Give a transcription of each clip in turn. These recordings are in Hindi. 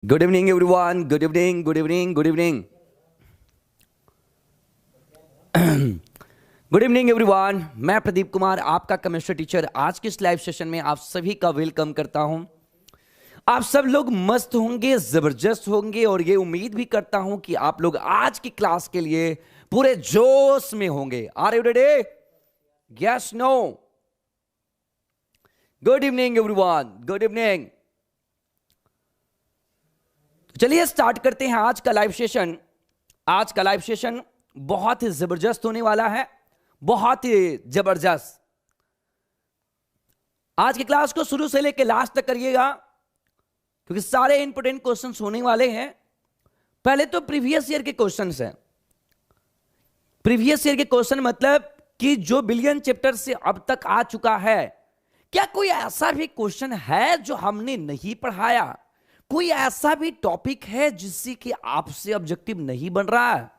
Good evening everyone, good evening, good evening, good evening, good evening everyone. मैं प्रदीप कुमार, आपका केमिस्ट्री टीचर, आज के इस लाइव सेशन में आप सभी का वेलकम करता हूं। आप सब लोग मस्त होंगे, जबरदस्त होंगे और ये उम्मीद भी करता हूं कि आप लोग आज की क्लास के लिए पूरे जोश में होंगे। Are you ready? Yes, no? Good evening everyone, good evening. चलिए स्टार्ट करते हैं आज का लाइव सेशन। आज का लाइव सेशन बहुत ही जबरदस्त होने वाला है, बहुत ही जबरदस्त। आज की क्लास को शुरू से लेकर लास्ट तक करिएगा क्योंकि सारे इंपोर्टेंट क्वेश्चंस होने वाले हैं। पहले तो प्रीवियस ईयर के क्वेश्चंस हैं। प्रीवियस ईयर के क्वेश्चन मतलब कि जो बिलियन चैप्टर से अब तक आ चुका है, क्या कोई ऐसा भी क्वेश्चन है जो हमने नहीं पढ़ाया? कोई ऐसा भी टॉपिक है जिससे कि आपसे ऑब्जेक्टिव नहीं बन रहा है?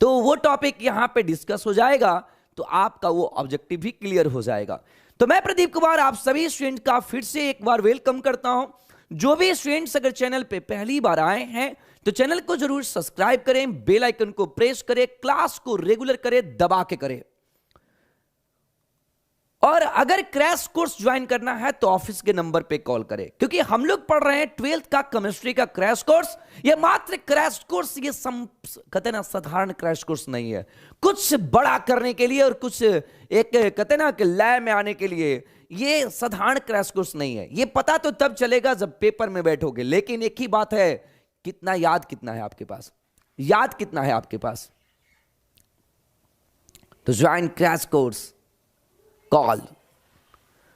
तो वो टॉपिक यहां पे डिस्कस हो जाएगा तो आपका वो ऑब्जेक्टिव भी क्लियर हो जाएगा। तो मैं प्रदीप कुमार आप सभी स्टूडेंट का फिर से एक बार वेलकम करता हूं। जो भी स्टूडेंट्स अगर चैनल पे पहली बार आए हैं तो चैनल को जरूर सब्सक्राइब करें, बेल आइकन को प्रेस करें, क्लास को रेगुलर करें, दबा के करें। और अगर क्रैश कोर्स ज्वाइन करना है तो ऑफिस के नंबर पे कॉल करें, क्योंकि हम लोग पढ़ रहे हैं 12th का केमिस्ट्री का क्रैश कोर्स। ये मात्र क्रैश कोर्स, ये कहते ना साधारण क्रैश कोर्स नहीं है। कुछ बड़ा करने के लिए और कुछ एक कहते ना कि लय में आने के लिए ये साधारण क्रैश कोर्स नहीं है। ये पता तो तब चलेगा जब पेपर में बैठोगे। लेकिन एक ही बात है, कितना याद कितना है आपके पास, याद कितना है आपके पास। तो ज्वाइन क्रैश कोर्स, कॉल।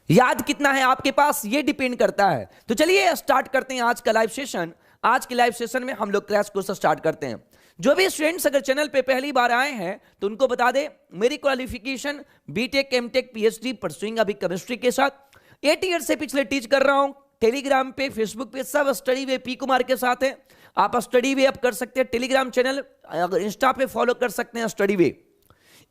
याद कितना है आपके पास ये डिपेंड करता है। तो चलिए स्टार्ट करते हैं आज का लाइव सेशन। आज के लाइव सेशन में हम लोग क्रैश कोर्स स्टार्ट करते हैं। जो भी स्टूडेंट्स अगर चैनल पे पहली बार आए हैं तो उनको बता दें, मेरी qualification BTech, MTech, PhD pursuing अभी केमिस्ट्री के साथ 8 ईयर से पिछले टीच कर रहा हूं। टेलीग्राम पे, फेसबुक पे सब स्टडी वे पी कुमार के साथ है। आप स्टडी वे अप कर सकते हैं, टेलीग्राम चैनल, अगर इंस्टा पे फॉलो कर सकते हैं स्टडी वे।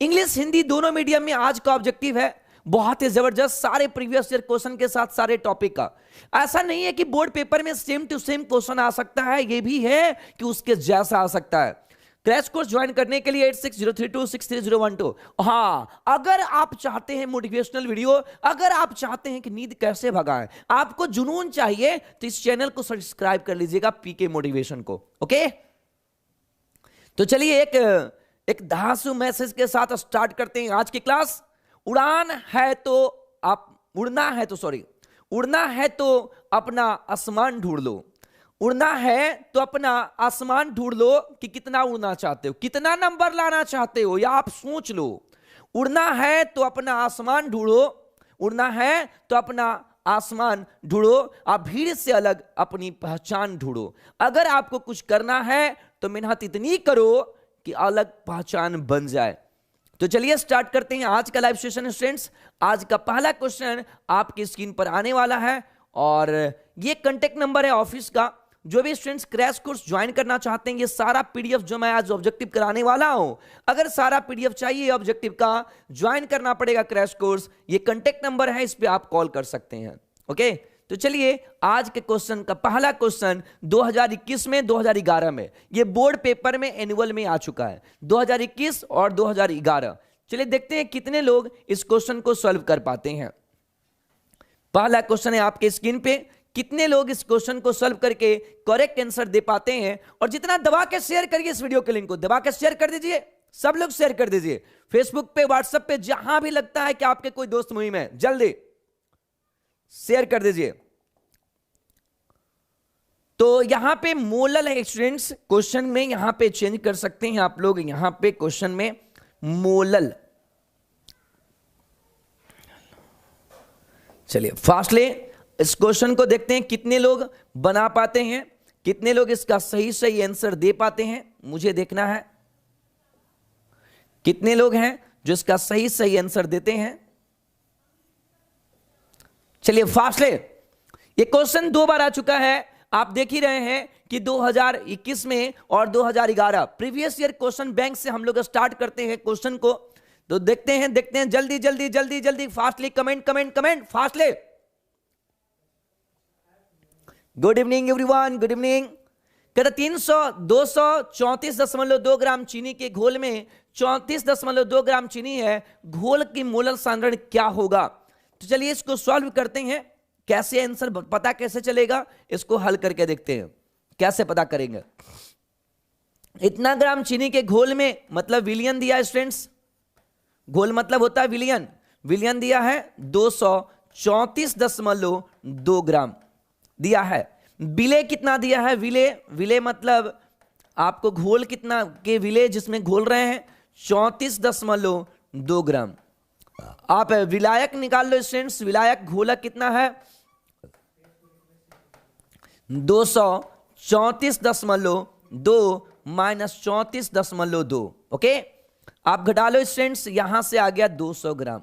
इंग्लिश हिंदी दोनों मीडियम में आज का ऑब्जेक्टिव है बहुत ही जबरदस्त, सारे प्रीवियस ईयर क्वेश्चन के साथ सारे टॉपिक का। ऐसा नहीं है कि बोर्ड पेपर में सेम टू सेम क्वेश्चन आ सकता है, यह भी है कि उसके जैसा आ सकता है। क्रैश कोर्स ज्वाइन करने के लिए 8603263012। हाँ, अगर आप चाहते हैं मोटिवेशनल वीडियो, अगर आप चाहते हैं कि नींद कैसे भगाएं, आपको जुनून चाहिए, तो इस चैनल को सब्सक्राइब कर लीजिएगा, पीके मोटिवेशन को। ओके, तो चलिए एक धांसू मैसेज के साथ स्टार्ट करते हैं आज की क्लास। उड़ान है तो आप उड़ना है तो उड़ना है तो अपना आसमान ढूंढ लो। उड़ना है तो अपना आसमान ढूंढ लो कि कितना उड़ना चाहते हो, कितना नंबर लाना चाहते हो, या आप सोच लो। उड़ना है तो अपना आसमान ढूंढो, उड़ना है तो अपना आसमान ढूंढो, आप भीड़ से अलग अपनी पहचान ढूंढो। अगर आपको कुछ करना है तो मेहनत इतनी करो कि अलग पहचान बन जाए। तो चलिए स्टार्ट करते हैं आज का लाइव सेशन स्टूडेंट्स। आज का पहला क्वेश्चन आपकी स्क्रीन पर आने वाला है और ये कांटेक्ट नंबर है ऑफिस का। जो भी स्टूडेंट्स क्रैश कोर्स ज्वाइन करना चाहते हैं, ये सारा पीडीएफ जो मैं आज ऑब्जेक्टिव कराने वाला हूं, अगर सारा पीडीएफ चाहिए ऑब्जेक्टिव का, ज्वाइन करना पड़ेगा क्रैश कोर्स। ये कांटेक्ट नंबर है, इस पे आप कॉल कर सकते हैं। ओके, तो चलिए आज के क्वेश्चन का पहला क्वेश्चन 2021 में 2011 में, ये बोर्ड पेपर में एनुअल में आ चुका है, 2021 और 2011। चलिए देखते हैं कितने लोग इस क्वेश्चन को सॉल्व कर पाते हैं। पहला क्वेश्चन है आपके स्क्रीन पे, कितने लोग इस क्वेश्चन को सॉल्व करके करेक्ट आंसर दे पाते हैं। और जितना दबा के शेयर करिए, इस वीडियो के लिंक को दबा के शेयर कर दीजिए, सब लोग शेयर कर दीजिए, फेसबुक पे, व्हाट्सएप पे, जहां भी लगता है कि आपके कोई दोस्त मुहिम है, जल्दी शेयर कर दीजिए। तो यहां पे मोलल है स्टूडेंट्स, क्वेश्चन में यहां पे चेंज कर सकते हैं आप लोग, यहां पे क्वेश्चन में मोलल। चलिए फास्टली इस क्वेश्चन को देखते हैं, कितने लोग बना पाते हैं, कितने लोग इसका सही सही आंसर दे पाते हैं। मुझे देखना है कितने लोग हैं जो इसका सही सही आंसर देते हैं। चलिए फास्टली, ये क्वेश्चन 2 बार आ चुका है, आप देख ही रहे हैं कि 2021 में और 2011 प्रीवियस ईयर क्वेश्चन बैंक से हम लोग स्टार्ट करते हैं क्वेश्चन को। तो देखते हैं जल्दी जल्दी जल्दी जल्दी fastly, comment fastly. Good evening everyone, good evening. कहता 234.2 ग्राम चीनी के घोल में 34.2 ग्राम चीनी है, घोल की मोलर सांद्रण क्या होगा? तो चलिए इसको सॉल्व करते हैं। कैसे आंसर पता कैसे चलेगा, इसको हल करके देखते हैं कैसे पता करेंगे। इतना ग्राम चीनी के घोल में, मतलब विलियन दिया है स्टूडेंट्स, घोल मतलब होता है विलियन, विलियन दिया है 234.2 ग्राम दिया है। विले कितना दिया है? विले मतलब आपको घोल कितना के विले जिसमें घोल रहे हैं 34.2 ग्राम। आप विलायक निकाल लो स्टूडेंट्स, विलायक घोलक कितना है 234.2 माइनस 34.2। ओके, आप घटा लो स्टूडेंट्स, यहां से आ गया 200 ग्राम।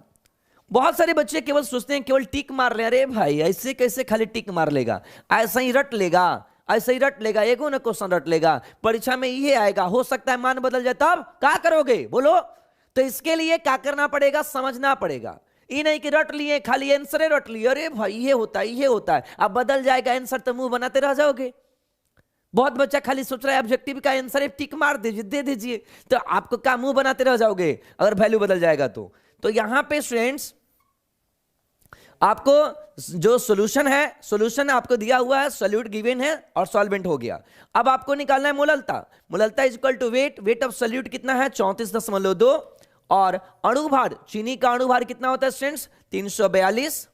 बहुत सारे बच्चे केवल सोचते हैं केवल टिक मार रहे हैं। अरे भाई ऐसे कैसे खाली टिक मार लेगा, ऐसा ही रट लेगा, ऐसे ही रट लेगा, एगो ना क्वेश्चन रट लेगा, परीक्षा में ये आएगा, हो सकता है मान बदल जाए, तब क्या करोगे बोलो? तो इसके लिए क्या करना पड़ेगा, समझना पड़ेगा। ये नहीं कि रट लिए खाली आंसर रट लिए, अरे भाई ये होता है ये होता है, अब बदल जाएगा आंसर तो मुंह बनाते रह जाओगे। बहुत बच्चा खाली सोच रहा है ऑब्जेक्टिव का आंसर है टिक मार दीजिए, दे दीजिए, तो आपको क्या मुंह बनाते रह जाओगे अगर वैल्यू बदल जाएगा तो। यहां पे स्टूडेंट्स आपको जो सॉल्यूशन है, सॉल्यूशन आपको दिया हुआ है, सॉल्यूट गिवन है और सॉल्वेंट हो गया। अब आपको निकालना है मोललता। मोललता is equal to weight, weight of solute कितना है 34.2, और अणुभार, चीनी का अणुभार कितना होता है स्टूडेंट्स 342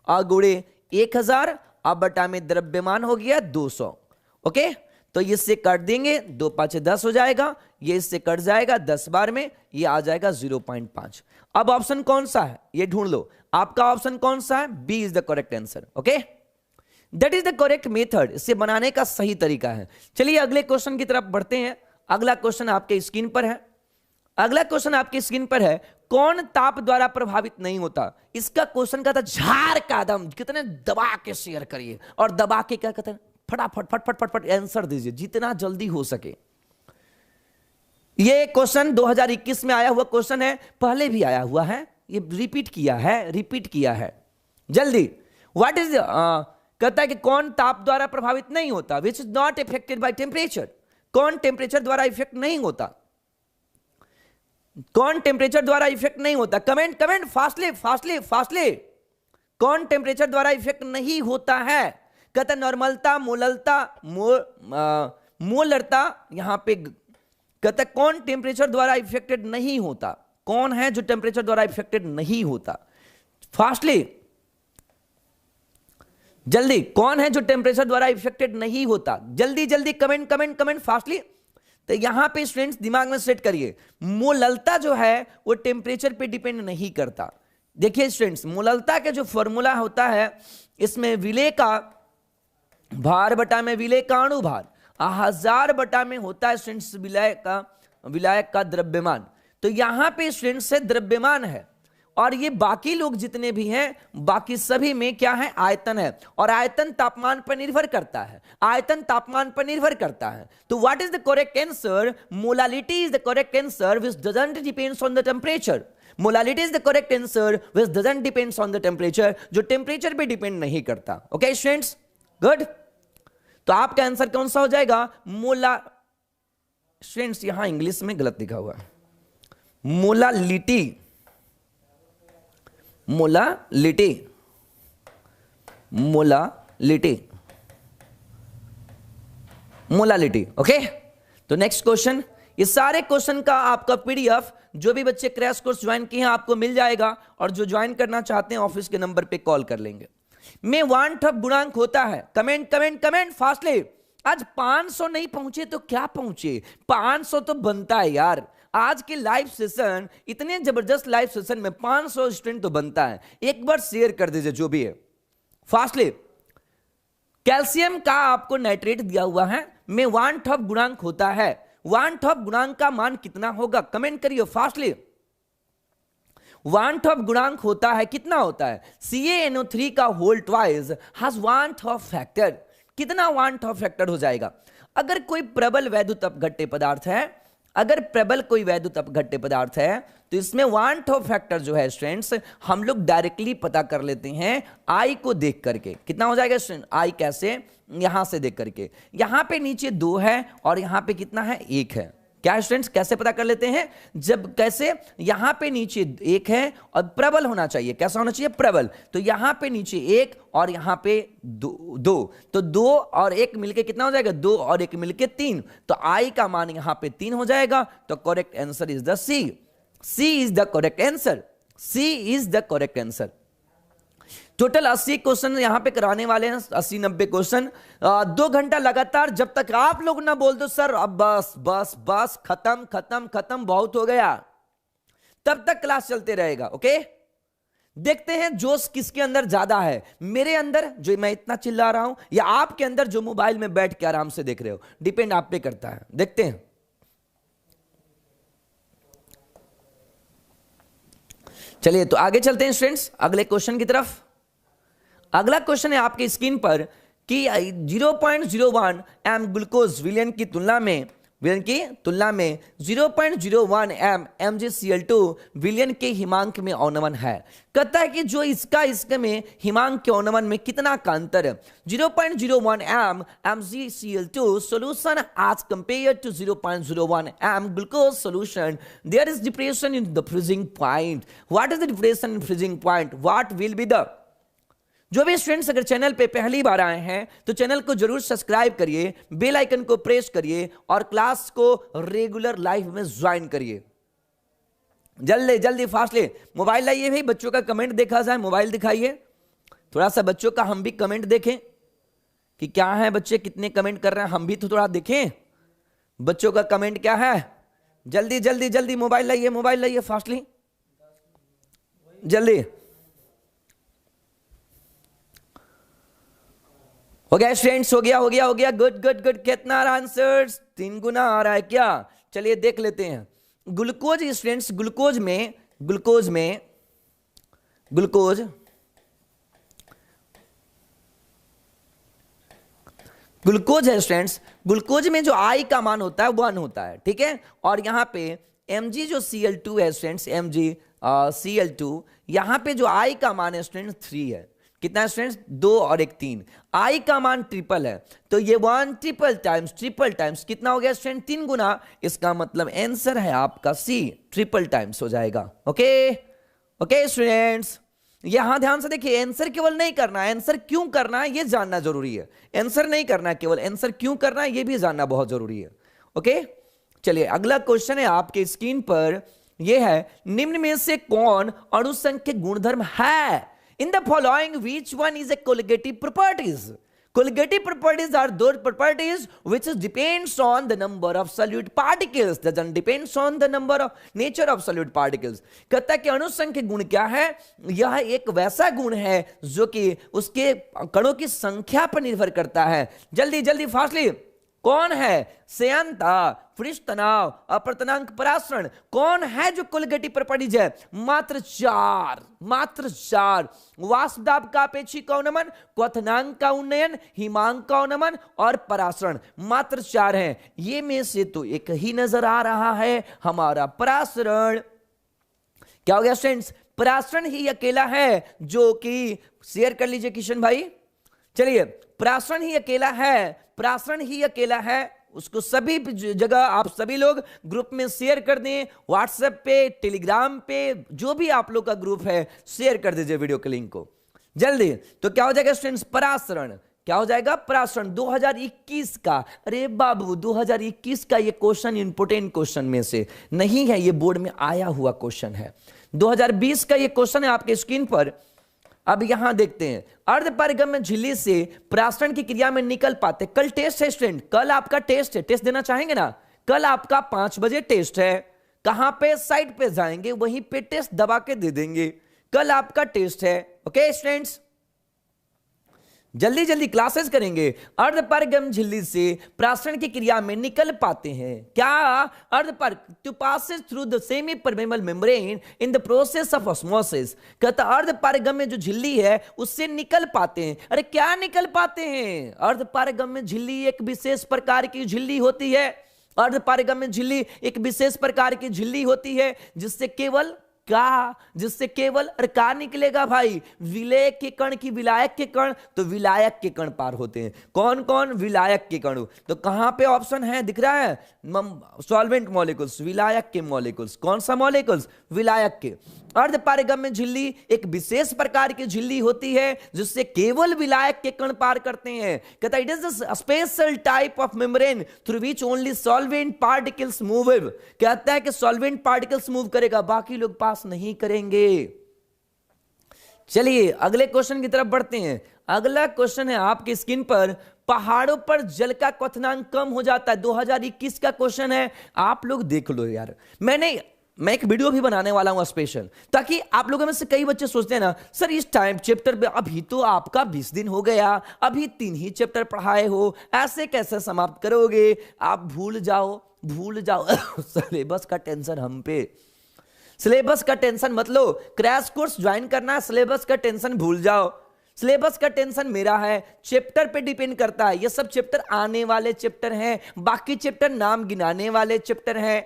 और गुणे 1000, अब बटा में द्रव्यमान हो गया 200। ओके, तो इससे काट देंगे, 2 5 10 हो जाएगा, ये इससे कट जाएगा 10 बार में, ये आ जाएगा 0.5। अब ऑप्शन कौन सा है ये ढूंढ लो, आपका ऑप्शन कौन सा है? B is the correct answer. Okay, that is the correct method, इसे बनाने का सही तरीका है। चलिए अगले क्वेश्चन की तरफ बढ़ते हैं। अगला क्वेश्चन आपके स्क्रीन पर है। अगला क्वेश्चन आपके स्क्रीन पर है, कौन ताप द्वारा प्रभावित नहीं होता? इसका क्वेश्चन का था झार का दम, कितने दबा के शेयर करिए और दबा के क्या कहते हैं फटाफट फट फट फट फट आंसर दीजिए जितना जल्दी हो सके। ये क्वेश्चन 2021 में आया हुआ क्वेश्चन है, पहले भी आया हुआ है, ये रिपीट किया है जल्दी। व्हाट इज कहता है कि कौन ताप द्वारा प्रभावित नहीं होता, which is not affected by temperature. कौन टेम्परेचर द्वारा इफेक्ट नहीं होता, कौन टेम्परेचर द्वारा इफेक्ट नहीं होता? Comment comment fastly. कौन टेम्परेचर द्वारा इफेक्ट नहीं होता है? कहता नॉर्मलता, मोललता, मोलरता, यहां पे कहता कौन टेम्परेचर द्वारा इफेक्टेड नहीं होता? कौन है जो टेम्परेचर द्वारा इफेक्टेड नहीं होता? फास्टली जल्दी, कौन है जो टेम्परेचर द्वारा इफेक्टेड नहीं होता? जल्दी जल्दी कमेंट फास्टली। तो यहां पे स्टूडेंट्स दिमाग में सेट करिए, मोललता जो है वो टेम्परेचर पे डिपेंड नहीं करता। देखिए स्टूडेंट्स, मोललता का जो फॉर्मूला होता है, इसमें विलेय का भार बटा में विलेय का अणुभार, 1000 बटा में होता है स्टूडेंट्स विलायक का द्रव्यमान। तो यहां पे स्टूडेंट्स से द्रव्यमान है, और ये बाकी लोग जितने भी हैं बाकी सभी में क्या है? आयतन है, और आयतन तापमान पर निर्भर करता है, आयतन तापमान पर निर्भर करता है। तो what is the correct answer? Molality is the correct answer which doesn't depends on the temperature. Molality is the correct answer which doesn't depends on the temperature, जो टेम्परेचर पे डिपेंड नहीं करता। Okay students, good. तो आपका आंसर कौन सा हो जाएगा? स्टूडेंट्स यहां इंग्लिश में गलत लिखा हुआ है, molality, molality, molality, molality. Okay, तो नेक्स्ट क्वेश्चन, ये सारे क्वेश्चन का आपका पीडीएफ जो भी बच्चे क्रैश कोर्स ज्वाइन किए हैं आपको मिल जाएगा, और जो ज्वाइन करना चाहते हैं ऑफिस के नंबर पे कॉल कर लेंगे। में वांट ऑफ गुणांक होता है, कमेंट फास्टली। आज 500 नहीं पहुंचे तो क्या पहुंचे, 500 तो बनता है यार। आज के लाइव सेशन, इतने जबरदस्त लाइव सेशन में 500 स्टूडेंट तो बनता है। एक बार शेयर कर दीजिए जो भी है फास्टली। कैल्शियम का आपको नाइट्रेट दिया हुआ है, में वांट ऑफ गुणांक होता है। वांट ऑफ गुणांक का मान कितना होगा? कमेंट करिए फास्टली। वांट ऑफ गुणांक होता है, कितना होता है? CaNO3 का whole twice has van't Hoff factor. कितना वांट ऑफ फैक्टर हो जाएगा? अगर कोई प्रबल वैद्युत अपघट्य पदार्थ है, अगर प्रबल कोई वैद्युत अपघट्य पदार्थ है तो इसमें वन टॉप फैक्टर जो है स्टूडेंट्स हम लोग डायरेक्टली पता कर लेते हैं आई को देख करके। कितना हो जाएगा स्टूडेंट? आई कैसे? यहां से देख करके। यहां पे नीचे 2 है और यहां पे कितना है? 1 है। क्या स्टूडेंट्स कैसे पता कर लेते हैं? जब कैसे? यहां पे नीचे 1 है और प्रबल होना चाहिए। कैसा होना चाहिए? प्रबल। तो यहां पे नीचे 1 और यहां पे 2 तो 2 और 1 मिलके कितना हो जाएगा? 2 और 1 मिलके 3। तो आई का मान यहां पे 3 हो जाएगा। तो correct answer is the C. C is the correct answer. C is the correct answer. Total 80 question यहां पे कराने वाले हैं, 80-90 क्वेश्चन 2 घंटा लगातार। जब तक आप लोग ना बोल दो सर अब बस बस बस खत्म खत्म खत्म बहुत हो गया, तब तक क्लास चलते रहेगा। ओके, देखते हैं जोश किसके अंदर ज्यादा है, मेरे अंदर जो मैं इतना चिल्ला रहा हूं या आपके अंदर जो मोबाइल में बैठ के आराम से देख रहे हो। डिपेंड आप पे करता है। देखते हैं। चलिए तो आगे चलते हैं स्टूडेंट्स अगले क्वेश्चन की तरफ। अगला क्वेश्चन है आपके स्क्रीन पर कि 0.01 एम ग्लूकोज विलयन की तुलना में 0.01 एम MgCl2 विलयन के हिमांक में अवनमन है। कहता है कि जो इसका में हिमांक के अवनमन में कितना का अंतर है। 0.01 M MgCl2 solution as compared to 0.01 M glucose solution, there is depression in the freezing point. What is the depression in freezing point? What will be the? जो भी स्टूडेंट्स अगर चैनल पे पहली बार आए हैं तो चैनल को जरूर सब्सक्राइब करिए, बेल आइकन को प्रेस करिए और क्लास को रेगुलर लाइव में ज्वाइन करिए। जल्दी जल्दी फास्टली मोबाइल लाइए भाई, बच्चों का कमेंट देखा जाए। मोबाइल दिखाइए थोड़ा सा, बच्चों का हम भी कमेंट देखें कि क्या है, बच्चे कितने कमेंट कर रहे हैं, हम भी तो थोड़ा देखें बच्चों का कमेंट क्या है। जल्दी जल्दी जल्दी मोबाइल लाइए फास्टली जल्दी। हो गया स्टूडेंट्स? हो गया। Good good good. कितना आ रहा आंसर्स? 3 गुना आ रहा है क्या? चलिए देख लेते हैं। ग्लूकोज स्टूडेंट्स, ग्लूकोज है स्टूडेंट्स। ग्लूकोज में जो आई का मान होता है 1 होता है, ठीक है। और यहां पे Mg जो Cl2 है स्टूडेंट्स, MgCl2 यहां पे जो आई का मान है स्टूडेंट्स 3 है। कितना है स्टूडेंट्स? 2 और 1 3। आई का मान ट्रिपल है तो ये 1 ट्रिपल टाइम्स कितना हो गया स्टूडेंट? 3 गुना। इसका मतलब आंसर है आपका सी, ट्रिपल टाइम्स हो जाएगा। ओके स्टूडेंट्स, यहां ध्यान से देखिए। आंसर केवल नहीं करना है, आंसर क्यों करना है ये जानना जरूरी है। आंसर नहीं करना है, केवल आंसर क्यों करना है ये भी जानना बहुत जरूरी है। ओके, चलिए अगला क्वेश्चन है आपके स्क्रीन पर। यह है निम्न में से कौन अणुसंख्यक गुणधर्म है? In the following, which one is a colligative properties? Colligative properties are those properties which depends on the number of solute particles, doesn't depends on the number of nature of solute particles. कहता है कि अणुसंख्यक गुण क्या है? यह एक वैसा गुण है जो कि उसके कणों की संख्या पर निर्भर करता है। जल्दी जल्दी फास्टली, कौन है? श्यानता, पृष्ठ तनाव, अपर्तनांक परासरण। कौन है जो कोलिगेटिव प्रॉपर्टीज है? मात्र 4। वाष्प दाब का अपेक्षिक अवनमन, क्वथनांक का उन्नयन, हिमांक का अवनमन और परासरण, मात्र 4 हैं। ये में से तो एक ही नजर आ रहा है, हमारा परासरण। क्या हो गया स्टूडेंट्स? परासरण ही अकेला है जो कि, शेयर कर लीजिए किशन भाई। चलिए, परासरण ही अकेला है, उसको सभी जगह आप सभी लोग ग्रुप में शेयर कर दें, व्हाट्सएप पे, टेलीग्राम पे, जो भी आप लोग का ग्रुप है शेयर कर दीजिए वीडियो के लिंक को जल्दी। तो क्या हो जाएगा स्टूडेंट्स? परासरण। क्या हो जाएगा? परासरण। 2021 का, अरे बाबू 2021 का ये क्वेश्चन इंपोर्टेंट क्वेश्चन में से नहीं है, ये बोर्ड में आया हुआ क्वेश्चन है। 2020 का ये क्वेश्चन है आपके स्क्रीन पर। अब यहां देखते हैं, अर्धपारगम्य झिल्ली से परासरण की क्रिया में निकल पाते। कल टेस्ट है स्टूडेंट, कल आपका टेस्ट है, टेस्ट देना चाहेंगे ना? कल आपका 5 बजे टेस्ट है। कहां पे? साइट पे जाएंगे, वहीं पे टेस्ट दबा के दे देंगे। कल आपका टेस्ट है। ओके स्टूडेंट्स, जल्दी जल्दी क्लासेस करेंगे। अर्धपारगम्य झिल्ली से परासरण की क्रिया में निकल पाते हैं। क्या? अर्धपर to passes through the semi permeable membrane in the process of osmosis. कहता अर्धपारगम्य जो झिल्ली है उससे निकल पाते हैं। अरे क्या निकल पाते हैं? अर्धपारगम्य झिल्ली एक विशेष प्रकार की झिल्ली होती है अर्धपारगम्य झिल्ली एक विशेष प्रकार की झिल्ली होती है जिससे केवल और का निकलेगा भाई, विलेय के कण की विलायक के कण, तो विलायक के कण पार होते हैं। कौन कौन? विलायक के कण। तो कहां पे ऑप्शन है दिख रहा है? सॉल्वेंट मॉलिक्यूल्स, विलायक के मॉलिक्यूल्स। कौन सा मॉलिक्यूल्स? विलायक के। अर्धपारगम्य झिल्ली एक विशेष प्रकार की झिल्ली होती है जिससे केवल विलायक के कण पार करते हैं। कहता है it is a special type of membrane through which only solvent particles move. कहता है कि सॉल्वेंट पार्टिकल्स मूव करेगा, बाकी लोग पास नहीं करेंगे। चलिए अगले क्वेश्चन की तरफ बढ़ते हैं। अगला क्वेश्चन है आपकी स्क्रीन पर, पहाड़ों पर जल का क्वथनांक कम हो जाता है। 2021 का क्वेश्चन है, आप लोग देख लो यार। मैं एक वीडियो भी बनाने वाला हूं स्पेशल, ताकि आप लोगों में से कई बच्चे सोचते हैं ना सर इस टाइम चैप्टर पे अभी तो आपका 20 दिन हो गया, अभी 3 ही चैप्टर पढ़ाए हो, ऐसे कैसे समाप्त करोगे? आप भूल जाओ सिलेबस का टेंशन हम पे। सिलेबस का टेंशन मत लो, क्रैश कोर्स ज्वाइन करना है, सिलेबस का टेंशन भूल जाओ। सिलेबस का टेंशन मेरा है, चैप्टर पे डिपेंड करता है। ये सब चैप्टर आने वाले चैप्टर हैं, बाकी चैप्टर नाम गिनाने वाले चैप्टर हैं।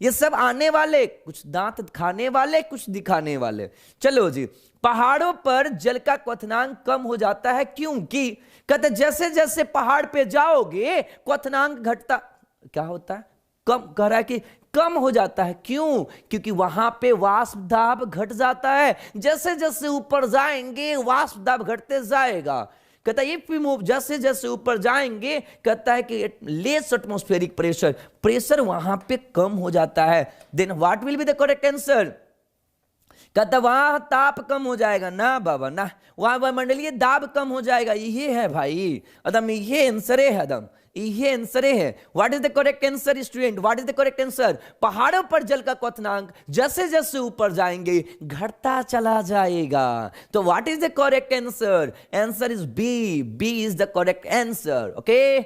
ये सब आने वाले, कुछ दांत खाने वाले, कुछ दिखाने वाले। चलो जी, पहाड़ों पर जल का क्वथनांक कम हो जाता है क्योंकि कहते जैसे जैसे पहाड़ पे जाओगे क्वथनांक घटता, क्या होता है? कम। कह रहा है कि कम हो जाता है। क्यों? क्योंकि वहां पे वाष्प दाब घट जाता है। जैसे जैसे ऊपर जाएंगे वाष्प दाब घटते जाएगा। कहता है इफ वी मूव, जैसे जैसे ऊपर जाएंगे, कहता है कि लेस एटमॉस्फेरिक प्रेशर वहां पे कम हो जाता है। Then what will be the correct answer? कहता वहां ताप कम हो जाएगा ना बाबा ना, वहां वायुमंडलीय दाब कम हो जाएगा। ये है भाई अदम, ये आंसर है अदम, ये आंसर है। What is the correct answer student? What is the correct answer? पहाड़ों पर जल का क्वथनांक जैसे जैसे ऊपर जाएंगे घटता चला जाएगा। तो what is the correct answer? Answer is B is the correct answer. Okay,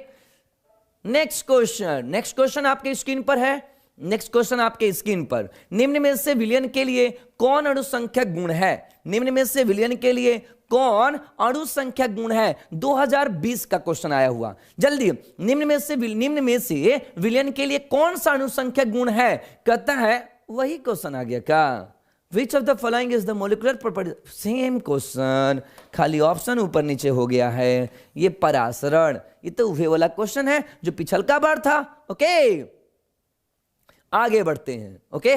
next question आपके स्क्रीन पर है। नेक्स्ट क्वेश्चन आपके स्क्रीन पर, निम्न में से विलयन के लिए कौन अणुसंख्यक गुण है? निम्न में से विलयन के लिए कौन अणुसंख्यक गुण है? 2020 का क्वेश्चन आया हुआ। जल्दी, निम्न में से विलयन के लिए कौन सा अणुसंख्यक गुण है? कहता है वही क्वेश्चन आ गया क्या? विच of the following is the molecular property? Same question, खाली ऑप्शन ऊपर नीचे हो गया है। ये परासरण, ये तो वही वाला क्वेश्चन है जो पिछलका बार था। ओके, आगे बढ़ते हैं। ओके,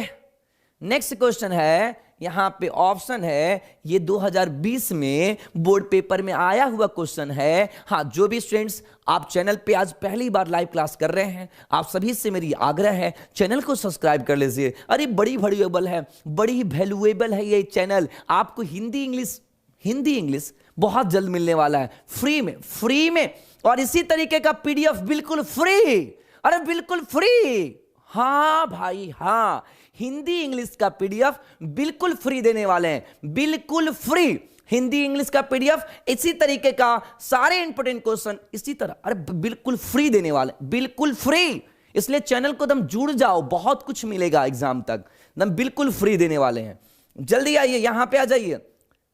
नेक्स्ट क्वेश्चन है, यहां पे ऑप्शन है, ये 2020 में बोर्ड पेपर में आया हुआ क्वेश्चन है। हाँ, जो भी स्टूडेंट्स आप चैनल पे आज पहली बार लाइव क्लास कर रहे हैं, आप सभी से मेरी आग्रह है चैनल को सब्सक्राइब कर लीजिए। अरे बड़ी वैल्यूएबल है ये चैनल। आपको हिंदी इंग्लिश बहुत जल्द मिलने वाला है, फ्री में। और इसी तरीके का पीडीएफ बिल्कुल फ्री, अरे बिल्कुल फ्री। हाँ भाई हाँ, हिंदी इंग्लिश का पीडीएफ बिल्कुल फ्री देने वाले हैं, बिल्कुल फ्री हिंदी इंग्लिश का पीडीएफ। इसी तरीके का सारे इंपोर्टेंट क्वेश्चन इसी तरह, अरे बिल्कुल फ्री देने वाले, बिल्कुल फ्री। इसलिए चैनल को तुम जुड़ जाओ, बहुत कुछ मिलेगा एग्जाम तक, तुम बिल्कुल फ्री देने वाले हैं। जल्दी आइए, यहां पे आ जाइए।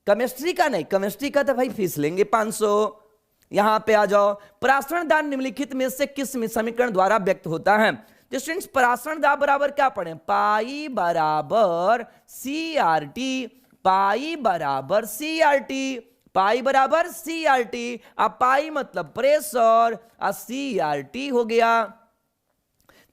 केमिस्ट्री का नहीं, केमिस्ट्री का तो भाई फीस लेंगे 500। यहां पे आ जाओ। परासरण दाब निम्नलिखित में से किस समीकरण द्वारा व्यक्त होता है? तो स्टूडेंट्स, परासरण दाब बराबर क्या पढ़े? पाई बराबर CRT, पाई बराबर CRT, पाई बराबर CRT। अब पाई मतलब प्रेशर और CRT हो गया,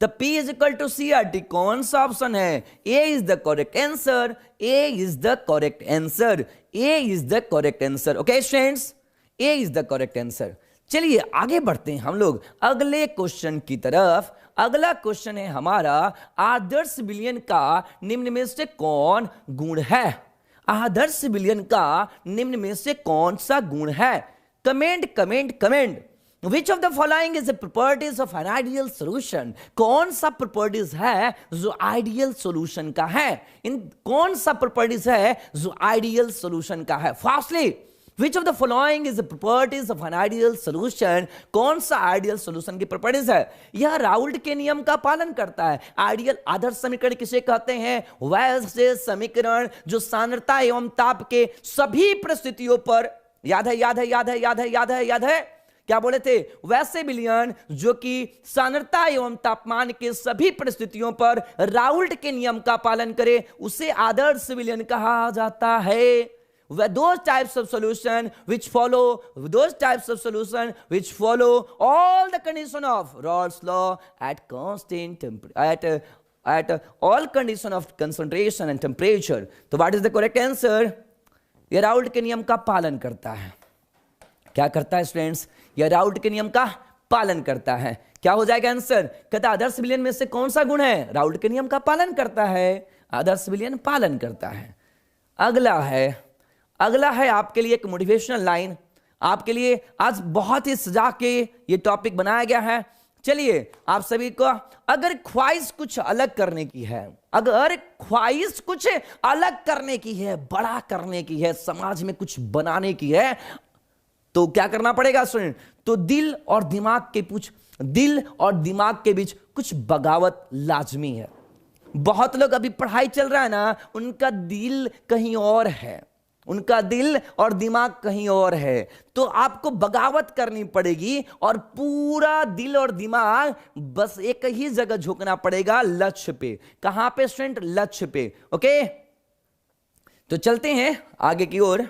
तो P is equal to CRT। कौन सा ऑप्शन है? A is the correct answer, A is the correct answer, A is the correct answer. Okay students, A is the correct answer. चलिए आगे बढ़ते हैं हम लोग अगले क्वेश्चन की तरफ। अगला क्वेश्चन है हमारा, आदर्श विलयन का निम्न में से कौन गुण है? आदर्श विलयन का निम्न में से कौन सा गुण है? Comment. Which of the following is the properties of an ideal solution? कौन सा प्रॉपर्टीज है जो आइडियल सॉल्यूशन का है? इन कौन सा प्रॉपर्टीज है जो आइडियल सॉल्यूशन का है? Fastly, Which of the following is the properties of an ideal solution? कौन सा आइडियल सॉल्यूशन की प्रॉपर्टीज है? यह राउल्ट के नियम का पालन करता है। आइडियल आदर्श समीकरण किसे कहते हैं? वैसे समीकरण जो सांद्रता एवं ताप के सभी परिस्थितियों पर, याद है, क्या बोले थे? वैसे विलयन जो कि सांद्रता एवं तापमान के सभी परिस्थितियों पर राउल्ट के नियम का पालन करे, उसे आदर्श विलयन कहा जाता है। Those types of solution which follow all the condition of Raoult's law at constant at all condition of concentration and temperature. तो what is the correct answer? ये राउल्ट के नियम का पालन करता है। क्या करता है स्टूडेंट्स? ये राउल्ट के नियम का पालन करता है। क्या हो जाएगा आंसर? कहता आदर्श विलयन में से कौन सा गुण है? राउल्ट के नियम का पालन करता है। आदर्श विलयन पालन करता है। अगला है आपके लिए एक मोटिवेशनल लाइन। आपके लिए आज बहुत ही सजा के ये टॉपिक बनाया गया है। चलिए आप सभी को, अगर ख्वाहिश कुछ अलग करने की है, अगर ख्वाहिश कुछ अलग करने की है, बड़ा करने की है, समाज में कुछ बनाने की है, तो क्या करना पड़ेगा स्टूडेंट? तो दिल और दिमाग के बीच कुछ बगावत लाजमी है। बहुत लोग अभी पढ़ाई चल रहा है ना, उनका दिल कहीं और है, उनका दिल और दिमाग कहीं और है। तो आपको बगावत करनी पड़ेगी और पूरा दिल और दिमाग बस एक ही जगह झुकना पड़ेगा, लक्ष्य पे। कहां पे स्टूडेंट? लक्ष्य पे। ओके, तो चलते हैं आगे की ओर,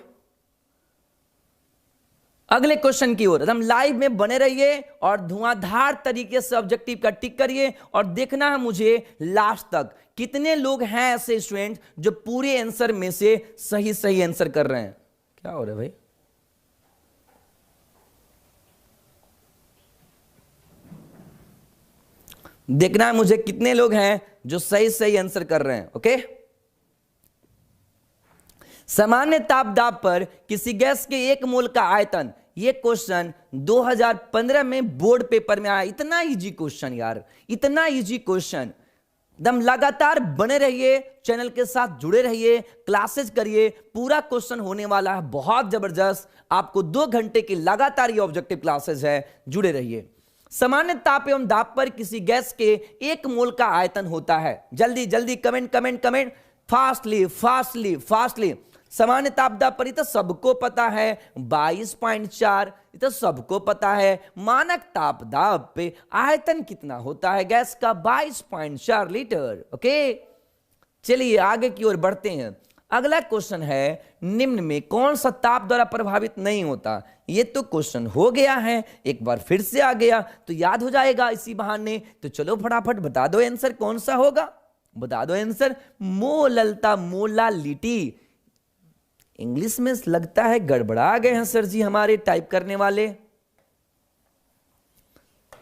अगले क्वेश्चन की ओर। हम लाइव में बने रहिए और धुआंधार तरीके से ऑब्जेक्टिव का टिक करिए और देखना है मुझे लास्ट तक कितने लोग हैं ऐसे स्टूडेंट जो पूरे आंसर में से सही आंसर कर रहे हैं। क्या हो रहा है भाई? देखना है मुझे कितने लोग हैं जो सही आंसर कर रहे हैं। ओके, सामान्य ताप दाब पर किसी गैस के 1 मोल का आयतन। ये क्वेश्चन 2015 में बोर्ड पेपर में आया। इतना इजी क्वेश्चन यार, इतना इजी क्वेश्चन। एकदम लगातार बने रहिए, चैनल के साथ जुड़े रहिए, क्लासेस करिए। पूरा क्वेश्चन होने वाला है बहुत जबरदस्त। आपको 2 घंटे की लगातार ये ऑब्जेक्टिव क्लासेस है, जुड़े रहिए। सामान्य ताप एवं दाब पर किसी गैस के 1 मोल का आयतन होता है। जल्दी कमेंट फास्टली। सामान्य ताप दाब पर तो सबको पता है 22.4, ये तो सबको पता है। मानक ताप दाब पे आयतन कितना होता है गैस का? 22.4 लीटर। ओके, चलिए आगे की ओर बढ़ते हैं। अगला क्वेश्चन है, निम्न में कौन सा ताप द्वारा प्रभावित नहीं होता? ये तो क्वेश्चन हो गया है, एक बार फिर से आ गया तो याद हो जाएगा इसी बहाने। तो चलो फटाफट बता दो आंसर कौन सा होगा, बता दो आंसर। मोललता, मोलालिटी। इंग्लिश में लगता है गड़बड़ा गए हैं सर जी हमारे टाइप करने वाले।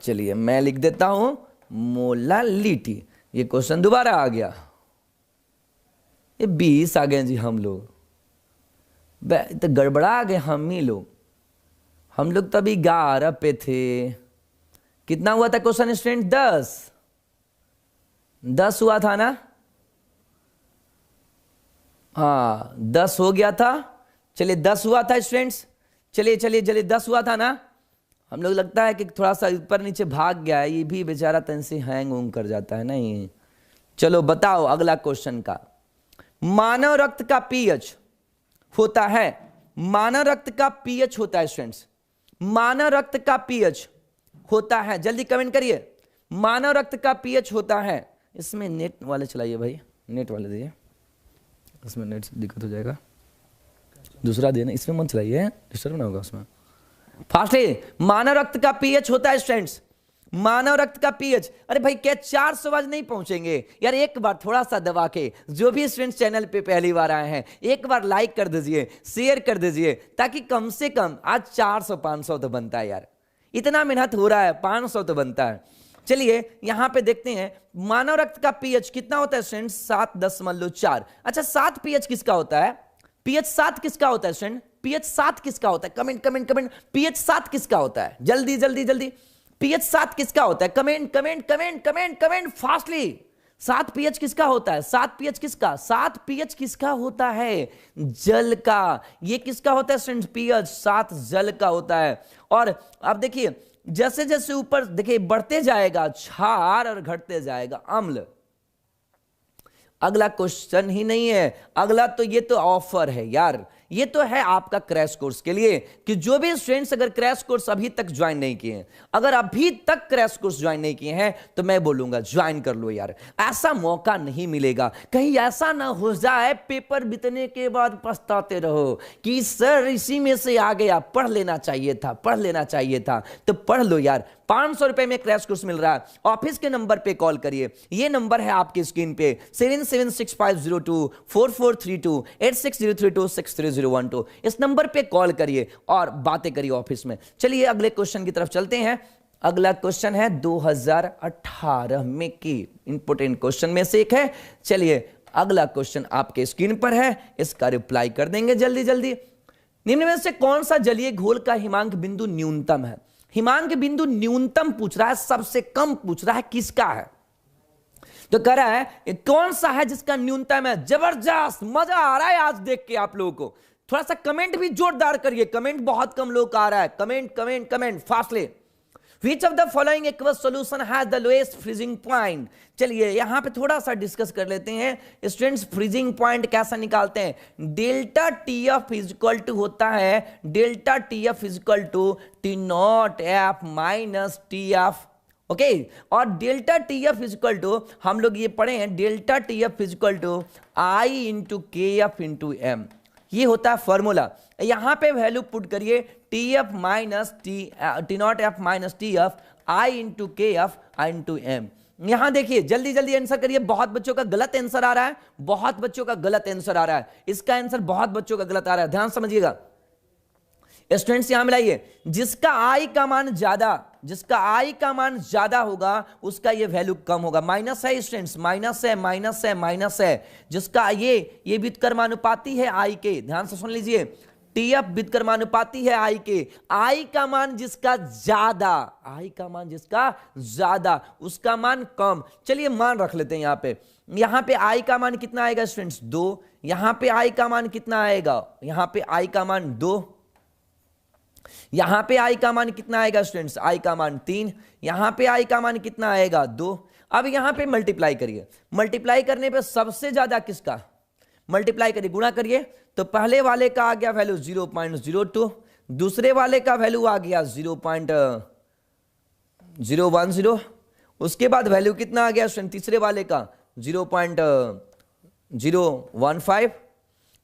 चलिए मैं लिख देता हूं मोलालिटी। ये क्वेश्चन दोबारा आ गया। ये 20 आ गए जी हम लोग, तो गड़बड़ा गए हम ही लोग। हम लोग तो अभी 11 पे थे। कितना हुआ था क्वेश्चन स्टूडेंट? 10 हुआ था ना? हाँ 10 हो गया था। चलिए 10 हुआ था स्टूडेंट्स। चलिए 10 हुआ था ना? हम लोग लगता है कि थोड़ा सा ऊपर नीचे भाग गया है, ये भी बेचारा तन से हैंग वूंग कर जाता है नहीं। चलो बताओ अगला क्वेश्चन का। मानव रक्त का पीएच होता है, मानव रक्त का पीएच होता है स्टूडेंट्स, मानव रक्त का पीएच होता है। जल्दी कमेंट करिए। मानव रक्त का पीएच होता है। इसमें नेट वाले चलाइए भाई, नेट वाले दिए, इसमें नेट से दिक्कत हो जाएगा। दूसरा देना, इसमें मत चलाइए, डिस्टर्ब ना होगा उसमें। फास्टली, मानव रक्त का पीएच होता है स्टूडेंट्स, मानव रक्त का पीएच। अरे भाई क्या 400 आज नहीं पहुंचेंगे यार? एक बार थोड़ा सा दबा के, जो भी स्टूडेंट्स चैनल पे पहली बार आए हैं, एक बार लाइक कर दीजिए, शेयर कर दीजिए, ताकि कम से कम आज 400-500 तो बनता है यार। इतना मेहनत हो रहा है, 500 तो बनता है। चलिए यहां पे देखते हैं मानव रक्त का पीएच कितना होता है स्टूडेंट? 7.4। अच्छा 7 पीएच किसका होता है? पीएच 7 किसका होता है स्टूडेंट? पीएच 7 किसका होता है? कमेंट। पीएच 7 किसका होता है? जल्दी। पीएच 7 किसका होता है? Comment fastly. 7 पीएच किसका होता है? 7 पीएच किसका? 7 पीएच किसका होता है? जल का। ये किसका होता है स्टूडेंट? पीएच 7 जल का होता है। और अब देखिए जैसे जैसे ऊपर देखिए बढ़ते जाएगा क्षार और घटते जाएगा अम्ल। अगला क्वेश्चन ही नहीं है, अगला तो ये तो ऑफर है यार। ये तो है आपका क्रैश कोर्स के लिए कि जो भी स्टूडेंट्स अगर क्रैश कोर्स अभी तक ज्वाइन नहीं किए हैं, अगर अभी तक क्रैश कोर्स ज्वाइन नहीं किए हैं, तो मैं बोलूंगा ज्वाइन कर लो यार, ऐसा मौका नहीं मिलेगा। कहीं ऐसा ना हो जाए पेपर बीतने के बाद पछताते रहो कि सर इसी में से आ गया, पढ़ लेना चाहिए था, पढ़ लेना चाहिए था। तो पढ़ लो यार, 500 रुपए में क्रैश कोर्स मिल रहा है। ऑफिस के नंबर पे कॉल करिए, ये नंबर है आपकी स्क्रीन पे 7765024432 8603263012। इस नंबर पे कॉल करिए और बातें करिए ऑफिस में। चलिए अगले क्वेश्चन की तरफ चलते हैं। अगला क्वेश्चन है 2018 में की इंपोर्टेंट क्वेश्चन में से एक है। चलिए अगला क्वेश्चन आपके स्क्रीन पर है, इसका रिप्लाई कर देंगे जल्दी जल्दी। निम्न में से कौन सा जलीय घोल का हिमांक बिंदु न्यूनतम है? हिमांक बिंदु न्यूनतम पूछ रहा है, सबसे कम पूछ रहा है, किसका है? तो कह रहा है कौन सा है जिसका न्यूनतम है। जबरदस्त, मजा आ रहा है आज देख के आप लोगों को। थोड़ा सा कमेंट भी जोरदार करिए, कमेंट बहुत कम लोग आ रहा है। Comment comment comment fastly. Which of the following aqueous solution has the lowest freezing point? चलिए यहां पे थोड़ा सा डिस्कस कर लेते हैं। स्टूडेंट्स फ्रीजिंग पॉइंट कैसा निकालते हैं? Delta T F is equal to होता है, delta T F is equal to T naught F minus T F. Okay, और delta T F is equal to हम लोग ये पढ़े हैं, delta T F is equal to I into K F into M. ये होता है फॉर्मूला। यहां पे वैल्यू पुट करिए T F minus T naught F minus T F I into K F I into M. यहां देखिए जल्दी जल्दी आंसर करिए। बहुत बच्चों का गलत आंसर आ रहा है, बहुत बच्चों का गलत आंसर आ रहा है। इसका आंसर बहुत बच्चों का गलत आ रहा है, ध्यान समझिएगा। स्टूडेंट्स यहां मिलाइए, जिसका आई का मान ज्यादा, जिसका आई का मान ज्यादा होगा उसका ये वैल्यू कम होगा। माइनस है स्टूडेंट्स, माइनस है, माइनस है, माइनस है। जिसका ये व्युत्क्रमानुपाती है आई के, ध्यान से सुन लीजिए, टीएफ व्युत्क्रमानुपाती है आई के। आई का मान जिसका ज्यादा, आई का मान जिसका ज्यादा उसका मान कम। चलिए मान रख लेते हैं यहां पे आई का मान कितना आएगा स्टूडेंट्स? 2। यहां पे आई का मान कितना आएगा? यहां पे आई का मान 2। यहां पे आई का मान कितना आएगा स्टूडेंट्स? आई का मान 3। यहां पे आई का मान कितना आएगा? 2। अब यहां पे मल्टीप्लाई करिए, मल्टीप्लाई करने पे सबसे ज्यादा किसका? मल्टीप्लाई करिए, गुणा करिए, तो पहले वाले का आ गया वैल्यू 0.02, दूसरे वाले का वैल्यू आ गया 0.010, उसके बाद वैल्यू कितना आ गया स्टूडेंट? तीसरे वाले का 0.015,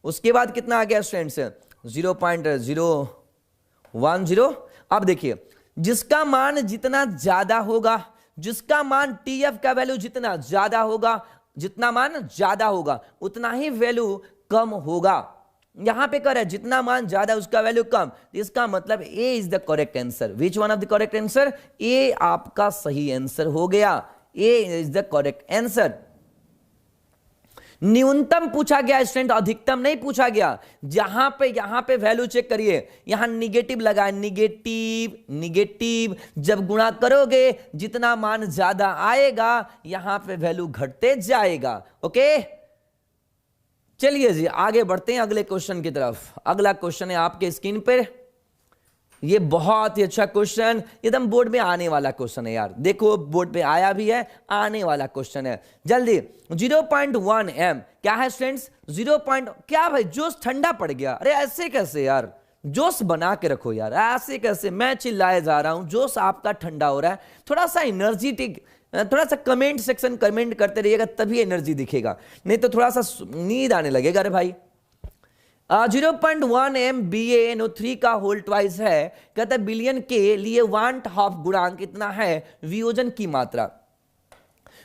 उसके बाद कितना आ गया स्टूडेंट्स? 0.010। अब देखिए जिसका मान जितना ज्यादा होगा, जिसका मान टीएफ का वैल्यू जितना ज्यादा होगा, जितना मान ज्यादा होगा उतना ही वैल्यू कम होगा। यहां पे कर है जितना मान ज्यादा उसका वैल्यू कम, इसका मतलब A is the correct answer. Which one of the correct answer? A आपका सही आंसर हो गया, A is the correct answer. न्यूनतम पूछा गया स्टूडेंट, अधिकतम नहीं पूछा गया। यहां पे वैल्यू चेक करिए, यहां निगेटिव लगा, निगेटिव निगेटिव। जब गुणा करोगे जितना मान ज्यादा आएगा यहां पे वैल्यू घटते जाएगा। ओके चलिए जी आगे बढ़ते हैं अगले क्वेश्चन की तरफ। अगला क्वेश्चन है आपके स्क्रीन पर, ये बहुत ही अच्छा क्वेश्चन, एकदम बोर्ड में आने वाला क्वेश्चन है यार। देखो बोर्ड पे आया भी है, आने वाला क्वेश्चन है। जल्दी 0.1 m क्या है स्टूडेंट्स? 0. क्या भाई जोश ठंडा पड़ गया? अरे ऐसे कैसे यार, जोश बना के रखो यार, ऐसे कैसे? मैं चिल्लाए जा रहा हूं, जोश आपका ठंडा हो रहा है। थोड़ा सा एनर्जेटिक, थोड़ा सा कमेंट सेक्शन कमेंट करते रहिएगा तभी एनर्जी दिखेगा, नहीं तो थोड़ा सा नींद आने लगेगा। अरे भाई 0.1 MbANO3 का होल ट्वाइस है। कहता है बिलियन के लिए 1/2 गुणांक इतना है वियोजन की मात्रा।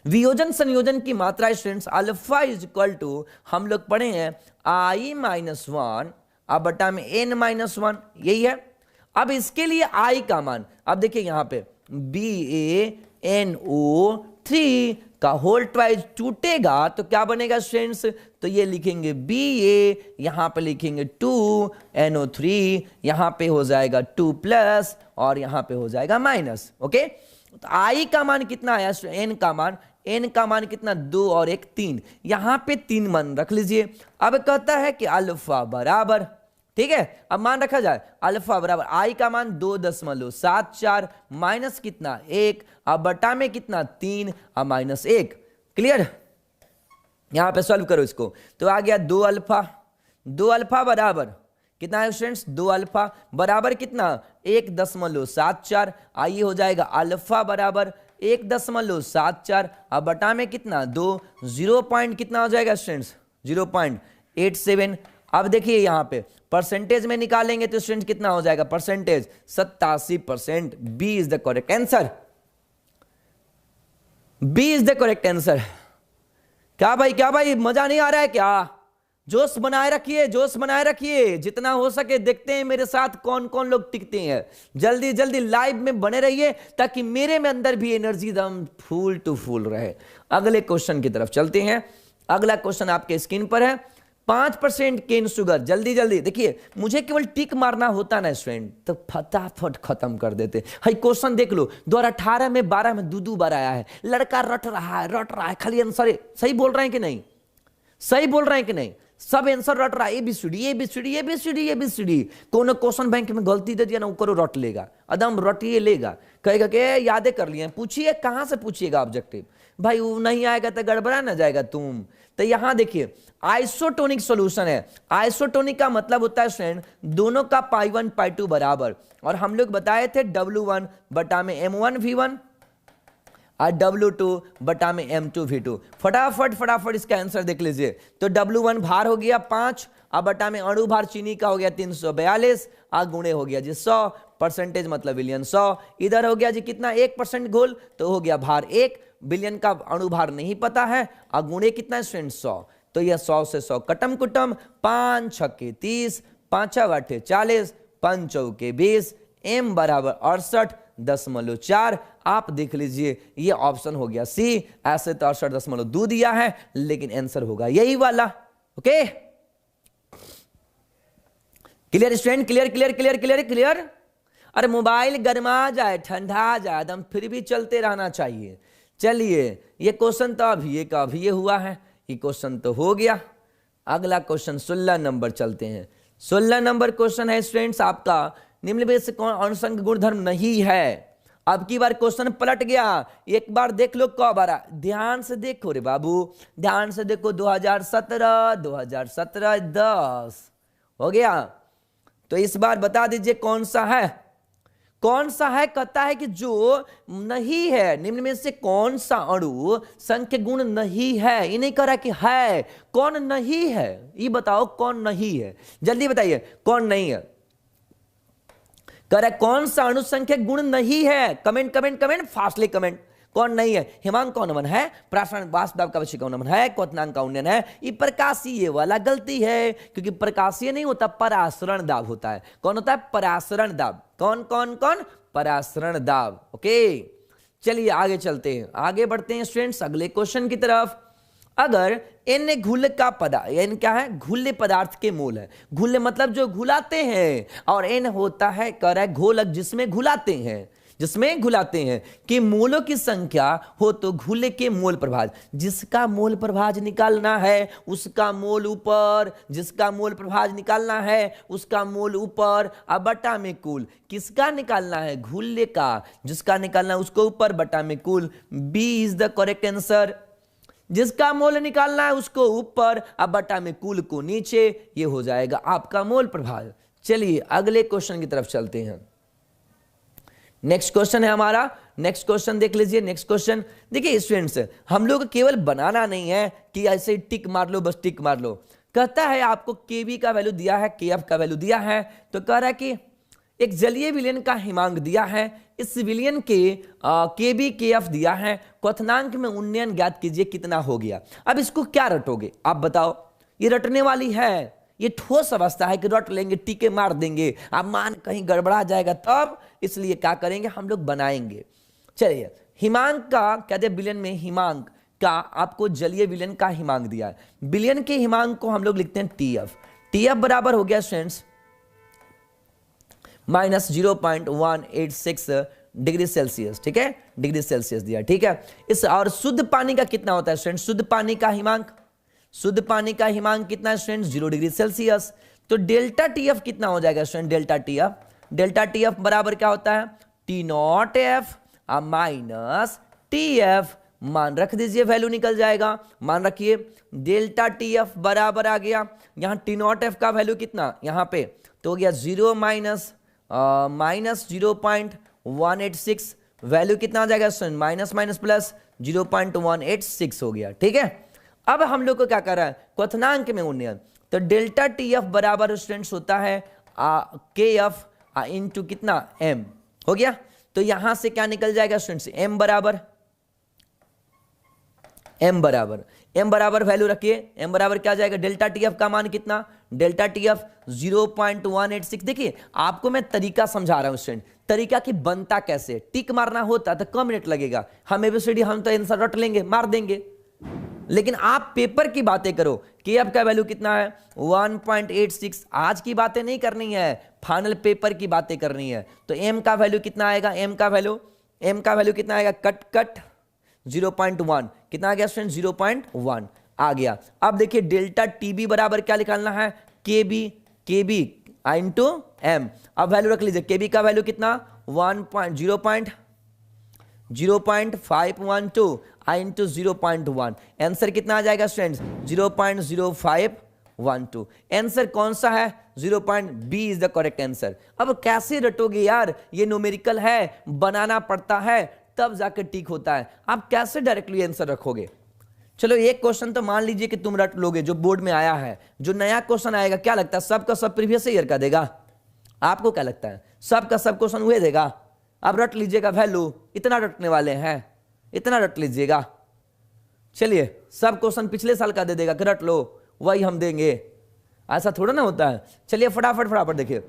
वियोजन संयोजन की मात्रा students alpha is equal to, हम लोग पढ़े हैं i-1 अब बटा में n-1, यही है। अब इसके लिए i का मान, अब देखिए यहां पे BaNO3 का होल ट्वाइस टूटेगा तो क्या बनेगा स्टूडेंट्स? तो ये लिखेंगे Ba, यहां पे लिखेंगे 2NO3, यहां पे हो जाएगा 2+ और यहां पे हो जाएगा माइनस। ओके तो I का मान कितना आया? N का मान, N का मान कितना? 2 और 1 3, यहां पे 3 मान रख लीजिए। अब कहता है कि अल्फा बराबर, ठीक है अब मान रखा जाए, अल्फा बराबर I का मान 2.74 माइनस कितना 1, अब बटा में कितना 3 अब माइनस 1। क्लियर? यहां पे सॉल्व करो इसको, तो आ गया 2 अल्फा बराबर कितना है स्टूडेंट्स 2 अल्फा बराबर कितना 1.74। आइए हो जाएगा अल्फा बराबर 1.74 अब बटा में कितना 2 0 पॉइंट कितना हो जाएगा स्टूडेंट्स 0.87। अब देखिए यहाँ पे परसेंटेज में निकालेंगे तो स्टूडेंट कितना हो जाएगा percentage 87%। B is the correct answer. B is the correct answer. क्या भाई मजा नहीं आ रहा है क्या? जोश बनाए रखिए, जोश बनाए रखिए, जितना हो सके देखते हैं मेरे साथ कौन कौन लोग टिकते हैं। जल्दी जल्दी लाइव में बने रहिए ताकि मेरे में अंदर भी एनर्जी एकदम फुल टू फुल रहे। अगले क्वेश्चन की तरफ चलते हैं। अगला क्वेश्चन आपके स्क्रीन पर है 5% केन शुगर। जल्दी जल्दी देखिए, मुझे केवल टिक मारना होता ना स्टूडेंट तो फटाफट खत्म कर देते। हाई क्वेश्चन देख लो 2018 में 12 में 2 बार आया है। लड़का रट रहा है खाली आंसर। सही बोल रहे हैं कि नहीं? सही बोल रहे हैं कि नहीं? सब आंसर रट रहा है ABCD। कोनो क्वेश्चन बैंक में गलती दे दिया ना ऊपर रट लेगा, एकदम रटिए लेगा, कहेगा कि यादें कर लिए। पूछिए कहां से पूछिएगा ऑब्जेक्टिव, भाई वो नहीं आएगा तो गड़बड़ा ना जाएगा तुम। तो यहां देखिए आइसोटोनिक सॉल्यूशन है। आइसोटोनिक का मतलब होता है स्टूडेंट दोनों का पाई1 पाई2 बराबर। और हम लोग बताए थे W1 बटा में M1V1 और W2 बटा में M2V2। फटाफट इसका आंसर देख लीजिए। तो W1 भार हो गया 5 अब बटा में अणु भार चीनी का हो गया 342 आ गुणे हो गया जी 100। परसेंटेज मतलब बिलियन 100। इधर हो गया जी कितना 1% घोल तो हो गया भार 1। बिलियन का अणु भार नहीं पता है और गुणे कितना स्टूडेंट 100। तो यह 100 से 100 कटम कुटम 5 छक्के 30 5 8 40 5 चौके 20 M बराबर 68.4। आप देख लीजिए ये ऑप्शन हो गया सी। ऐसे तो 68.2 दिया है लेकिन आंसर होगा यही वाला। Okay clear student? क्लियर। अरे मोबाइल गर्मा जाए ठंडा जाए एकदम फिर भी चलते रहना चाहिए। चलिए ये क्वेश्चन तो अभी ये हुआ है, ये क्वेश्चन तो हो गया। अगला क्वेश्चन 16 नंबर चलते हैं। 16 नंबर क्वेश्चन है स्टूडेंट्स आपका निम्न में से कौन अनुसंग गुणधर्म नहीं है। अब की बार क्वेश्चन पलट गया, एक बार देख लो कब आ रहा। ध्यान से देखो रे बाबू, ध्यान से देखो 2017 10 हो गया। तो इस बार बता दीजिए कौन सा है कहता है कि जो नहीं है निम्न में से कौन सा अणु संख्य गुण नहीं है। ये नहीं कह रहा कि है, कौन नहीं है ये बताओ कौन नहीं है। जल्दी बताइए कौन नहीं है। कह रहा है कौन सा अणु संख्या गुण नहीं है। Comment fastly comment. कौन नहीं है? हिमांक का उन्नयन है, प्रासरण वाष्पदाब का वशीय का उन्नयन है, क्वथनांक का उन्नयन है। ये प्रकाशीय वाला गलती है क्योंकि प्रकाशीय नहीं होता परासरण दाब होता है। कौन होता है? परासरण दाब। कौन परासरण दाब। ओके चलिए आगे चलते हैं, आगे बढ़ते हैं स्टूडेंट्स अगले क्वेश्चन की तरफ। अगर n घुल्य का पदार्थ, n क्या है? घुल्य पदार्थ के मोल है। घुल्य मतलब जो घुलाते हैं और n होता है कह रहा है घोलक जिसमें घुलाते हैं कि मोलों की संख्या हो तो घुल्य के मोल प्रभाज। जिसका मोल प्रभाज निकालना है उसका मोल ऊपर, जिसका मोल प्रभाज निकालना है उसका मोल ऊपर अब बटा में कुल। किसका निकालना है? घुल्य का। जिसका निकालना है उसको ऊपर बटा में कुल। B is the correct answer. जिसका मोल निकालना है उसको ऊपर अब बटा में कुल को नीचे। ये हो जाएगा आपका मोल प्रभाव। चलिए अगले क्वेश्चन की तरफ चलते हैं। नेक्स्ट क्वेश्चन है हमारा। नेक्स्ट क्वेश्चन देख लीजिए। नेक्स्ट क्वेश्चन देखिए स्टूडेंट्स, हम लोग केवल बनाना नहीं है कि ऐसे टिक मार लो बस टिक मार लो। कहता है आपको केबी का वैल्यू दिया है, केएफ का वैल्यू दिया है। तो कह रहा है कि एक जलीय विलयन का हिमांक दिया है, इस विलयन के केबी केएफ दिया है, क्वथनांक में उन्नयन ज्ञात कीजिए कितना हो गया। अब इसको क्या रटोगे आप बताओ? ये रटने वाली है, ये ठोस अवस्था है कि रट लेंगे टीके मार देंगे। अब मान कहीं गड़बड़ा जाएगा तब, इसलिए क्या करेंगे हम लोग बनाएंगे। चलिए हिमांक का कहते हैं विलयन में हिमांक का आपको जलीय विलयन का हिमांक दिया है। विलयन के हिमांक को हम लोग लिखते हैं टीएफ। टीएफ बराबर हो गया स्टूडेंट्स -0.186 डिग्री सेल्सियस। ठीक है, डिग्री सेल्सियस दिया। ठीक है, इस और शुद्ध पानी का कितना होता है स्टूडेंट? शुद्ध पानी का हिमांक कितना है स्टूडेंट? 0 degree Celsius. तो डेल्टा टीएफ कितना हो जाएगा स्टूडेंट? डेल्टा टीएफ बराबर क्या होता है? T0F minus TF. मान रख दीजिए, वैल्यू निकल जाएगा। मान रखिए डेल्टा टीएफ बराबर आ गया, यहां T0F का वैल्यू कितना? यहां पे तो हो गया 0 माइनस 0.186, वैल्यू कितना आ जाएगा स्टूडेंट, माइनस माइनस प्लस 0.186 हो गया। ठीक है, अब हम लोग को क्या कर रहा है, क्वथनांक में उन्नयन। तो डेल्टा टी एफ बराबर स्टूडेंट्स होता है के एफ इंटू कितना एम, हो गया। तो यहां से क्या निकल जाएगा स्टूडेंट्स, एम बराबर वैल्यू रखिए, एम बराबर क्या जाएगा, डेल्टा टी एफ का मान कितना, डेल्टा टी एफ 0.186। देखिए आपको मैं तरीका समझा रहा हूं स्टूडेंट, तरीका की बनता कैसे, टिक मारना होता तो कम मिनट लगेगा, हम एबीसीडी हम तो आंसर रट लेंगे, मार देंगे, लेकिन आप पेपर की बातें करो कि अब का वैल्यू कितना है 1.86। आज की बातें नहीं करनी है, फाइनल पेपर की बातें करनी है। तो एम का वैल्यू कितना आएगा, एम का वैल्यू कितना आएगा, कट 0.1 कितना आ गया स्टूडेंट, 0.1 आ गया। अब देखिए डेल्टा टीबी बराबर क्या निकालना है, केबी इंटू एम। अब वैल्यू रख लीजिए, केबी का वैल्यू कितना 0.512 इंटू 0.1, आंसर कितना आ जाएगा स्टूडेंट्स 0.0512। आंसर कौन सा है, 0.B is the correct answer. अब कैसे रटोगे यार, ये न्यूमेरिकल है, बनाना पड़ता है तब जाकर टिक होता है, आप कैसे डायरेक्टली आंसर रखोगे। चलो एक क्वेश्चन तो मान लीजिए कि तुम रट लोगे जो बोर्ड में आया है, जो नया क्वेश्चन आएगा क्या लगता है सबका सब प्रीवियस ईयर का देगा, आपको क्या लगता है सबका सब क्वेश्चन हुए देगा। आप रट लीजिएगा वैल्यू, इतना रटने वाले हैं, इतना रट लीजिएगा। चलिए सब क्वेश्चन पिछले साल का दे देगा कि रट लो, वही हम देंगे, ऐसा थोड़ा ना होता है। चलिए फटाफट देखिए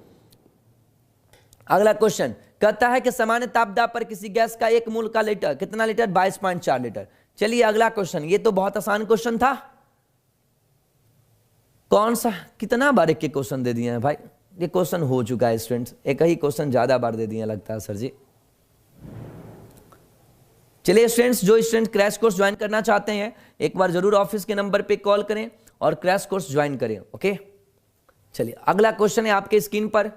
अगला क्वेश्चन कहता है कि सामान्य तापदाब पर किसी गैस का एक मोल का लीटर कितना लीटर, 22.4 लीटर। चलिए अगला क्वेश्चन, ये तो बहुत आसान क्वेश्चन था, कौन सा, कितना बार एक के क्वेश्चन दे दिए हैं भाई, ये क्वेश्चन हो चुका है स्टूडेंट्स, एक ही क्वेश्चन ज्यादा बार दे दिए लगता है सर जी। चलिए स्टूडेंट्स, जो स्टूडेंट क्रैश कोर्स ज्वाइन करना चाहते हैं एक बार जरूर ऑफिस के नंबर पे कॉल करें और क्रैश कोर्स ज्वाइन करें, ओके। चलिए अगला क्वेश्चन है आपके स्क्रीन पर,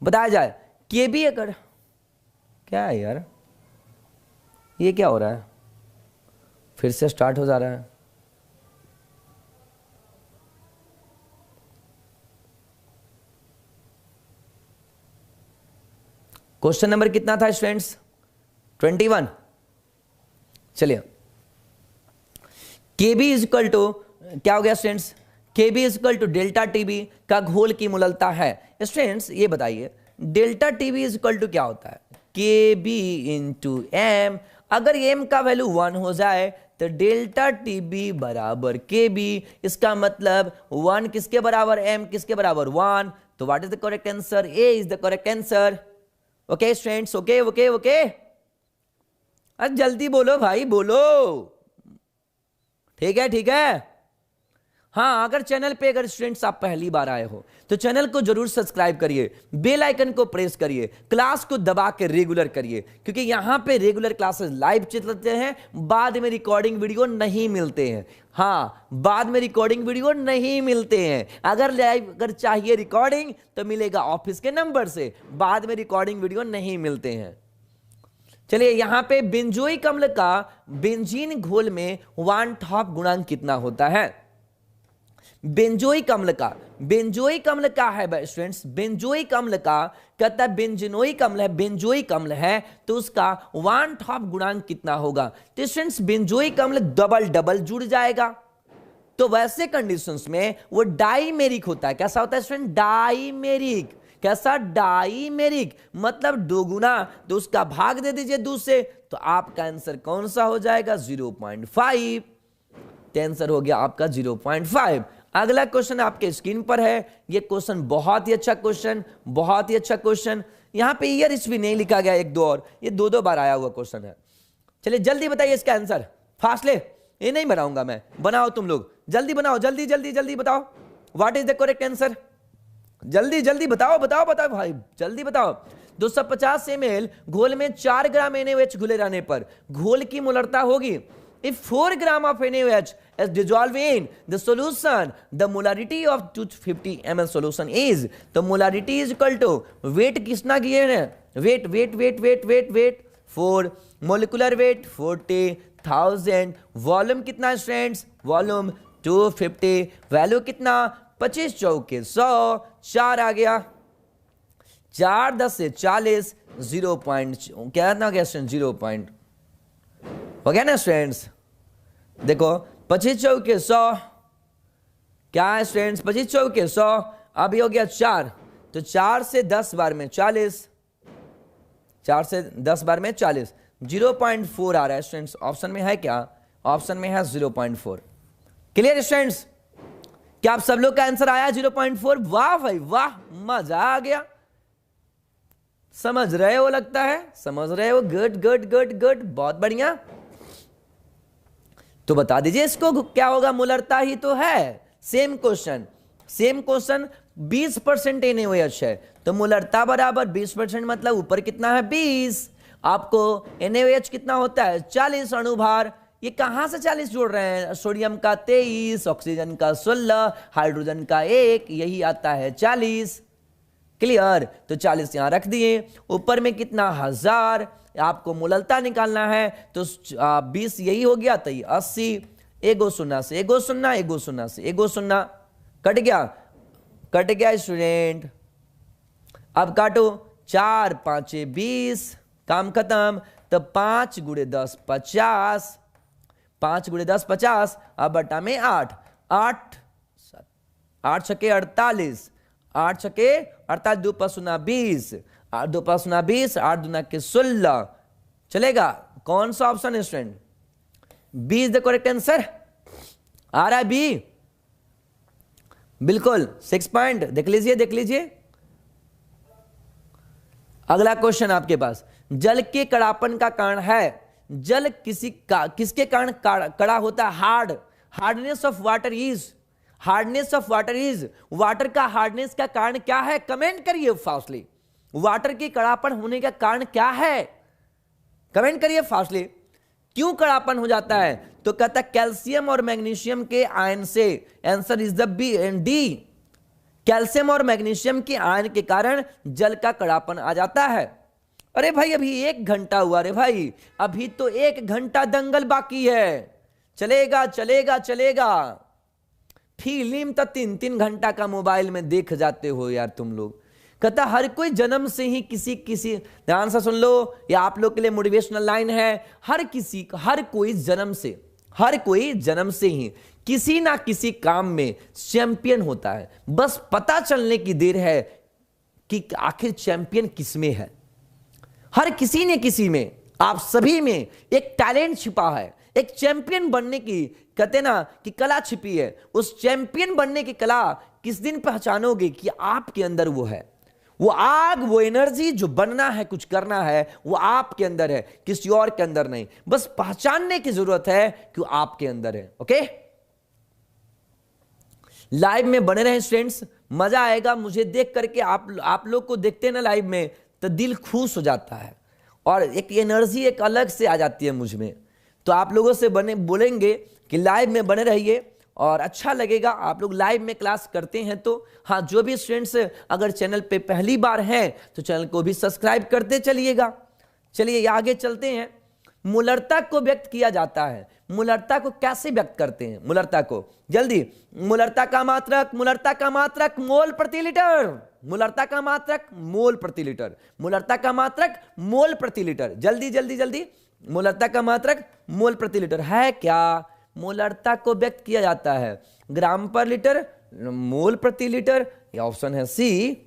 बताया जाए केबी अगर, क्या है यार ये क्या हो रहा है, फिर से स्टार्ट हो जा रहा है। क्वेश्चन नंबर कितना था स्टूडेंट्स, 21। चलिए केबी इज इक्वल टू क्या हो गया students, KB is equal to delta TB का घोल की मोललता है। स्टूडेंट्स ये बताइए delta TB is equal to क्या होता है, केबी इंटू एम। अगर एम का वैल्यू 1 हो जाए तो डेल्टा टीबी बराबर केबी, इसका मतलब 1 किसके बराबर, एम किसके बराबर 1। तो what is the correct answer, A is the correct answer. Okay students, okay okay okay, अरे जल्दी बोलो भाई बोलो, ठीक है ठीक है। हाँ अगर चैनल पे अगर स्टूडेंट्स आप पहली बार आए हो तो चैनल को जरूर सब्सक्राइब करिए, बेल आइकन को प्रेस करिए, क्लास को दबा के रेगुलर करिए, क्योंकि यहां पे रेगुलर क्लासेस लाइव चलते हैं, बाद में रिकॉर्डिंग वीडियो नहीं मिलते हैं। हाँ बाद में रिकॉर्डिंग वीडियो नहीं मिलते हैं, अगर लाइव अगर चाहिए रिकॉर्डिंग तो मिलेगा ऑफिस के नंबर से, बाद में रिकॉर्डिंग वीडियो नहीं मिलते हैं। चलिए यहां पे बेंजोइक अम्ल का बेंजीन घोल में 1/2 गुणांक कितना होता है। बेंजोइक अम्ल का है स्टूडेंट्स, बेंजोइक अम्ल का कहता है बेंजीनोइक अम्ल है, बेंजोइक अम्ल है तो उसका 1/2 गुणांक कितना होगा। तो स्टूडेंट्स बेंजोइक अम्ल डबल जुड़ जाएगा, तो वैसे कंडीशंस में वो डाइमेरिक होता है। कैसा होता है स्टूडेंट, डाइमेरिक। कैसा, डाइमेरिक, मतलब दोगुना, तो उसका भाग दे दीजिए 2 से, तो आपका आंसर कौन सा हो जाएगा 0.5। तो आंसर हो गया आपका 0.5। अगला क्वेश्चन आपके स्क्रीन पर है, ये क्वेश्चन बहुत ही अच्छा क्वेश्चन, बहुत ही अच्छा क्वेश्चन। यहां पे ईयर भी नहीं लिखा गया, 1-2 और, ये 2 बार आया हुआ क्वेश्चन है। चलिए जल्दी बताइए इसका आंसर, फासले ये नहीं बनाऊंगा मैं, बनाओ तुम लोग, जल्दी बनाओ, जल्दी जल्दी जल्दी बताओ what is the correct answer, जल्दी जल्दी बताओ बताओ बताओ भाई जल्दी बताओ। 250 ml घोल में 4 ग्राम NaOH घुले रहने पर घोल की मोलरता होगी। If 4 gram of NaOH is dissolved in the solution, the molarity of 250 ml solution is, तो molarity is equal to weight Kisna किए हैं, weight 4, molecular weight 40,000, वॉल्यूम कितना स्टूडेंट्स, वॉल्यूम 250, वैल्यू कितना 25 चौके 100, 4 आ गया, 4 10 से 40, 0 पॉइंट क्या ना गया स्टूडेंट, 0 पॉइंट हो गया ना स्टूडेंट्स। देखो 25 चौके 100 क्या है स्टूडेंट्स, 25 चौके 100, अभी हो गया 4, तो 4 से 10 बार में 40, 4 से 10 बार में 40, 0.4 आ रहा है स्टूडेंट्स। ऑप्शन में है क्या, ऑप्शन में है 0.4। क्लियर स्टूडेंट्स, क्या आप सब लोग का आंसर आया 0.4? वाह भाई वाह, मजा आ गया, समझ रहे हो, लगता है समझ रहे हो, गुड गुड गुड गुड, बहुत बढ़िया। तो बता दीजिए इसको क्या होगा, मूलरता ही तो है। सेम क्वेश्चन 20% NaOH है, तो मूलरता बराबर 20% मतलब ऊपर कितना है 20, आपको NaOH कितना होता है 40 अणुभार। ये कहां से 40 जोड़ रहे हैं, सोडियम का 23, ऑक्सीजन का 16, हाइड्रोजन का 1, यही आता है 40। क्लियर, तो 40 यहां रख दिए, ऊपर में कितना 1000, आपको मूललता निकालना है तो 20 यही हो गया, तो 80, एगो शून्य से एगो शून्य, एगो शून्य से एगो शून्य, कट गया स्टूडेंट। अब काटो, 4 5 20, काम खत्म। तो 5 × 10 50, 5 × 10 50, अब बटा में 8 8 8 छके 48, 8 छके 48, 2 × 0 20, 8 2 × 0 20, 8 दूना के 16, चलेगा। कौन सा ऑप्शन है student, B is the correct answer, आ रहा है बी, बिल्कुल 6 पॉइंट। देख लीजिए अगला क्वेश्चन आपके पास, जल के कड़ापन का कारण है, जल किसके कारण कड़ा होता है, hardness of water is, water का हार्डनेस का कारण क्या है, कमेंट करिए फास्टली। वाटर के कड़ापन होने का कारण क्या है, कमेंट करिए फास्टली। क्यों कड़ापन हो जाता है, तो कहता है कैल्शियम और मैग्नीशियम के आयन से, answer is the B and D. Calcium और मैग्नीशियम के आयन के कारण जल का कड़ापन आ जाता है। अरे भाई अभी 1 घंटा हुआ रे भाई, अभी तो 1 घंटा दंगल बाकी है, चलेगा चलेगा चलेगा। फिल्म तो 3-3 घंटा का मोबाइल में देख जाते हो यार तुम लोग। कहता हर कोई जन्म से ही किसी ध्यान से सुन लो, या आप लोग के लिए मोटिवेशनल लाइन है, हर कोई जन्म से ही किसी ना किसी काम में चैंपियन होता है। बस पता चलने की देर है कि आखिर चैंपियन किसमें है। हर किसी ने किसी में, आप सभी में एक टैलेंट छिपा है, एक चैंपियन बनने की कहते ना कि कला छिपी है। उस चैंपियन बनने की कला किस दिन पहचानोगे कि आपके अंदर वो है, वो आग, वो एनर्जी जो बनना है, कुछ करना है, वो आपके अंदर है, किसी और के अंदर नहीं। बस पहचानने की जरूरत है कि वो आपके अंदर है। ओके, लाइव में बने रहे स्टूडेंट्स, मजा आएगा मुझे देख करके। आप लोग को देखते हैं ना लाइव में तो दिल खुश हो जाता है और एक एनर्जी एक अलग से आ जाती है मुझ में। तो आप लोगों से बोलेंगे कि लाइव में बने रहिए और अच्छा लगेगा। आप लोग लाइव में क्लास करते हैं तो हाँ, जो भी स्टूडेंट्स अगर चैनल पे पहली बार हैं तो चैनल को भी सब्सक्राइब करते चलिएगा। चलिए आगे चलते हैं। मूलरता को व्यक्त किया जाता है, मूलरता को कैसे व्यक्त करते हैं, मूलरता को जल्दी। मूलरता का मात्रक मोल प्रति लीटर, मूलरता का मात्रक मोल प्रति लीटर, मूलरता का मात्रक मोल प्रति लीटर, जल्दी जल्दी जल्दी। मूलरता का मात्रक मोल प्रति लीटर है क्या? मूलरता को व्यक्त किया जाता है ग्राम पर लीटर, मोल प्रति लीटर, या ऑप्शन है सी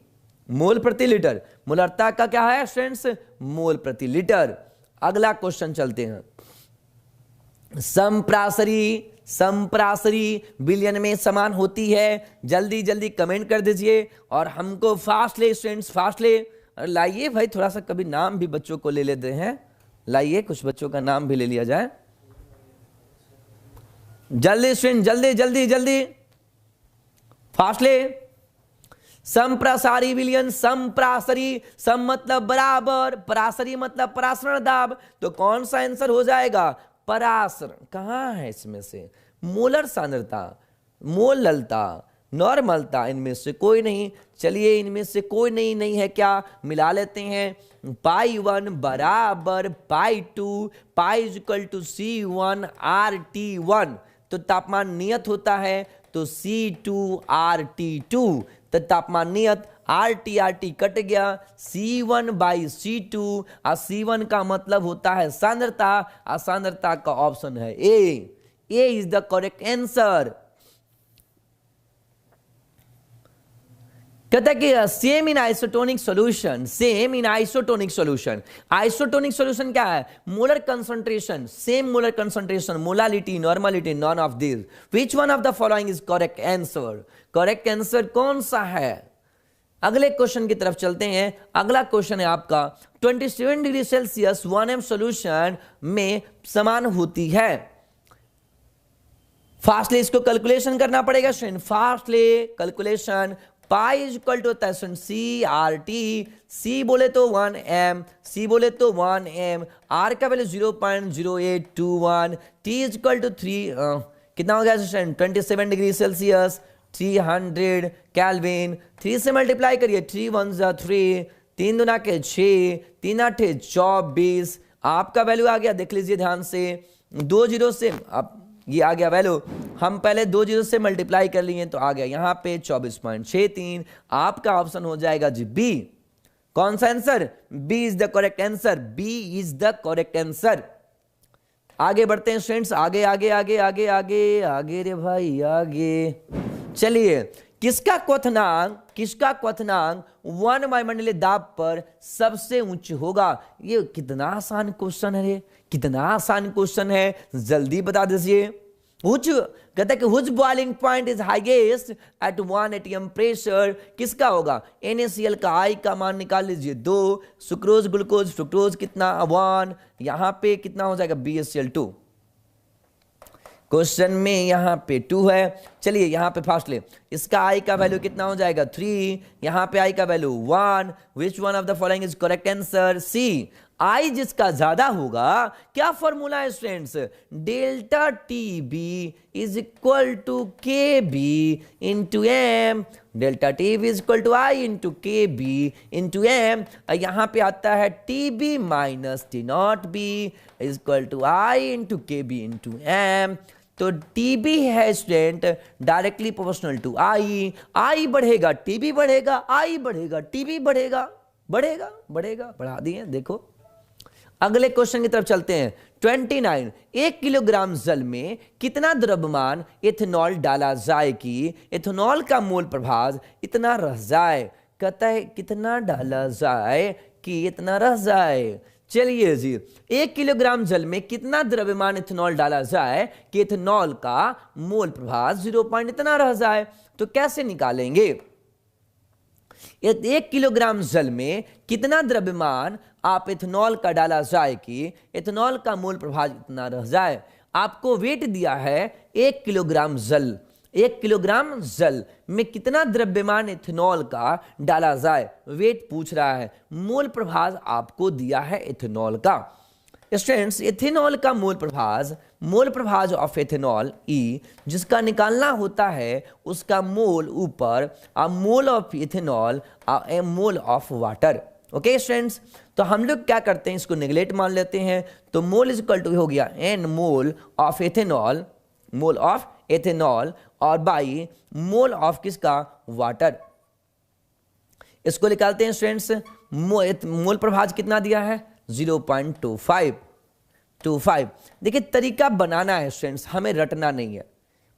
मोल प्रति लीटर। मूलरता का क्या है स्टूडेंट्स? मोल प्रति लीटर। अगला क्वेश्चन चलते हैं। संप्रासरी बिलियन में समान होती है। जल्दी जल्दी कमेंट कर दीजिए और हमको फास्ट ले स्टूडेंट्स, फास्ट ले। लाइए भाई थोड़ा सा कभी नाम भी बच्चों को ले लेते हैं, लाइए कुछ बच्चों का नाम भी ले लिया जाए। जल्दी स्टूडेंट, जल्दी जल्दी जल्दी, फास्ट ले। संप्रासारी विलयन, संप्रासरी, सम मतलब बराबर, परासरी मतलब परासरण दाब, तो कौन सा आंसर हो जाएगा? परासरण। कहां है इसमें से? मोलर सांद्रता, मोललता, नॉर्मलता, इनमें से कोई नहीं। चलिए इनमें से कोई नहीं है क्या? मिला लेते हैं। π1 बराबर π2, π = C1 RT1। तो तापमान नियत होता है तो C2RT2, तो तापमान नियत RT कट गया, C1/C2, और C1 का मतलब होता है सांद्रता, और सांद्रता का ऑप्शन है ए इज द करेक्ट आंसर। कहता है कि same in isotonic solution, same in isotonic solution. Isotonic solution क्या है? Molar concentration, same molar concentration, molality, normality, none of this, which one of the following is correct answer? Correct answer कौन सा है? अगले क्वेश्चन की तरफ चलते हैं। अगला क्वेश्चन है आपका 27 डिग्री सेल्सियस 1m सॉल्यूशन में समान होती है। फास्टली इसको कैलकुलेशन करना पड़ेगा student, fastly calculation. Pi is equal to होता है CRT, C बोले तो 1m, C बोले तो 1m, R का value 0.0821, T is equal to 3 कितना हो गया स्टूडेंट? 27 degree Celsius 300 kelvin. 3 से मल्टीप्लाई करिए, 3 1 जा 3, 3 दूना के 6, 3 8 24, आपका वैल्यू आ गया, देख लीजिए ध्यान से, 2 जीरो से अब ये आ गया वैल्यू, हम पहले 2 जीरो से मल्टीप्लाई कर लिए तो आ गया यहाँ पे 24.63। आपका ऑप्शन हो जाएगा जी बी। कौन सा आंसर? B is the correct answer, B is the correct answer. आगे बढ़ते हैं स्टूडेंट्स, आगे आगे आगे आगे आगे आगे रे भाई आगे। चलिए, किसका क्वथनांक 1 वायुमंडलीय दाब पर सबसे उच्च होगा? ये कितना आसान क्वेश्चन है रे, कितना आसान क्वेश्चन है, जल्दी बता दीजिए। उच्च कहता है कि whose boiling point is highest at 1 atm pressure, किसका होगा? NaCl का I का मान निकाल लीजिए 2, सुक्रोज, ग्लूकोज, फ्रुक्टोज कितना? 1, यहां पे कितना हो जाएगा? BaCl2। क्वेश्चन में यहां पे 2 है। चलिए यहां पे फास्ट ले, इसका I का वैल्यू कितना हो जाएगा? 3, यहां पे I का value 1। Which one of the following is correct answer? C। I जिसका ज्यादा होगा, क्या फॉर्मूला है students? Delta TB is equal to KB into M। Delta TB is equal to I into KB into M। यहां पे आता है TB minus T0B is equal to I into KB into M। तो TB है student directly proportional to I बढ़ेगा TB बढ़ेगा, I बढ़ेगा TB बढ़ेगा, बढ़ेगा बढ़ेगा, बढ़ा दिए। देखो अगले क्वेश्चन की तरफ चलते हैं। 29, 1 किलोग्राम जल में कितना द्रव्यमान इथेनॉल डाला जाए कि इथेनॉल का मोल प्रभाव इतना रह जाए? कहता है कितना डाला जाए कि इतना रह जाए। चलिए जी, 1 किलोग्राम जल में कितना द्रव्यमान इथेनॉल डाला जाए कि इथेनॉल का मोल प्रभाव 0 पॉइंट इतना रह जाए? तो कैसे निकालेंगे? 1 किलोग्राम जल में कितना द्रव्यमान आप इथेनॉल का डाला जाए कि इथेनॉल का मोल प्रभाव इतना रह जाए? आपको वेट दिया है 1 किलोग्राम जल, 1 किलोग्राम जल में कितना द्रव्यमान इथेनॉल का डाला जाए, वेट पूछ रहा है। मोल प्रभाव आपको दिया है इथेनॉल का। स्टूडेंट्स, इथेनॉल का मोल प्रभाव ऑफ इथेनॉल ई जिसका निकालना होता है उसका मोल ऊपर, और मोल ऑफ इथेनॉल और mole of water. Okay students, तो हम लोग क्या करते हैं, इसको नेगलेक्ट मान लेते हैं। तो मोल इज इक्वल टू हो गया n मोल ऑफ इथेनॉल और बाई मोल ऑफ किसका? वाटर। इसको निकालते हैं स्टूडेंट्स। मोल प्रभाव कितना दिया है? 0.25। देखिए तरीका बनाना है स्टूडेंट्स, हमें रटना नहीं है,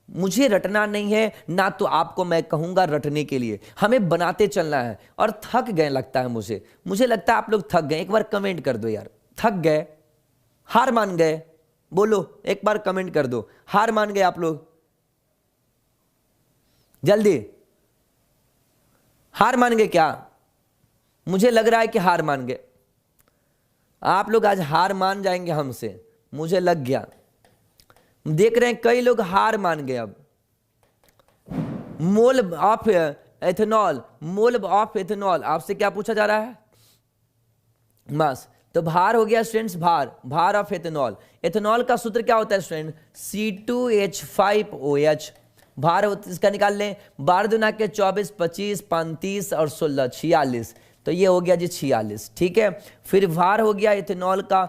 मुझे रटना नहीं है ना, तो आपको मैं कहूंगा रटने के लिए, हमें बनाते चलना है। और थक गए लगता है मुझे लगता है आप लोग थक गए। एक बार कमेंट कर दो यार, थक गए, हार मान गए? बोलो, एक बार कमेंट कर दो, हार मान गए आप लोग? जल्दी, हार मान गए क्या? मुझे लग रहा है कि हार मान गए आप लोग, आज हार मान जाएंगे हमसे, मुझे लग गया। देख रहे हैं कई लोग हार मान गए। अब मोल ऑफ इथेनॉल आपसे क्या पूछा जा रहा है? मास। तो भार हो गया स्टूडेंट्स, भार ऑफ इथेनॉल। इथेनॉल का सूत्र क्या होता है स्टूडेंट? C2H5OH। भार इसका निकाल लें, 12 दूना के 24, 25, 35 और 16, 46। तो ये हो गया जी 46। ठीक है, फिर भार हो गया इथेनॉल का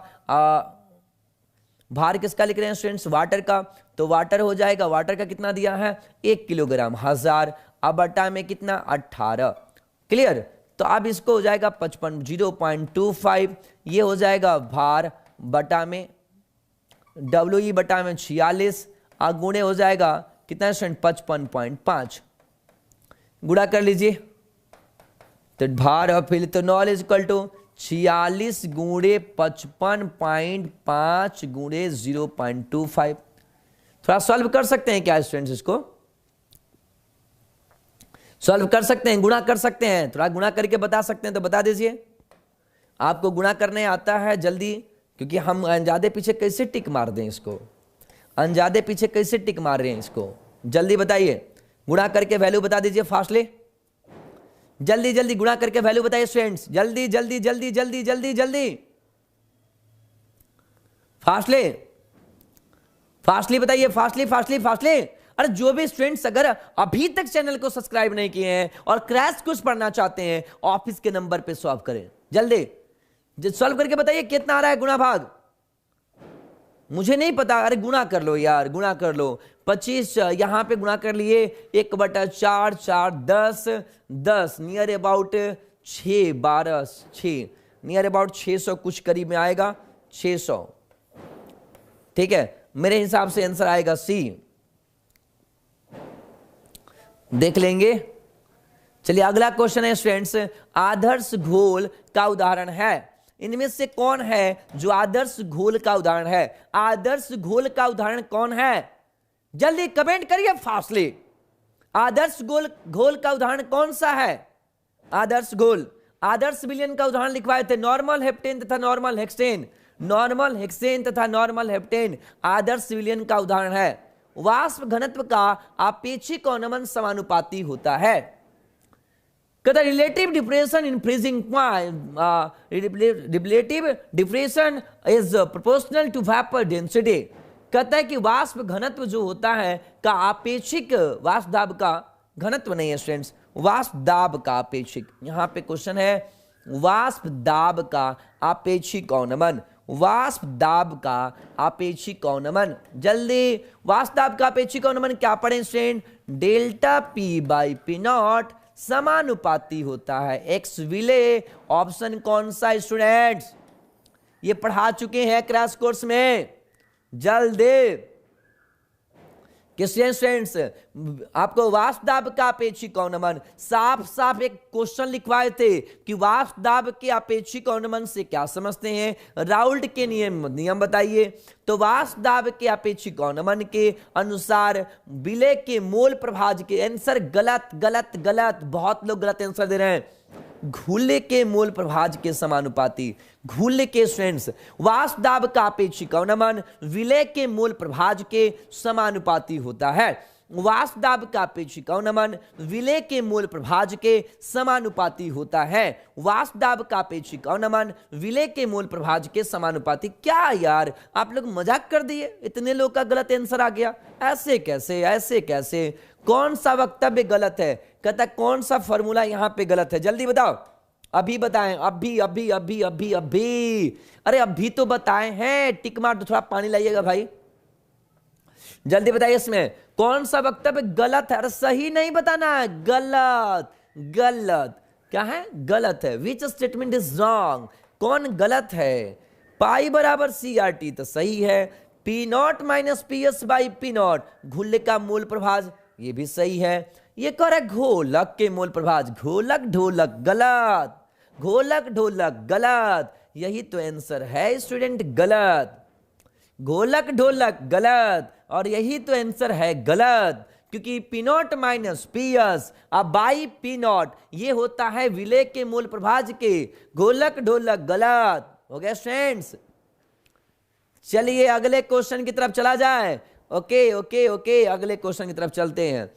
भार किसका लिख रहे हैं स्टूडेंट्स? वाटर का। तो वाटर हो जाएगा, वाटर का कितना दिया है? 1 किलोग्राम 1000, अब बटा में कितना? 18। क्लियर? तो अब इसको हो जाएगा 55, 0.25, ये हो जाएगा भार बटा में WE बटा में 46, गुणे हो जाएगा कितना स्टूडेंट? 55.5। गुणा कर लीजिए, तो भार और फिर तो नॉल इज इक्वल टू 46 गुणे 55.5 गुणे 0.25। थोड़ा सॉल्व कर सकते हैं क्या स्टूडेंट्स? इसको सॉल्व कर सकते हैं, गुणा कर सकते हैं, थोड़ा गुणा करके बता सकते हैं तो बता दीजिए। आपको गुणा करने आता है जल्दी, क्योंकि हम अनजादे पीछे कैसे टिक मार दें इसको, अनजादे पीछे कैसे टिक मार रहे हैं इसको, जल्दी बताइए। गुणा करके वैल्यू बता दीजिए फास्टली, जल्दी जल्दी गुणा करके वैल्यू बताइए स्टूडेंट्स, जल्दी जल्दी जल्दी जल्दी जल्दी जल्दी, फास्टली फास्टली बताइए, फास्टली फास्टली फास्टली। अरे जो भी स्टूडेंट्स अगर अभी तक चैनल को सब्सक्राइब नहीं किए हैं और क्रैश कोर्स पढ़ना चाहते हैं, ऑफिस के नंबर पे सॉल्व करें जल्दी, सॉल्व करके बताइए कितना आ रहा है गुणा भाग। मुझे नहीं पता, अरे गुणा कर लो यार, गुणा कर लो। 25 यहां पे गुणा कर लिए, 1/4 4 10 10 नियर अबाउट 6 12 6 नियर अबाउट 600 कुछ करीब में आएगा, 600। ठीक है, मेरे हिसाब से आंसर आएगा सी, देख लेंगे। चलिए अगला क्वेश्चन है स्टूडेंट्स, आदर्श घोल का उदाहरण है। इनमें से कौन है जो आदर्श घोल का उदाहरण है? आदर्श घोल का उदाहरण कौन है? जल्दी कमेंट करिए फास्टली। आदर्श घोल का उदाहरण कौन सा है? आदर्श घोल, आदर्श विलयन का उदाहरण लिखवाए थे, नॉर्मल हेप्टेन तथा नॉर्मल हेक्सेन, नॉर्मल हेक्सेन तथा नॉर्मल हेप्टेन आदर्श विलयन का उदाहरण है। वाष्प घनत्व का आपेक्षिक अवनमन समानुपाती होता है। कहता relative depression in freezing point, relative depression is proportional to vapour density. कहता है कि वाष्प घनत्व जो होता है का आपेक्षिक, वाष्प दाब का घनत्व नहीं है स्टूडेंट्स, वाष्प दाब का आपेक्षिक। यहां पे क्वेश्चन है वाष्प दाब का आपेक्षिक अवनमन, वाष्प दाब का आपेक्षिक अवनमन। जल्दी, वाष्प दाब का आपेक्षिक अवनमन क्या पढ़े student? Delta P by P not समानुपाती होता है एक्स विले। ऑप्शन कौन सा स्टूडेंट्स? ये पढ़ा चुके हैं क्रैश कोर्स में, जल्दी। किसने स्टूडेंट्स आपको वाष्प दाब का अपेक्षिक अवनमन साफ साफ एक क्वेश्चन लिखवाए थे कि वाष्प दाब के अपेक्षिक अवनमन से क्या समझते हैं? राउल्ट के नियम बताइए। तो वाष्प दाब के अपेक्षिक अवनमन के अनुसार विलय के मोल प्रभाज के, आंसर गलत गलत गलत, बहुत लोग गलत आंसर दे रहे हैं। घूले के मोल प्रभाज के समानुपाती, घूले के स्टूडेंट्स वाष्प दाब का अपेक्षिक अवनमन विलय के मोल प्रभाज के समानुपाती होता है। वाष्प दाब का अपेक्षिक अवनमन विलय के मोल प्रभाज के समानुपाती होता है। वाष्प दाब का अपेक्षिक अवनमन विलय के मोल प्रभाज के समानुपाती। क्या यार आप लोग मजाक कर दिए, इतने लोग का गलत आंसर आ गया, ऐसे कैसे, ऐसे कैसे? कौन सा वक्तव्य गलत है? कहता कौन सा फॉर्मूला यहां पे गलत है? जल्दी बताओ, अभी बताएं, अभी अभी अभी अभी अभी, अरे अभी तो बताए हैं, टिक मार दो, थोड़ा पानी लाइएगा भाई, जल्दी बताइए इसमें कौन सा वक्तव्य गलत है? अरे सही नहीं बताना है, गलत गलत क्या है? गलत है। Which statement is wrong? कौन गलत है? पाई बराबर CRT तो सही है, P naught minus PS by P naught घुल्ले का मूल प्रभाज, ये भी सही है। ये कह रहा है घोलक के मूल प्रभाज, घोलक ढोलक गलत, घोलक ढोलक गलत, यही तो आंसर है स्टूडेंट, गलत। घोलक ढोलक गलत, और यही तो आंसर है गलत, क्योंकि पी नॉट माइनस PS अब बाई पी नॉट ये होता है विलय के मूल प्रभाज के। घोलक ढोलक गलत हो गया स्टूडेंट्स। चलिए अगले क्वेश्चन की तरफ चला जाए। ओके ओके ओके, अगले क्वेश्चन की तरफ चलते हैं।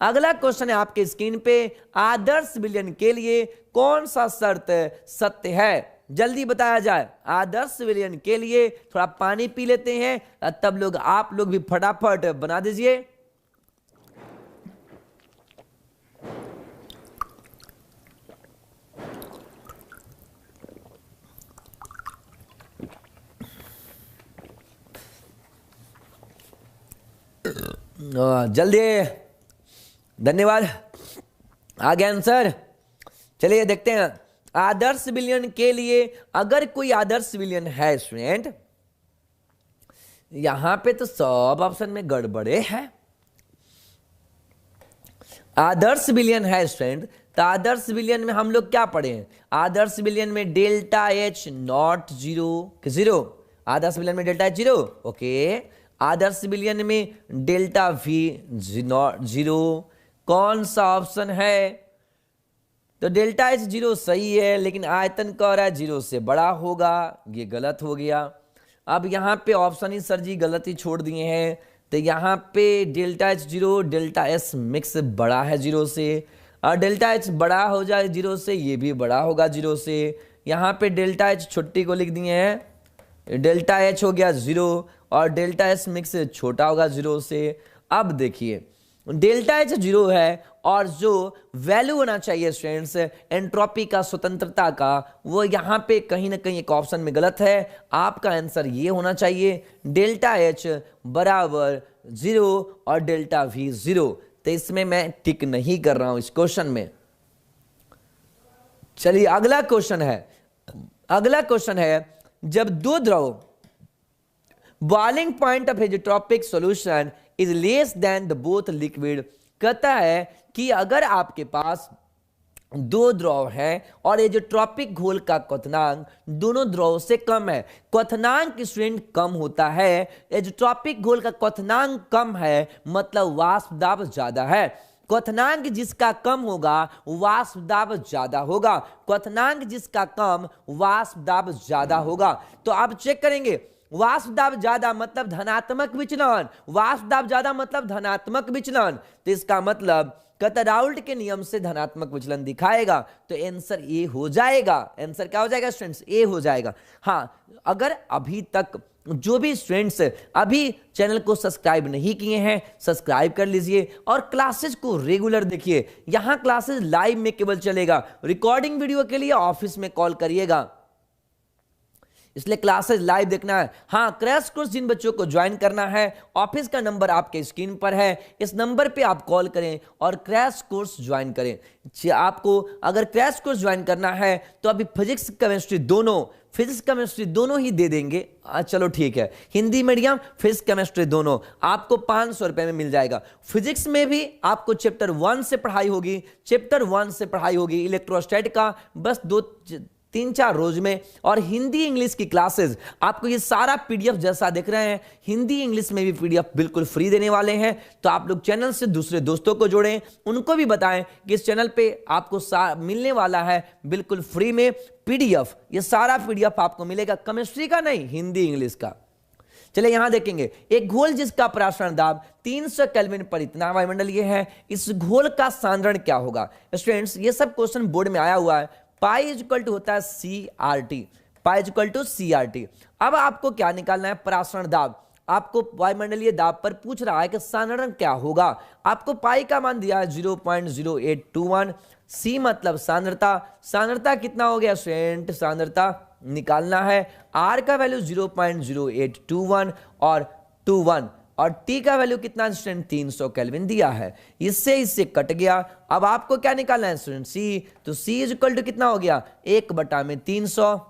अगला क्वेश्चन है आपके स्क्रीन पे, आदर्श विलयन के लिए कौन सा शर्त सत्य है? जल्दी बताया जाए। आदर्श विलयन के लिए थोड़ा पानी पी लेते हैं, तब लोग आप लोग भी फटाफट बना दीजिए। जल्दी, धन्यवाद। आगे आंसर, चलिए देखते हैं। आदर्श विलयन के लिए अगर कोई आदर्श विलयन है स्टूडेंट, यहां पे तो सब ऑप्शन में गड़बड़े है। आदर्श विलयन है स्टूडेंट, तो आदर्श विलयन में हम लोग क्या पढ़े हैं? आदर्श विलयन में डेल्टा एच नॉट जीरो, आदर्श विलयन में डेल्टा एच जीरो, ओके। आदर्श विलयन में डेल्टा वी नॉट जीरो, कौन सा ऑप्शन है? तो डेल्टा एच जीरो सही है, लेकिन आयतन कह रहा है जीरो से बड़ा होगा, ये गलत हो गया। अब यहाँ पे ऑप्शन ही सर जी गलत ही छोड़ दिए हैं, तो यहाँ पे delta H zero, delta S mix बड़ा है जीरो से, और डेल्टा एच बड़ा हो जाए जीरो से, ये भी बड़ा होगा जीरो से। यहाँ पे डेल्टा एच छुट्टी को लिख दिए हैं, डेल्टा एच हो गया जीरो और डेल्टा एस मिक्स छोटा होगा जीरो से। अब देखिए डेल्टा एच जीरो है और जो वैल्यू होना चाहिए स्टूडेंट्स एंट्रोपी का, स्वतंत्रता का, वो यहाँ पे कहीं ना कहीं एक ऑप्शन में गलत है। आपका आंसर ये होना चाहिए डेल्टा एच बराबर जीरो और डेल्टा वी जीरो। तो इसमें मैं टिक नहीं कर रहा हूं इस क्वेश्चन में। चलिए अगला क्वेश्चन है। अगला क्वेश्चन है, जब दो द्रव boiling point of azeotropic solution is less than the both liquid, कहता है कि अगर आपके पास दो द्रव है और एजेट्रोपिक घोल का क्वथनांक दोनों द्रव से कम है, क्वथनांक स्टूडेंट कम होता है, एजेट्रोपिक घोल का क्वथनांक कम है, मतलब वाष्प दाब ज्यादा है। क्वथनांक जिसका कम होगा वाष्प दाब ज्यादा होगा, क्वथनांक जिसका कम वाष्प दाब ज्यादा होगा। तो आप चेक करेंगे, वाष्प दाब ज्यादा मतलब धनात्मक विचलन, वाष्प दाब ज्यादा मतलब धनात्मक विचलन, तो इसका मतलब कतराउल्ट के नियम से धनात्मक विचलन दिखाएगा, तो आंसर ए हो जाएगा। आंसर क्या हो जाएगा स्टूडेंट्स? ए हो जाएगा। हाँ, अगर अभी तक जो भी स्टूडेंट्स अभी चैनल को सब्सक्राइब नहीं किए हैं, सब्सक्राइब कर लीजिए और क्लासेस को रेगुलर देखिए। यहां क्लासेस लाइव में केवल चलेगा, रिकॉर्डिंग वीडियो के लिए ऑफिस में कॉल करिएगा, इसलिए क्लासेस लाइव देखना है। हाँ, क्रैश कोर्स जिन बच्चों को ज्वाइन करना है, ऑफिस का नंबर आपके स्क्रीन पर है, इस नंबर पे आप कॉल करें और क्रैश कोर्स ज्वाइन करें। आपको अगर क्रैश कोर्स ज्वाइन करना है तो अभी फिजिक्स केमिस्ट्री दोनों ही दे देंगे। चलो ठीक है, हिंदी मीडियम फिजिक्स केमिस्ट्री दोनों आपको 500 रुपए में मिल जाएगा। फिजिक्स में भी आपको चैप्टर 1 से पढ़ाई होगी, इलेक्ट्रोस्टैटिक का बस 3-4 रोज में, और हिंदी इंग्लिश की क्लासेस आपको ये सारा पीडीएफ जैसा देख रहे हैं, हिंदी इंग्लिश में भी पीडीएफ बिल्कुल फ्री देने वाले हैं। तो आप लोग चैनल से दूसरे दोस्तों को जोड़ें, उनको भी बताएं कि इस चैनल पे आपको मिलने वाला है बिल्कुल फ्री में पीडीएफ। ये सारा पीडीएफ आपको मिलेगा, केमिस्ट्री का नहीं, हिंदी इंग्लिश का। चलिए यहां देखेंगे, एक घोल जिसका परासरण दाब 300 केल्विन पर इतना वायुमंडलीय है, इस घोल का सांद्रण क्या होगा? स्टूडेंट्स ये सब क्वेश्चन बोर्ड में आया हुआ है। पाई इक्वल टू होता है CRT, pi equal to CRT। अब आपको क्या निकालना है? परासरण दाब। आपको वायुमंडलीय दाब पर पूछ रहा है कि सांद्रण क्या होगा। आपको पाई का मान दिया है 0.0821, C मतलब सांद्रता। सांद्रता कितना हो गया स्टूडेंट? सांद्रता निकालना है, R का वैल्यू 0.0821 और 21, और T का वैल्यू कितना स्टूडेंट? 300 केल्विन दिया है, इससे कट गया। अब आपको क्या निकालना है स्टूडेंट? C, तो C इज इक्वल टू कितना हो गया? 1/300,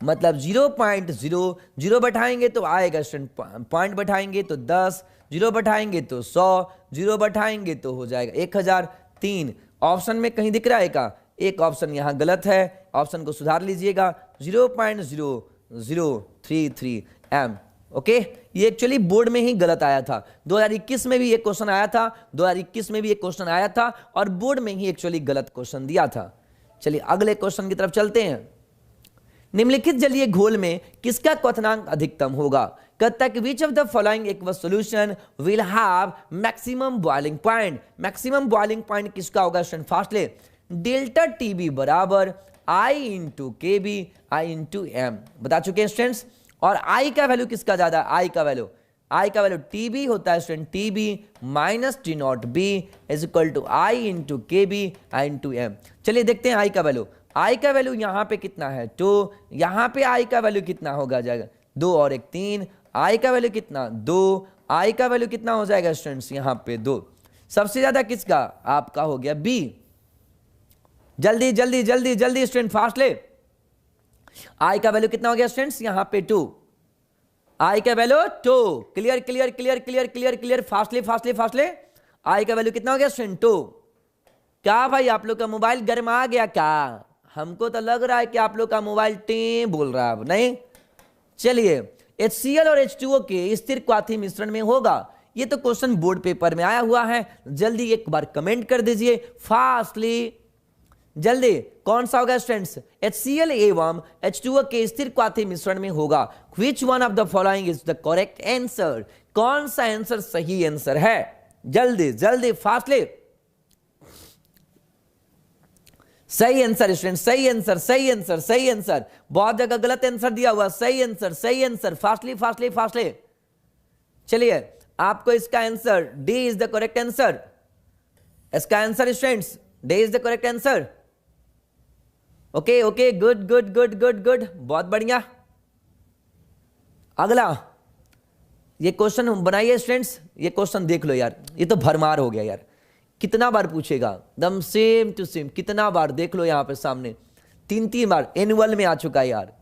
मतलब 0.00 बैठाएंगे तो आएगा स्टूडेंट, पॉइंट बैठाएंगे तो 10, 0 बैठाएंगे तो 100, 0 बैठाएंगे तो हो जाएगा 1003। ऑप्शन में कहीं दिख रहा है का? एक ऑप्शन यहां गलत है, ऑप्शन को सुधार लीजिएगा, 0.0033 m। ओके, ये एक्चुअली बोर्ड में ही गलत आया था। 2021 में भी एक क्वेश्चन आया था, और बोर्ड में ही एक्चुअली गलत क्वेश्चन दिया था। चलिए अगले क्वेश्चन की तरफ चलते हैं। निम्नलिखित जलीय घोल में किसका क्वथनांक अधिकतम होगा? कहता है कि विच of the following aqueous solution will have maximum boiling point. Maximum boiling point किसका होगा स्टूडेंट? फास्टली, डेल्टा टीबी बराबर I into KB I into M, बता चुके हैं स्टूडेंट्स। और I का वैल्यू किसका ज्यादा? I का वैल्यू TB होता है student, TB minus T0B is equal to I into KB I into M। चलिए देखते हैं I का वैल्यू यहां पे कितना है? 2, यहां पे I का वैल्यू कितना होगा जाएगा? 2 और 1 3, I का वैल्यू कितना? 2, आई का वैल्यू कितना हो जाएगा स्टूडेंट्स, यहां पे 2। सबसे ज्यादा किसका, आपका हो गया बी। जल्दी जल्दी जल्दी जल्दी स्टूडेंट फास्ट ले। आई का वैल्यू कितना हो गया स्टूडेंट्स, यहां पे 2। आई का value 2। Clear clear clear clear clear clear, fastly fastly fastly. I का वैल्यू कितना हो गया स्टूडेंट, 2। क्या भाई आप लोग का मोबाइल गर्म आ गया क्या? हमको तो लग रहा है कि आप लोग का मोबाइल टी बोल रहा है, नहीं? चलिए, HCl और H2O के स्थिर क्वाथी मिश्रण में होगा। ये तो क्वेश्चन बोर्ड पेपर में आया हुआ है, जल्दी एक बार कमेंट कर दीजिए फास्टली, जल्दी। कौन सा होगा स्टूडेंट्स, HCl एवं H2O के स्थिर क्वाथी मिश्रण में होगा। Which one of the following is the correct answer? कौन सा आंसर सही आंसर है? जल्दी जल्दी फास्टली। सही आंसर स्टूडेंट, सही आंसर सही आंसर सही आंसर। बहुत जगह गलत आंसर दिया हुआ, सही आंसर सही आंसर। Fastly fastly fastly. चलिए, आपको इसका answer D is the correct answer. इसका answer students D is the correct answer. Okay okay, good good good good good, बहुत बढ़िया। अगला ये क्वेश्चन बनाइए स्टूडेंट्स, ये क्वेश्चन देख लो यार, ये तो भरमार हो गया यार। कितना बार पूछेगा, दम सेम टू सेम, कितना बार देख लो यहाँ पे सामने, 3 बार एनुअल में आ चुका है यार।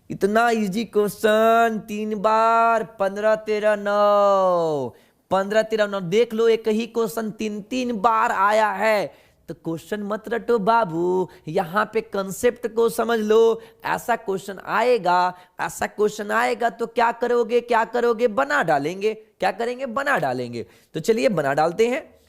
इतना इजी क्वेश्चन 3 बार, 15 13 9, 15 13 9, देख लो एक ही क्वेश्चन 3 बार आया है। तो क्वेश्चन मत रटो बाबू, यहां पे कंसेप्ट को समझ लो। ऐसा क्वेश्चन आएगा, ऐसा क्वेश्चन आएगा तो क्या करोगे, क्या करोगे, बना डालेंगे। क्या करेंगे, बना डालेंगे। तो चलिए बना डालते हैं।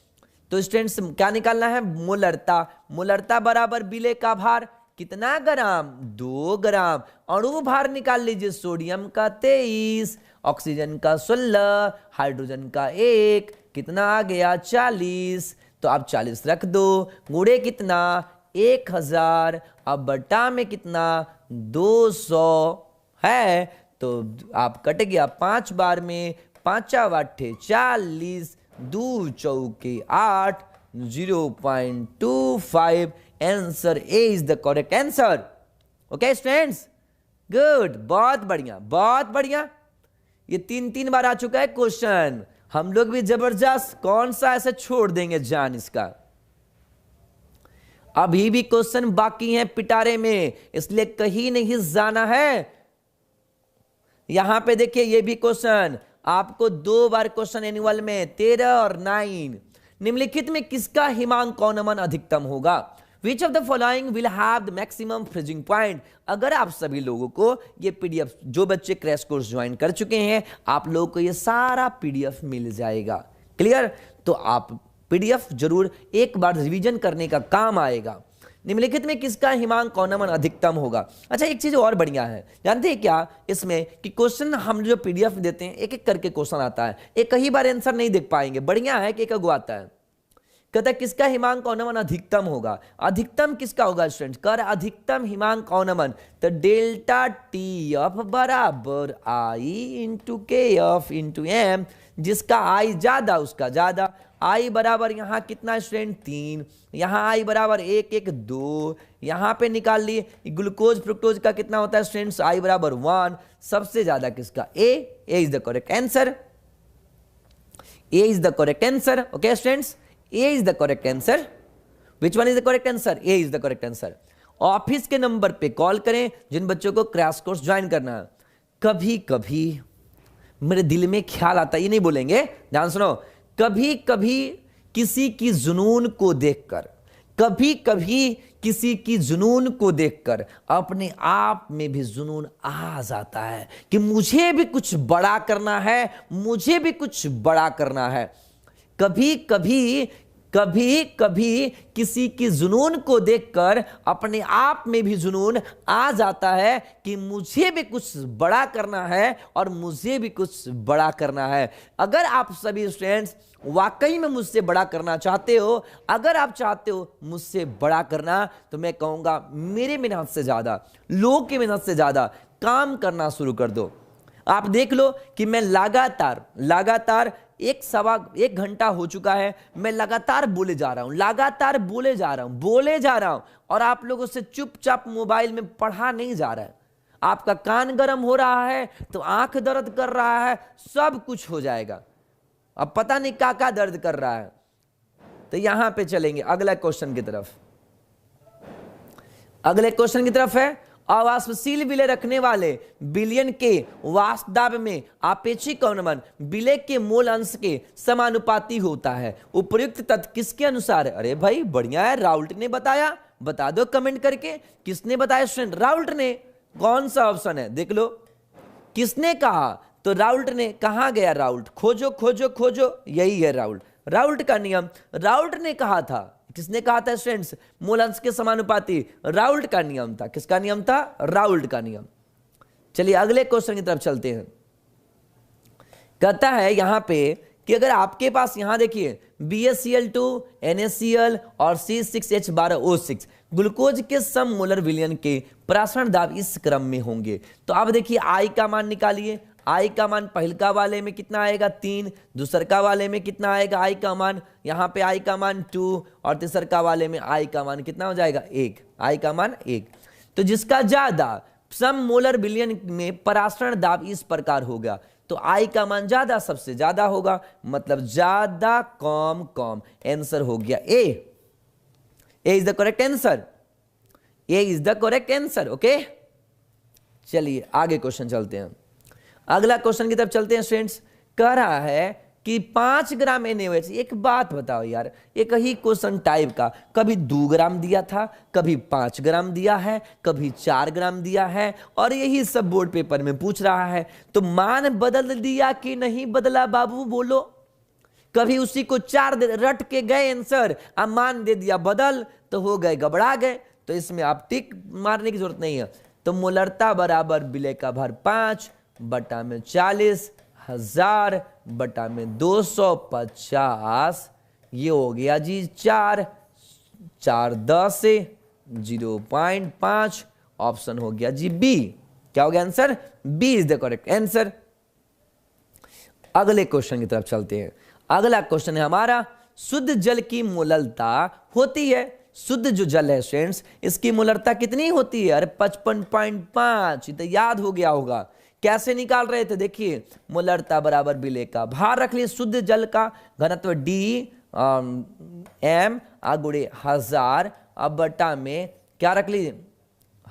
तो स्टूडेंट्स क्या निकालना है, मोलरता। मोलरता बराबर बिले का भार, कितना ग्राम, 2 ग्राम। अणु भार निकाल लीजिए, सोडियम का 23, ऑक्सीजन का 16, हाइड्रोजन का 1, कितना आ गया 40। तो आप 40 रख दो, गुणे कितना 1000, अब बटा में कितना 200 है। तो आप कट गया 5 बार में, 5 8 40, 2 चौके 8, 0.25। Answer A is the correct answer. Okay students, good, बहुत बढ़िया बहुत बढ़िया। ये 3 बार आ चुका है क्वेश्चन, हम लोग भी जबरदस्त। कौन सा ऐसे छोड़ देंगे जान इसका। अभी भी क्वेश्चन बाकी है पिटारे में, इसलिए कहीं नहीं जाना है। यहां पे देखिए, ये भी क्वेश्चन आपको 2 बार क्वेश्चन एनुअल में 13 और 9। निम्नलिखित में किसका हिमांक कौनमन अधिकतम होगा। Which of the following will have the maximum freezing point? अगर आप सभी लोगों को ये पीडीएफ, जो बच्चे क्रैश कोर्स ज्वाइन कर चुके हैं, आप लोगों को ये सारा पीडीएफ मिल जाएगा। क्लियर? तो आप पीडीएफ जरूर एक बार रिवीजन करने का काम आएगा। निम्नलिखित में किसका हिमांक कौनमन अधिकतम होगा। अच्छा, एक चीज और बढ़िया है, जानते हैं क्या इसमें, कि क्वेश्चन हम जो पीडीएफ देते हैं एक एक करके क्वेश्चन आता है, एक ही बार आंसर नहीं देख पाएंगे। बढ़िया है कि एक आता है। कहता है किसका हिमांक कौनमन अधिकतम होगा। अधिकतम किसका होगा स्टूडेंट, कर अधिकतम हिमांक कौनमन। तो डेल्टा टी एफ बराबर आई into K F into M, जिसका आई ज्यादा उसका ज्यादा। आई बराबर यहाँ कितना स्टूडेंट 3, यहाँ आई बराबर 1 1 2, यहाँ पे निकाल लिए। ग्लूकोज फ्रुक्टोज का कितना होता है स्टूडेंट्स, आई बराबर 1। सबसे ज्यादा किसका, A is the correct answer. A is the correct answer. Okay students, A is the correct answer. Which one is the correct answer? A is the correct answer. Office के नंबर पे कॉल करें जिन बच्चों को क्रैश कोर्स ज्वाइन करना है। कभी कभी मेरे दिल में ख्याल आता है, ये नहीं बोलेंगे, ध्यान सुनो। कभी कभी किसी की जुनून को देखकर, कभी कभी किसी की जुनून को देखकर अपने आप में भी जुनून आ जाता है कि मुझे भी कुछ बड़ा करना है, मुझे भी कुछ बड़ा करना है। कभी कभी कभी कभी किसी की जुनून को देखकर अपने आप में भी जुनून आ जाता है कि मुझे भी कुछ बड़ा करना है और मुझे भी कुछ बड़ा करना है। अगर आप सभी स्टूडेंट्स वाकई में मुझसे बड़ा करना चाहते हो, अगर आप चाहते हो मुझसे बड़ा करना, तो मैं कहूंगा मेरे मेहनत से ज्यादा, लोगों की मेहनत से ज्यादा काम करना शुरू कर दो। आप देख लो कि मैं लगातार 1 घंटा हो चुका है, मैं लगातार बोले जा रहा हूं, लगातार बोले जा रहा हूं, और आप लोगों से चुपचाप मोबाइल में पढ़ा नहीं जा रहा है। आपका कान गर्म हो रहा है तो आंख दर्द कर रहा है, सब कुछ हो जाएगा। अब पता नहीं क्या दर्द कर रहा है। तो यहां पे चलेंगे अगला क्वेश्चन की तरफ। अगले क्वेश्चन की तरफ है, अवाष्पशील विलय रखने वाले विलयन के वाष्पदाब में आपेक्षिक अवनमन विलय के मोल अंश के समानुपाती होता है। उपर्युक्त तथ्य किसके अनुसार है? अरे भाई बढ़िया है, राउल्ट ने बताया, बता दो कमेंट करके। किसने बताया स्टूडेंट? राउल्ट ने। कौन सा ऑप्शन है देख लो। किसने कहा? तो राउल्ट ने। कहां गया राउल्ट? खोजो खोजो खोजो, यही है राउल्ट। राउल्ट का नियम राउल्ट ने कहा था। किसने कहा था स्टूडेंट्स? मूल अंश के समानुपाती। राउल्ट का नियम था। किसका नियम था? राउल्ट का नियम। चलिए अगले क्वेश्चन की तरफ चलते हैं। कहता है यहां पे कि अगर आपके पास यहां देखिए BaCl2, NaCl और C6H12O6 ग्लूकोज के सम मोलर विलयन के प्राशन दाब इस क्रम में होंगे। तो अब देखिए I का मान निकालिए। I का मान पहलका वाले में कितना आएगा? 3। दूसरका वाले में कितना आएगा I का मान? यहाँ पे I का मान 2 और तीसरका वाले में I का मान कितना हो जाएगा? 1। I का मान 1। तो जिसका ज्यादा सम मोलर विलयन में परासरण दाब इस प्रकार होगा। तो I का मान ज्यादा सबसे ज्यादा होगा, मतलब ज्यादा कम कम। आंसर हो गया A। A is the correct answer. A is the correct answer. Okay, चलिए आगे क्वेश्चन चलते हैं। अगला क्वेश्चन की तरफ चलते हैं स्टूडेंट्स। कह रहा है कि 5 ग्राम NaOH। एक बात बताओ यार, एक ही क्वेश्चन टाइप का कभी 2 ग्राम दिया था, कभी 5 ग्राम दिया है, कभी 4 ग्राम दिया है, और यही सब बोर्ड पेपर में पूछ रहा है। तो मान बदल दिया कि नहीं बदला बाबू बोलो? कभी उसी को 4 रट के गए आंसर, अब मान दे दिया बदल, तो हो गए गबड़ा गए। तो इसमें आप टिक मारने की जरूरत नहीं है। तो मोलरता बराबर विलय का भार 5 बटा में 40,000 बटा में 250, ये हो गया जी 4 4 10 से 0.5। ऑप्शन हो गया जी बी। क्या हो गया answer? B is the correct answer. अगले क्वेश्चन की तरफ चलते हैं। अगला क्वेश्चन है हमारा, शुद्ध जल की मोलरता होती है। शुद्ध जो जल है स्टूडेंट्स, इसकी मोलरता कितनी होती है? अरे 55.5। तो याद हो गया होगा। कैसे निकाल रहे थे? देखिए मोलरता बराबर विलय का भार रख लिए। शुद्ध जल का घनत्व D m गुणे 1000, अब बटा में क्या रख लीजिए?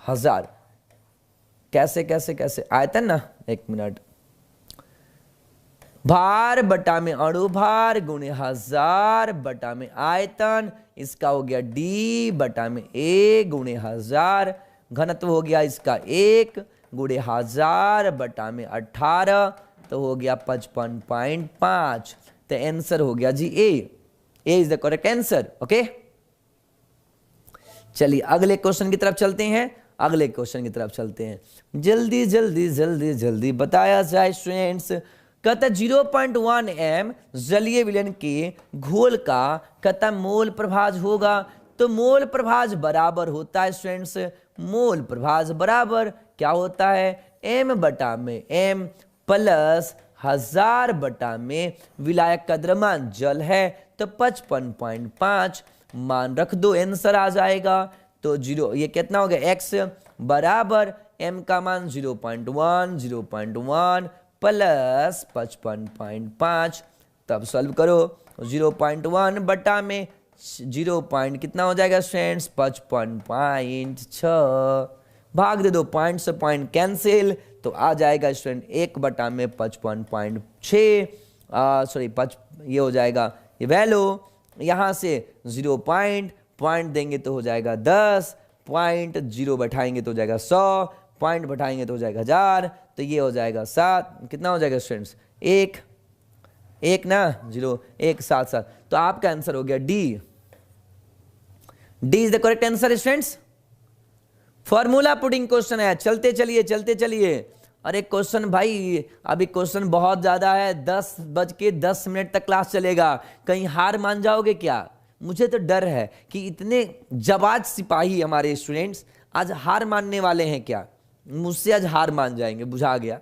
1000। कैसे कैसे कैसे आयतन ना, एक मिनट। भार बटा में अणु भार गुणे 1000 बटा में आयतन, इसका हो गया D बटा में A गुणे 1000। घनत्व हो गया इसका 1 गुणे 1000 बटा में 18, तो हो गया 55.5। तो आंसर हो गया जी A is the correct answer. Okay, चलिए अगले क्वेश्चन की तरफ चलते हैं। अगले क्वेश्चन की तरफ चलते हैं। जल्दी जल्दी जल्दी जल्दी बताया जाए स्टूडेंट्स। कहता 0.1 m जलीय विलयन के घोल का कहता मोल प्रभाज होगा। तो मोल प्रभाज बराबर होता है स्टूडेंट्स, मोल प्रभाज बराबर क्या होता है? m बटा में m प्लस 1000 बटा में विलायक का द्रव्यमान जल है, तो 55.5 मान रख दो, आंसर आ जाएगा। तो 0 ये कितना हो गया? x बराबर m का मान 0.1 प्लस 55.5। तब सॉल्व करो। 0.1 बटा में 0 कितना हो जाएगा स्टूडेंट्स? 55.6। भाग दे दो, पॉइंट से पॉइंट कैंसिल, तो आ जाएगा स्टूडेंट 1 बटा में 55.6। सॉरी ये हो जाएगा ये वैल्यू। यहाँ से 0 पॉइंट देंगे तो हो जाएगा 10 पॉइंट, 0 बैठाएंगे तो हो जाएगा 100 पॉइंट, बैठाएंगे तो हो जाएगा 1000, तो ये हो जाएगा 7। कितना हो जाएगा स्टूडेंट्स? 1 ना 0 1 7 7। तो आपका आंसर हो गया D is the correct answer students. Formula putting question है। चलते चलिए। अरे क्वेश्चन भाई अभी क्वेश्चन बहुत ज्यादा है। 10:10 तक क्लास चलेगा। कहीं हार मान जाओगे क्या? मुझे तो डर है कि इतने जवाज सिपाही हमारे स्टूडेंट्स आज हार मानने वाले हैं क्या? मुझसे आज हार मान जाएंगे, बुझा गया।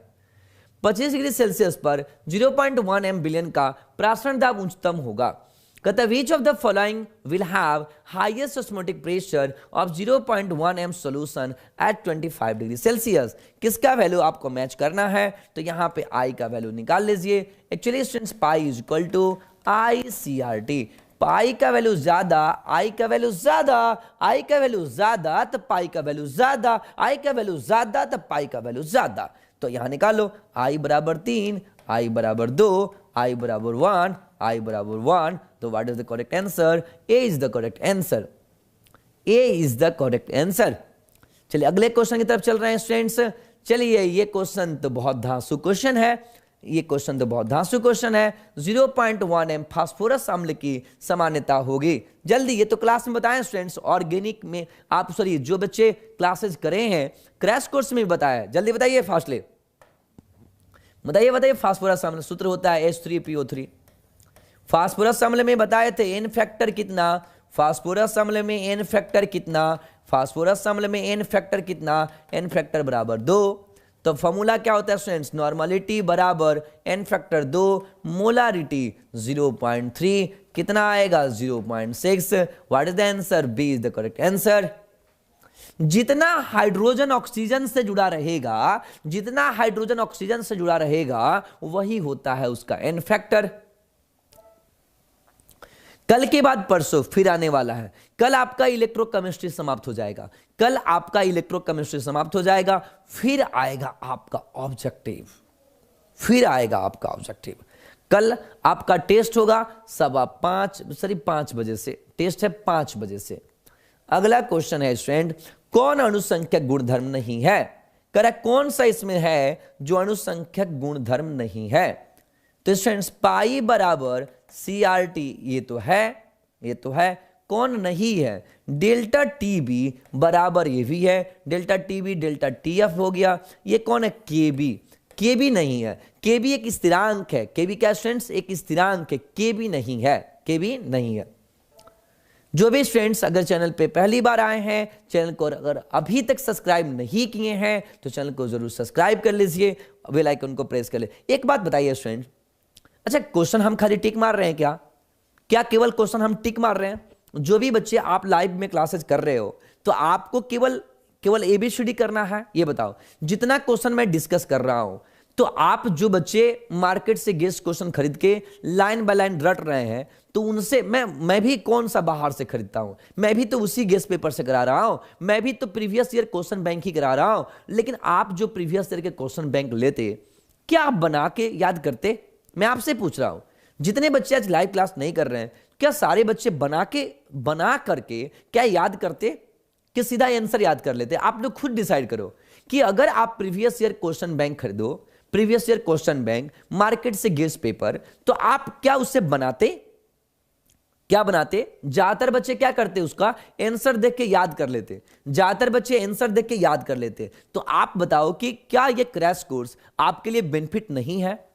25 डिग्री सेल्सियस पर 0.1 m विलयन का प्रासरण दाब उच्चतम होगा। कहता है विच of the following will have highest osmotic pressure of 0.1 m solution at 25 degree Celsius. किसका वैल्यू आपको मैच करना है? तो यहां पे I का वैल्यू निकाल लीजिए। Actually students pi is equal to ICRT। Pi का वैल्यू ज्यादा, I का वैल्यू ज्यादा, I का वैल्यू ज्यादा तो पाई का वैल्यू ज्यादा, I का वैल्यू ज्यादा तो पाई का वैल्यू ज्यादा। तो यहां निकालो I बराबर 3, I बराबर 2, I बराबर 1, I बराबर 1। तो what is the correct answer? A is the correct answer. A is the correct answer. चलिए अगले क्वेश्चन की तरफ चल रहे हैं स्टूडेंट्स। चलिए ये क्वेश्चन तो बहुत धांसू क्वेश्चन है, ये क्वेश्चन तो बहुत धांसू क्वेश्चन है। 0.1 m फास्फोरस अम्ल की सामान्यता होगी। जल्दी, ये तो क्लास में बताएं स्टूडेंट्स, ऑर्गेनिक में आप सॉरी जो बच्चे क्लासेस करे हैं क्रैश कोर्स में भी बताया। जल्दी बताइए, फास्टली बताइए, बताइए। फास्फोरस अम्ल सूत्र होता है H3PO3। फास्फोरस अम्ल में बताए थे एन फैक्टर कितना, फास्फोरस अम्ल में एन फैक्टर कितना, फास्फोरस अम्ल में एन फैक्टर कितना, एन फैक्टर बराबर 2। तो फॉर्मूला क्या होता है स्टूडेंट्स? नॉर्मलिटी बराबर एन फैक्टर 2, मोलारिटी 0.3, कितना आएगा? 0.6। What is the answer? B is the correct answer. जितना हाइड्रोजन ऑक्सीजन से जुड़ा रहेगा, जितना हाइड्रोजन ऑक्सीजन से जुड़ा रहेगा वही होता है उसका एन फैक्टर। कल के बाद परसों फिर आने वाला है। कल आपका इलेक्ट्रोकेमिस्ट्री समाप्त हो जाएगा, कल आपका इलेक्ट्रोकेमिस्ट्री समाप्त हो जाएगा, फिर आएगा आपका ऑब्जेक्टिव, फिर आएगा आपका ऑब्जेक्टिव। कल आपका टेस्ट होगा 5:15 बजे से, टेस्ट है 5 बजे से। अगला क्वेश्चन है स्टूडेंट, कौन अणुसंख्यक गुणधर्म नहीं है? करेक्ट, कौन सा इसमें है जो अणुसंख्यक गुणधर्म नहीं है? तो स्टूडेंट्स पाई बराबर CRT, ये तो है, ये तो है। कौन नहीं है? डेल्टा TB बराबर ये भी है, डेल्टा TB डेल्टा TF हो गया। ये कौन है? KB, KB नहीं है। KB एक स्थिरांक है। KB क्या स्टूडेंट्स? एक स्थिरांक है। KB नहीं है, KB नहीं है। जो भी स्टूडेंट्स अगर चैनल पे पहली बार आए हैं, चैनल को अगर अभी तक सब्सक्राइब नहीं किए हैं तो चैनल को जरूर सब्सक्राइब कर लीजिए, बेल आइकन को प्रेस कर ले। एक बात बताइए स्टूडेंट, अच्छा क्वेश्चन हम खाली टिक मार रहे हैं क्या? क्या केवल क्वेश्चन हम टिक मार रहे हैं? जो भी बच्चे आप लाइव में क्लासेस कर रहे हो तो आपको केवल ABCD करना है? ये बताओ, जितना क्वेश्चन मैं डिस्कस कर रहा हूं तो आप जो बच्चे मार्केट से गेस्ट क्वेश्चन खरीद के लाइन बाय लाइन रट रहे हैं तो उनसे मैं भी कौन सा बाहर से खरीदता हूं, मैं भी तो उसी गेस्ट पेपर से करा रहा हूं, मैं भी तो प्रीवियस ईयर क्वेश्चन बैंक ही करा रहा हूं। लेकिन आप जो प्रीवियस ईयर के क्वेश्चन बैंक लेते, क्या आप बना के याद करते? मैं आपसे पूछ रहा हूं, जितने बच्चे आज लाइव क्लास नहीं कर रहे हैं, क्या सारे बच्चे बना करके क्या याद करते कि सीधा आंसर याद कर लेते? आप लोग खुद डिसाइड करो कि अगर आप प्रीवियस ईयर क्वेश्चन बैंक खरीदो, previous year question bank market से गेस्ट पेपर, तो आप क्या उससे बनाते? क्या बनाते? ज्यादातर बच्चे क्या करते? उसका आंसर देख के याद कर लेते, ज्यादातर बच्चे आंसर देख के याद कर लेते। तो आप बताओ कि क्या यह क्रैश कोर्स आपके लिए बेनिफिट नहीं है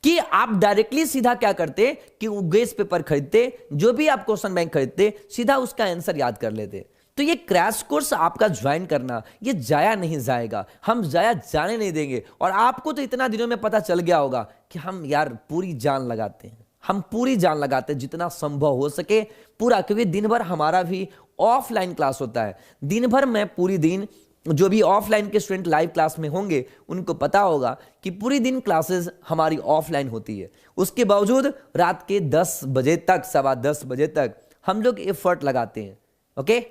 कि आप डायरेक्टली सीधा क्या करते कि वो गेस्ट पेपर खरीदते, जो भी आप क्वेश्चन बैंक खरीदते, सीधा उसका आंसर याद कर लेते। तो ये क्रैश कोर्स आपका ज्वाइन करना ये जाया नहीं जाएगा, हम जाया जाने नहीं देंगे। और आपको तो इतना दिनों में पता चल गया होगा कि हम यार पूरी जान लगाते हैं, हम पूरी जान लगाते हैं जितना संभव हो सके पूरा, क्योंकि दिन भर हमारा भी ऑफलाइन क्लास होता है। दिन भर मैं पूरी दिन, जो भी ऑफलाइन के स्टूडेंट लाइव क्लास में होंगे उनको पता होगा कि पूरी दिन क्लासेस हमारी ऑफलाइन होती है। उसके बावजूद रात के 10 बजे तक, 10:15 बजे तक हम लोग एफर्ट लगाते हैं। ओके,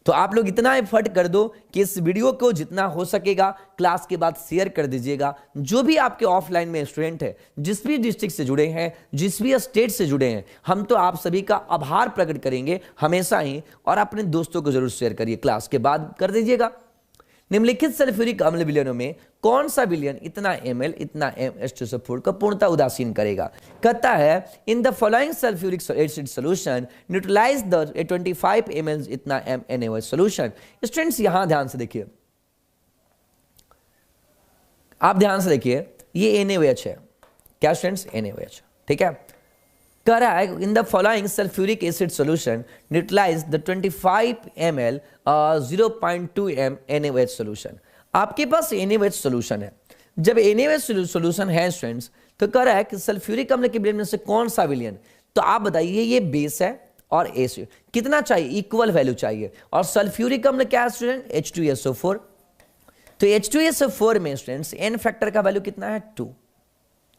तो आप लोग इतना एफर्ट कर दो कि इस वीडियो को जितना हो सकेगा क्लास के बाद शेयर कर दीजिएगा। जो भी आपके ऑफलाइन में स्टूडेंट है, जिस भी डिस्ट्रिक्ट से जुड़े हैं, जिस भी स्टेट से जुड़े हैं, हम तो आप सभी का आभार प्रकट करेंगे हमेशा ही। और अपने दोस्तों को जरूर शेयर करिए, क्लास के बाद कर दीजिएगा। निम्नलिखित सल्फ्यूरिक अम्ल विलयनों में कौन सा विलयन इतना ml इतना H2SO4 को पूर्णतः उदासीन करेगा? कहता है in the following sulphuric acid solution neutralise the 25 ml इतना NaOH सॉल्यूशन। स्टूडेंट्स यहां ध्यान से देखिए, आप ध्यान से देखिए, ये NaOH है। क्या स्टूडेंट्स? NaOH, ठीक है। कह रहा है in the following sulphuric acid solution neutralise the 25 ml 0.2 m NaOH solution. आपके पास NaOH सॉल्यूशन है। जब NaOH सॉल्यूशन है स्टूडेंट्स, तो कह रहा है कि सल्फ्यूरिक अम्ल के विलयन में से कौन सा विलयन, तो आप बताइए, ये बेस है और एस कितना चाहिए, इक्वल वैल्यू चाहिए, और सल्फ्यूरिक अम्ल क्या है स्टूडेंट, H2SO4। तो H2SO4 में स्टूडेंट्स एन फैक्टर का वैल्यू कितना है 2,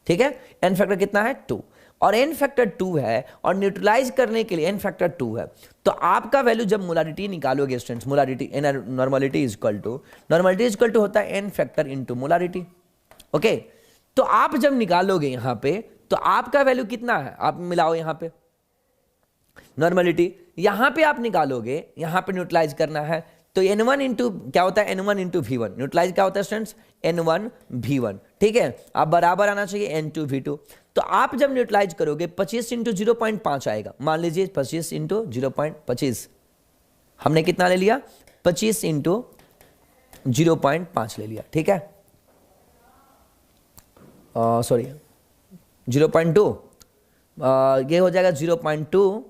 ठीक है, एन फैक्टर कितना है 2, और एन फैक्टर 2 है, और न्यूट्रलाइज करने के लिए एन फैक्टर 2 है। तो आपका वैल्यू जब मोलारिटी निकालोगे students, molarity normality is equal to होता है N factor into molarity. Okay, तो आप जब निकालोगे यहां पे तो आपका वैल्यू कितना है, आप मिलाओ यहां पे नॉर्मलिटी, यहां पे आप निकालोगे, यहां पे न्यूट्रलाइज करना है, तो N1 इंटू क्या होता है, N1 इंटू V1, न्यूट्रलाइज क्या होता है स्टूडेंट्स, N1 V1, ठीक है, आप बराबर आना चाहिए N2 V2। तो आप जब न्यूट्रलाइज करोगे 25 इंटू 0.5 आएगा, मान लीजिए 25 इंटू 0.25, हमने कितना ले लिया, 25 इंटू 0.5 ले लिया, ठीक है, सॉरी 0.2, ये हो जाएगा 0.2,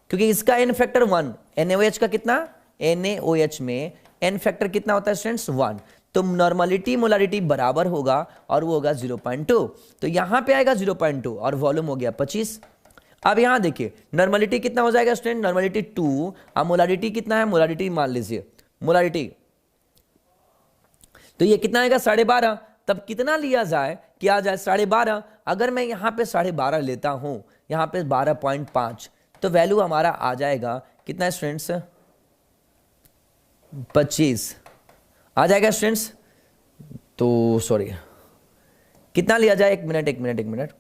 क्योंकि इसका एन फैक्टर 1, NaOH का कितना, NaOH में एन फैक्टर कितना होता है स्टूडेंट्स 1, तो नॉर्मलिटी मोलारिटी बराबर होगा और वो होगा 0.2, तो यहां पे आएगा 0.2 और वॉल्यूम हो गया 25। अब यहां देखिए नॉर्मलिटी कितना हो जाएगा स्टूडेंट, नॉर्मलिटी 2, अब मोलारिटी कितना है, मोलारिटी मान लीजिए मोलारिटी, तो ये कितना आएगा 12.5, तब कितना लिया जाए, किया जाए 12.5, अगर मैं यहां पे 12.5 लेता हूं, यहां पे 12.5, तो वैल्यू हमारा आ जाएगा कितना स्टूडेंट्स, 25 आ जाएगा स्टूडेंट्स। तो सॉरी कितना लिया जाए, एक मिनट,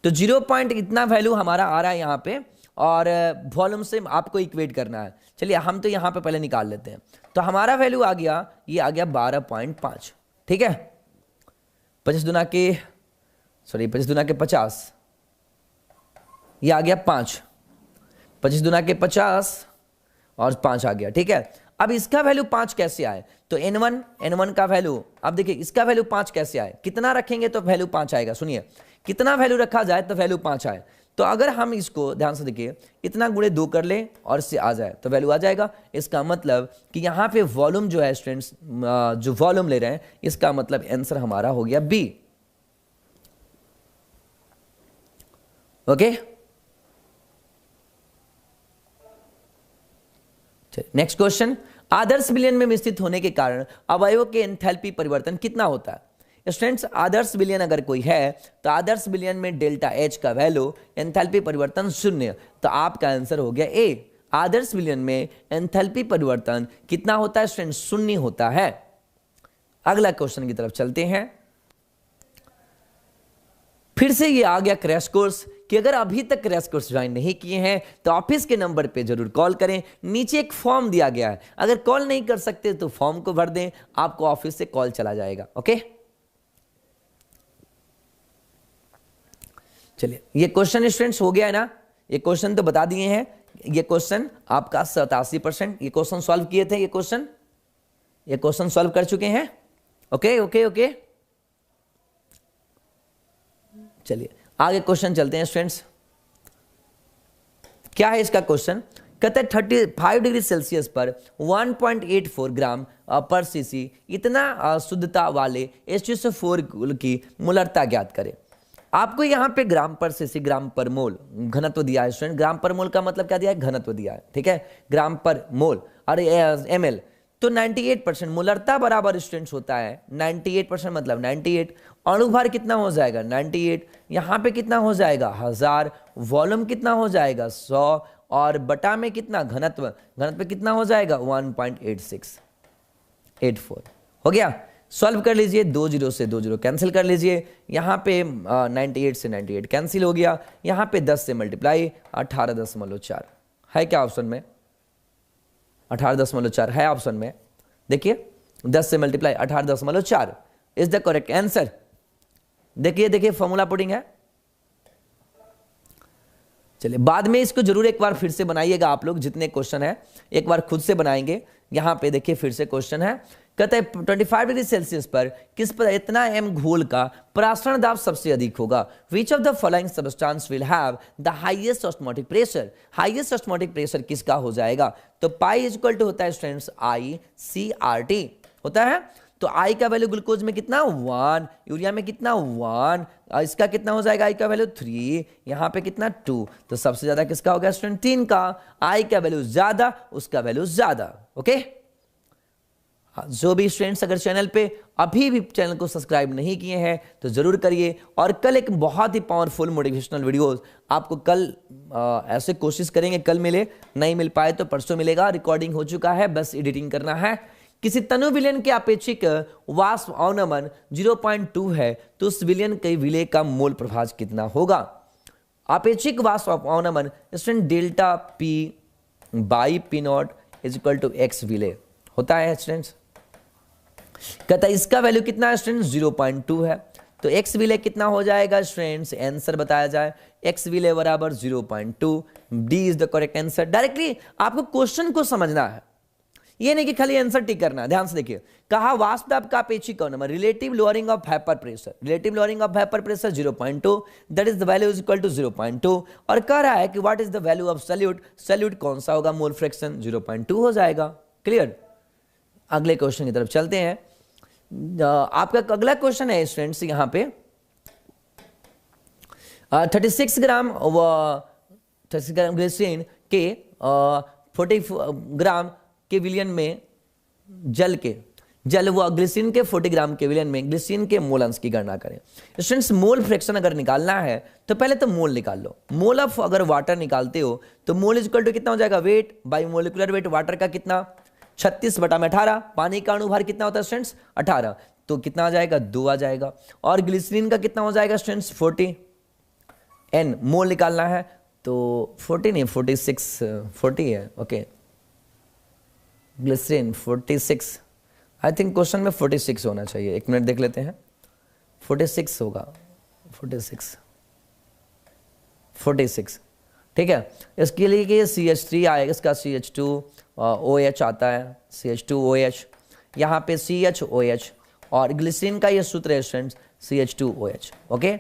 तो 0 पॉइंट इतना वैल्यू हमारा आ रहा है यहाँ पे, और वॉल्यूम से आपको इक्वेट करना है। चलिए हम तो यहाँ पे पहले निकाल लेते हैं, तो हमारा वैल्यू आ गया, ये आ गया 12.5, ठीक है, 25 दुना के 50, ये आ गया 5, 25 दुना के 50 और 5 आ गया, ठीक है। अब इसका वैल्यू 5 कैसे आए, तो N1 का वैल्यू, अब देखिए इसका वैल्यू 5 कैसे आए, कितना रखेंगे तो वैल्यू 5 आएगा, सुनिए कितना वैल्यू रखा जाए तो वैल्यू 5 आए, तो अगर हम इसको ध्यान से देखिए, इतना गुणे 2 कर ले और इससे आ जाए तो वैल्यू आ जाएगा। इसका मतलब कि यहाँ पे वॉल्यूम जो है स्टूडेंट्स, जो वॉल्यूम ले रहे हैं, इसका मतलब आंसर हमारा हो गया बी। ओके, नेक्स्ट क्वेश्चन, आदर्श विलयन में स्थित होने के कारण अवयवों के एंथैल्पी परिवर्तन कितना होता है। स्टूडेंट्स आदर्श विलयन अगर कोई है तो आदर्श विलयन में डेल्टा H का वैल्यू एंथैल्पी परिवर्तन 0, तो आपका आंसर हो गया ए। आदर्श विलयन में एंथैल्पी परिवर्तन कितना होता है स्टूडेंट्स, 0 होता है। अगला क्वेश्चन की तरफ चलते हैं। फिर से ये आ गया क्रैश कोर्स, कि अगर अभी तक क्रैश कोर्स ज्वाइन नहीं किए हैं तो ऑफिस के नंबर पे जरूर कॉल करें, नीचे एक फॉर्म दिया गया है, अगर कॉल नहीं कर सकते तो फॉर्म को भर दें, आपको ऑफिस से कॉल चला जाएगा। ओके, चलिए ये क्वेश्चन स्टूडेंट्स हो गया है ना, ये क्वेश्चन तो बता दिए हैं, ये क्वेश्चन आपका 87%, ये क्वेश्चन सॉल्व किए थे, ये क्वेश्चन सॉल्व कर चुके हैं। ओके ओके ओके, चलिए आगे क्वेश्चन चलते हैं स्टूडेंट्स। क्या है इसका क्वेश्चन, कहते हैं 35 डिग्री सेल्सियस पर 1.84 ग्राम पर सीसी इतना शुद्धता वाले H2SO4 की मोलरता ज्ञात करें। आपको यहां पे ग्राम पर सीसी, ग्राम पर मोल घनत्व दिया है स्टूडेंट, ग्राम पर मोल का मतलब क्या दिया है, घनत्व दिया है, ठीक है, ग्राम पर मोल और ml, तो 98% मोलरता बराबर स्टूडेंट्स होता है 98%, मतलब 98, अणुभार कितना हो जाएगा 98, यहां पे कितना हो जाएगा 1000, वॉल्यूम कितना हो जाएगा 100, और बटा में कितना घनत्व कितना हो जाएगा 1.8684। हो गया, सॉल्व कर लीजिए, 20 से 20 कैंसिल कर लीजिए, यहाँ पे 98 से 98 कैंसिल हो गया, यहाँ पे 10 से मल्टीप्लाई 18.4 है क्या ऑप्शन में, 18.4 है ऑप्शन में, देखिए 10 से multiply 18.4 is the correct answer. देखिए फॉर्मूला पुटिंग है। चलिए बाद में इसको जरूर एक बार फिर से बनाइएगा, आप लोग जितने क्वेश्चन है एक बार खुद से बनाएंगे। यहां पे देखिए फिर से क्वेश्चन है, कहते हैं 25 डिग्री सेल्सियस पर किस पर इतना एम घोल का परासरण दाब सबसे अधिक होगा। विच of the following substance will have the highest osmotic pressure, highest osmotic pressure किसका हो जाएगा, तो पाई इक्वल टू होता है स्टूडेंट्स ICRT होता है, तो आई का वैल्यू ग्लूकोज में कितना 1, यूरिया में कितना 1, इसका कितना हो जाएगा आई का वैल्यू 3, यहाँ पे कितना 2, तो सबसे ज्यादा किसका हो गया स्टूडेंट 3 का, आई का वैल्यू ज्यादा उसका वैल्यू ज्यादा। ओके, जो भी स्टूडेंट्स अगर चैनल पे अभी भी चैनल को सब्सक्राइब नहीं किए हैं तो जरूर करिए, और कल एक बहुत ही पावरफुल मोटिवेशनल वीडियोस आपको कल ऐसे कोशिश करेंगे कल मिले, नहीं मिल पाए तो परसों मिलेगा, रिकॉर्डिंग हो चुका है, बस एडिटिंग करना है। किसी तनु विलयन के अपेक्षिक वाष्प अवनमन 0.2 है तो उस विलयन के विलय का मोल प्रभाव कितना होगा। अपेक्षिक वाष्प अवनमन student delta P by P naught is equal to X विलय होता है स्टूडेंट्स। कहता है इसका वैल्यू कितना है स्टूडेंट 0.2 है, तो एक्स विलय कितना हो जाएगा स्टूडेंट्स, आंसर बताया जाए, एक्स विलय बराबर 0.2, D is the correct answer. Directly आपको क्वेश्चन को समझना है, ये नहीं कि खाली आंसर टिक करना है। ध्यान से देखिए, कहा वाष्प दाब का अपेक्षिक अवनमन relative lowering of vapour pressure, relative lowering of vapour pressure 0.2, that is the value is equal to 0.2, और कह रहा है कि what is the value of solute, solute कौन सा होगा, मोल फ्रैक्शन 0.2 हो जाएगा। क्लियर, अगले क्वेश्चन की तरफ चलते हैं। आपका अगला क्वेश्चन है स्टूडेंट्स यहां पे 36 ग्राम ग्लिसरीन के 40 ग्राम के विलयन में जल व ग्लिसरीन के 40 ग्राम के विलयन में ग्लिसरीन के मोल अंश की गणना करें। स्टूडेंट्स मोल फ्रैक्शन अगर निकालना है तो पहले तो मोल निकाल लो। मोल ऑफ अगर वाटर निकालते हो तो मोल इज इक्वल टू कितना हो जाएगा, weight by molecular weight water का कितना 36/18, पानी का अणुभार कितना होता है स्टूडेंट्स 18, तो कितना आ जाएगा 2 आ जाएगा, और ग्लिसरीन का कितना हो जाएगा स्टूडेंट्स 40, एन मोल निकालना है तो 40 नहीं 46 40 है। Okay, glycerine 46, I think question में 46 होना चाहिए, एक मिनट देख लेते हैं, 46 होगा, 46 ठीक है। इसके लिए कि CH3 आएगा, इसका CH2OH आता है, CH2OH, यहाँ पे CHOH, और ग्लिसरीन का ये सूत्र है स्टूडेंट्स CH2OH। ओके,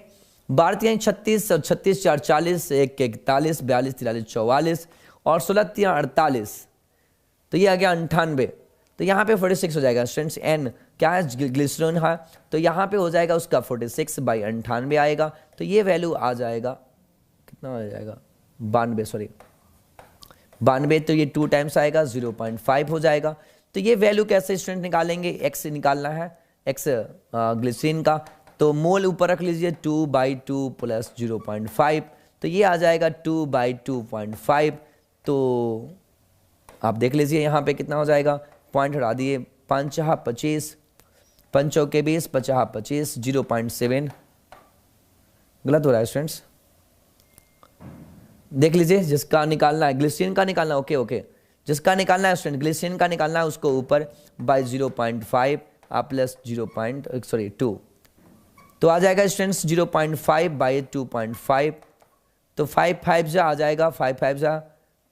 12 36 और 36 4 40, 1 41, 42 43 44 और 16 48, तो ये आ गया 98, तो यहाँ पे 46 हो जाएगा स्टूडेंट्स। एन क्या है ग्लिसरीन है, तो यहाँ पे हो जाएगा उसका 46/98 आएगा, तो ये वैल्यू आ जाएगा कितना आ जाएगा 92, तो ये 2 टाइम्स आएगा 0.5 हो जाएगा। तो ये वैल्यू कैसे स्टूडेंट निकालेंगे, एक्स निकालना है, एक्स ग्लिसरीन का, तो मोल ऊपर रख लीजिए 2/2 प्लस 0.5, तो ये आ जाएगा 2/2.5, तो आप देख लीजिए यहाँ पे कितना हो जाएगा, पॉइंट हटा दिए, 5 25, 5 के 20, 50 25, 0.7 गलत हो रहा है स्टूडेंट्स, देख लीजिए जिसका निकालना है ग्लिसरीन का निकालना, ओके जिसका निकालना है स्टूडेंट ग्लिसरीन का निकालना है उसको ऊपर बाय 0.5 प्लस 2, तो आ जाएगा स्टूडेंट्स 0.5/2.5, तो 5 जा आ जाएगा, 5 जा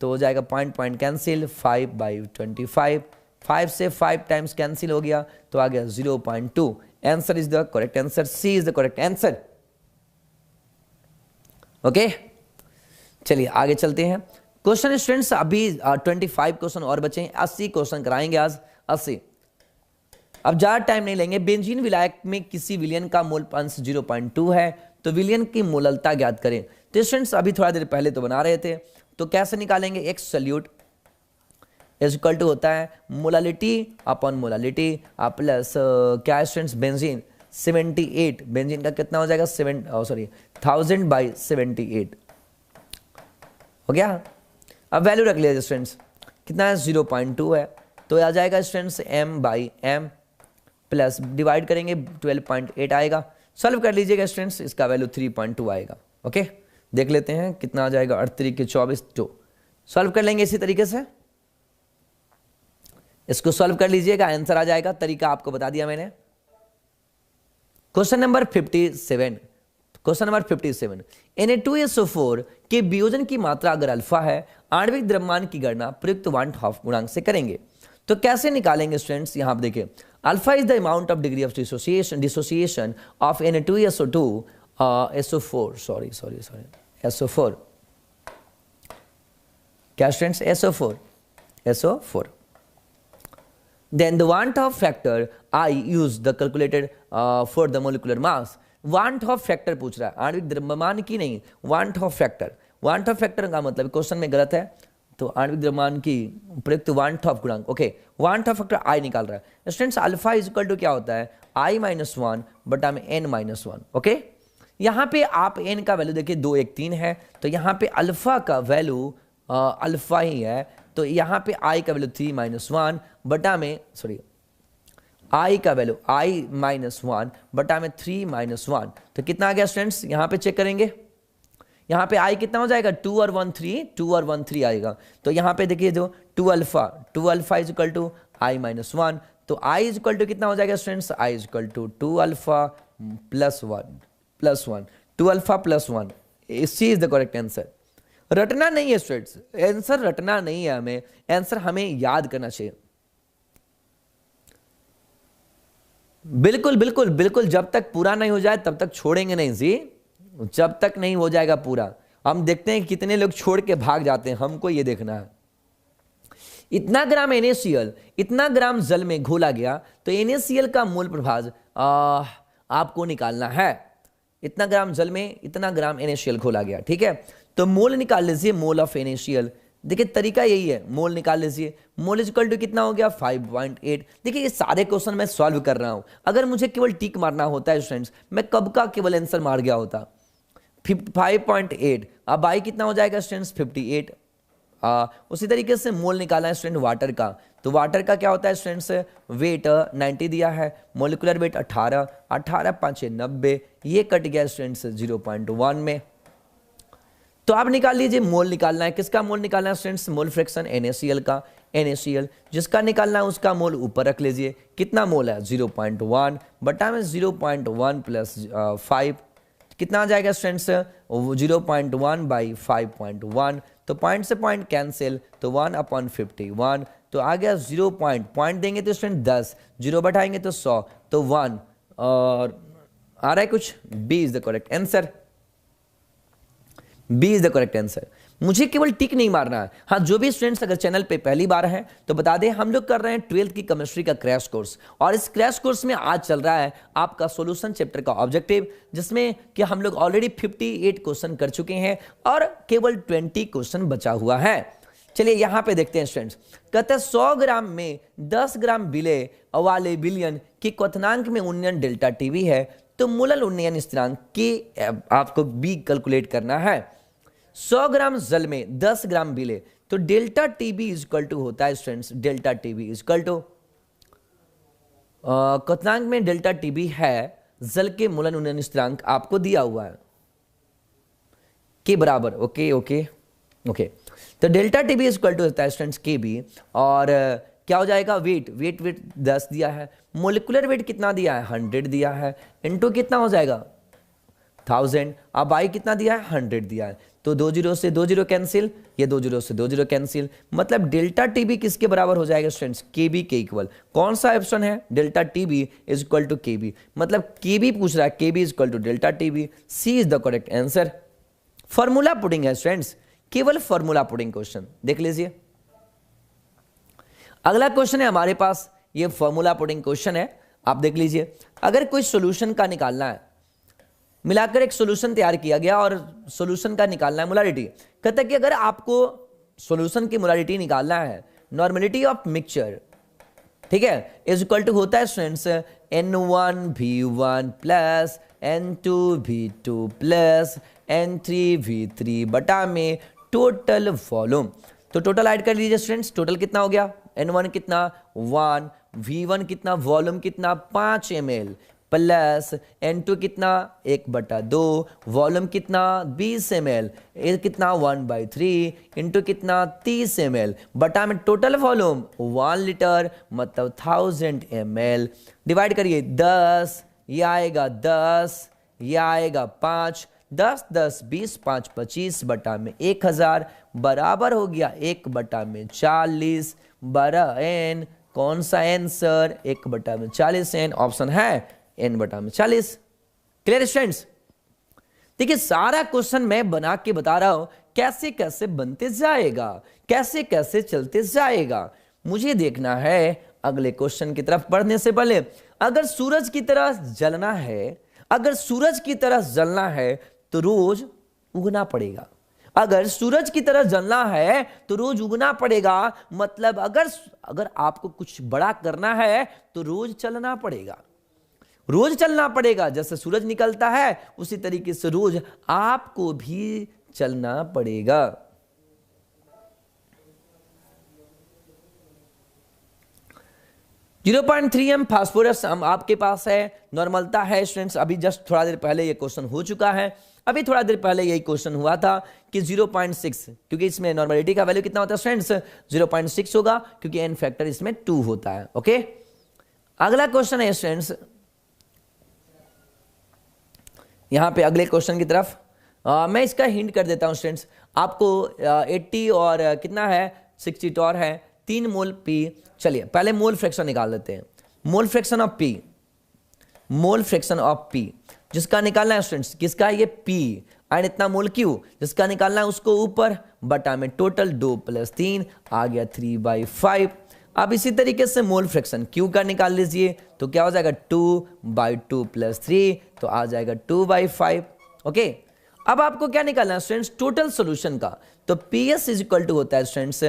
तो हो जाएगा पॉइंट कैंसिल, 5/25, 5 से 5 टाइम्स कैंसिल हो गया, तो आ गया 0.2। Answer is the correct answer, C is the correct answer. Okay, चलिए आगे चलते हैं। क्वेश्चन स्टूडेंट्स अभी 25 क्वेश्चन और बचे हैं, 80 क्वेश्चन कराएंगे आज, 80। अब ज्यादा टाइम नहीं लेंगे। बेंजीन विलायक में किसी विलयन का मोल अंश 0.2 है, तो विलयन की मोललता ज्ञात करें। तो स्टूडेंट्स अभी थोड़ा देर पहले तो बना रहे थे, तो कैसे निकालेंगे, X solute is equal to होता है मोलालिटी अपॉन मोलालिटी प्लस क्या स्टूडेंट्स बेंजीन 78, बेंजीन का कितना हो जाएगा 1000/78 हो गया। अब वैल्यू रख लिया स्टूडेंट्स, कितना है 0.2 है, तो आ जाएगा स्टूडेंट्स m/m प्लस डिवाइड करेंगे 12.8 आएगा, सॉल्व कर लीजिएगा स्टूडेंट्स, इसका वैल्यू 3.2 आएगा। ओके, देख लेते हैं कितना आ जाएगा, 38 के 24, 2 सॉल्व कर लेंगे इसी तरीके से, इसको सॉल्व कर लीजिएगा, आंसर आ जाएगा। तरीका आपको बता दिया मैंने। क्वेश्चन नंबर 57, Na2SO4 के वियोजन की मात्रा अगर अल्फा है, आणविक द्रव्यमान की गणना प्रयुक्त वान हॉफ गुणांक से करेंगे। तो कैसे निकालेंगे स्टूडेंट्स, यहां आप देखिए, alpha is the amount of degree of dissociation of Na2SO4 SO4 क्या students, SO4 Then the want of factor I use the calculated for the molecular mass. want of factor पूछ रहा है, आणविक द्रव्यमान की नहीं, want of factor. want of factor का मतलब क्वेश्चन में गलत है, तो आणविक द्रव्यमान की प्रयुक्त want of गुणांक. Okay, want of factor I निकाल रहा है. Students alpha is equal to क्या होता है, I माइनस वन बटा में n माइनस वन. ओके, यहाँ पे आप n का वैल्यू देखिए 2 1 3 है, तो यहाँ पे अल्फा का वैल्यू अल्फा ही है, तो यहाँ पे I का वैल्यू 3 माइनस वन बटा में I का वैल्यू I माइनस वन बटा में 3 माइनस वन, तो कितना आ गया स्टूडेंट्स, यहाँ पे चेक करेंगे. यहाँ पे I कितना हो जाएगा, 2 और 1 3, 2 और 1 3 आएगा. तो यहाँ पे देखिए जो 2 alpha is equal to I minus one, तो I इज इक्वल टू कितना हो जाएगा students, I is equal to 2 alpha plus one 2 alpha plus one. C is the correct answer. रटना नहीं है स्टूडेंट्स, आंसर रटना नहीं है, हमें आंसर हमें याद करना चाहिए. बिल्कुल बिल्कुल बिल्कुल, जब तक पूरा नहीं हो जाए तब तक छोड़ेंगे नहीं जी, जब तक नहीं हो जाएगा पूरा. हम देखते हैं कितने लोग छोड़ के भाग जाते हैं, हमको ये देखना है. इतना ग्राम NaCl इतना ग्राम जल में घोला गया, तो NaCl का मोल प्रभाव आपको निकालना है. इतना ग्राम जल में इतना ग्राम NaCl घोला गया, ठीक है, तो मोल निकाल लीजिए, मोल ऑफ NaCl. देखिए तरीका यही है, मोल निकाल लीजिए. मोल इज इक्वल टू कितना हो गया, 5.8. देखिए ये सारे क्वेश्चन मैं सॉल्व कर रहा हूं, अगर मुझे केवल टिक मारना होता है स्टूडेंट्स, मैं कब का केवल आंसर मार गया होता. 5.8, अब I कितना हो जाएगा स्टूडेंट्स, 58. उसी तरीके से मोल निकालना है स्टूडेंट वाटर का, तो वाटर का क्या होता है स्टूडेंट्स, वेट 90 दिया है, मोलिकुलर वेट 18 5 90, ये कट गया स्टूडेंट्स 0.1 में. तो आप निकाल लीजिए, मोल निकालना है, किसका मोल निकालना है स्टूडेंट्स, मोल फ्रैक्शन NaCl का. NaCl जिसका निकालना है उसका मोल ऊपर रख लीजिए, कितना मोल है 0.1 बटा में 0.1 प्लस 5, कितना आ जाएगा स्टूडेंट्स, 0.1 बाई 5.1, तो पॉइंट से पॉइंट कैंसिल, तो 1/51, तो आ गया 0 पॉइंट देंगे तो स्टूडेंट 10, 0 बढ़ाएंगे तो 100, तो 1, और आ रहा है कुछ, B is the correct answer. B is the correct answer. मुझे केवल टिक नहीं मारना है. हाँ, जो भी स्टूडेंट्स अगर चैनल पे पहली बार हैं तो बता दें, हम लोग कर रहे हैं 12th की केमिस्ट्री का क्रैश कोर्स, और इस क्रैश कोर्स में आज चल रहा है आपका सॉल्यूशन चैप्टर का ऑब्जेक्टिव, जिसमें कि हम लोग ऑलरेडी 58 क्वेश्चन कर चुके हैं और केवल 20 क्वेश्चन बचा हुआ है. चलिए यहां पे देखते हैं स्टूडेंट्स. कहते हैं 100 ग्राम में 10 ग्राम विलय वाले विलयन के क्वथनांक में उन्नयन डेल्टा टीवी है, तो मूलल उन्नयन स्थिरांक के आपको बी कैलकुलेट करना है. 100 ग्राम जल में 10 ग्राम विलय, तो delta TB is equal to होता है students, delta TB is equal to क्वथनांक में डेल्टा टीबी है जल के मूलन उन्नयन स्थिरांक आपको दिया हुआ है के बराबर. ओके ओके ओके, तो delta TB is equal to होता है स्टूडेंट्स के बी, और क्या हो जाएगा, वेट 10 दिया है, मोलिकुलर वेट कितना दिया है 100 दिया है, इनटू कितना हो जाएगा 1000. अब I कितना दिया है 100 दिया है, तो 2 0 से 2 0 कैंसिल, ये 2 0 से 2 0 कैंसिल, मतलब डेल्टा टीबी किसके बराबर हो जाएगा स्टूडेंट्स, केबी के इक्वल. कौन सा ऑप्शन है, delta TB is equal to K B, मतलब केबी पूछ रहा है, K B is equal to delta T B. C is the correct answer. Formula putting है स्टूडेंट्स, केवल फॉर्मूला पुडिंग क्वेश्चन देख लीजिए. अगला क्वेश्चन है हमारे पास, ये फॉर्मूला पुडिंग क्वेश्चन है, आप देख लीजिए. अगर कोई सॉल्यूशन का निकालना है, मिलाकर एक सॉल्यूशन तैयार किया गया और सॉल्यूशन का निकालना है मोलारिटी. कहता है कि अगर आपको सॉल्यूशन की मोलारिटी निकालना है, नॉर्मेलिटी ऑफ मिक्सचर, ठीक है, इज इक्वल टू होता है students N1V1 plus N2V2 plus N3V3 बटा में टोटल वॉल्यूम. तो टोटल ऐड कर लीजिए स्टूडेंट्स, टोटल कितना हो गया, N1 कितना 1, V1 कितना, वॉल्यूम कितना 5 ml, प्लस N2 कितना 1/2, वॉल्यूम कितना 20 ml, ये कितना 1/3 इंटू कितना 30 ml बटा में टोटल वॉल्यूम 1 लीटर, मतलब 1000 ml. डिवाइड करिए 10, ये आएगा 10, ये आएगा 5, 10 10 20 5 25 बटा में 1000 बराबर हो गया 1/40 बड़ा n. कौन सा आंसर, 1/40 n, ऑप्शन है n/40. Clear students. देखिए सारा क्वेश्चन मैं बना के बता रहा हूं, कैसे कैसे बनते जाएगा, कैसे कैसे चलते जाएगा. मुझे देखना है अगले क्वेश्चन की तरफ बढ़ने से पहले, अगर सूरज की तरह जलना है, अगर सूरज की तरह जलना है तो रोज उगना पड़ेगा। अगर सूरज की तरह जलना है तो रोज उगना पड़ेगा, मतलब अगर आपको कुछ बड़ा करना है तो रोज चलना पड़ेगा, रोज चलना पड़ेगा। जैसे सूरज निकलता है उसी तरीके से रोज आपको भी चलना पड़ेगा। जीरो 0.3 फास्फोरस हम आपके पास है, नॉर्मलता है स्टूडेंट्स। अभी जस्ट थोड़ा देर पहले ये क्वेश्चन हो चुका है, अभी थोड़ा देर पहले यही क्वेश्चन हुआ था कि 0.6, क्योंकि इसमें नॉर्मलिटी का वैल्यू कितना होता है स्टूडेंट्स, 0.6 होगा, क्योंकि एन फैक्टर इसमें 2 होता है। ओके, अगला क्वेश्चन है स्टूडेंट्स, यहां पे अगले क्वेश्चन की तरफ मैं इसका हिंट कर देता हूं स्टूडेंट्स आपको। 80 और कितना है 60 टॉर है, 3 मोल पी। चलिए पहले मोल फ्रैक्शन निकाल लेते हैं। Mole fraction of P, mole fraction of P जिसका निकालना है स्टूडेंट्स, किसका, ये पी एंड इतना मोल क्यू, जिसका निकालना है उसको ऊपर बटा में टोटल 2 + 3 आ गया 3/5। अब इसी तरीके से मोल फ्रैक्शन क्यू का निकाल लीजिए, तो क्या हो जाएगा 2/2 + 3, तो आ जाएगा 2/5। ओके, अब आपको क्या निकालना है स्टूडेंट्स, टोटल सॉल्यूशन का। तो PS = होता है students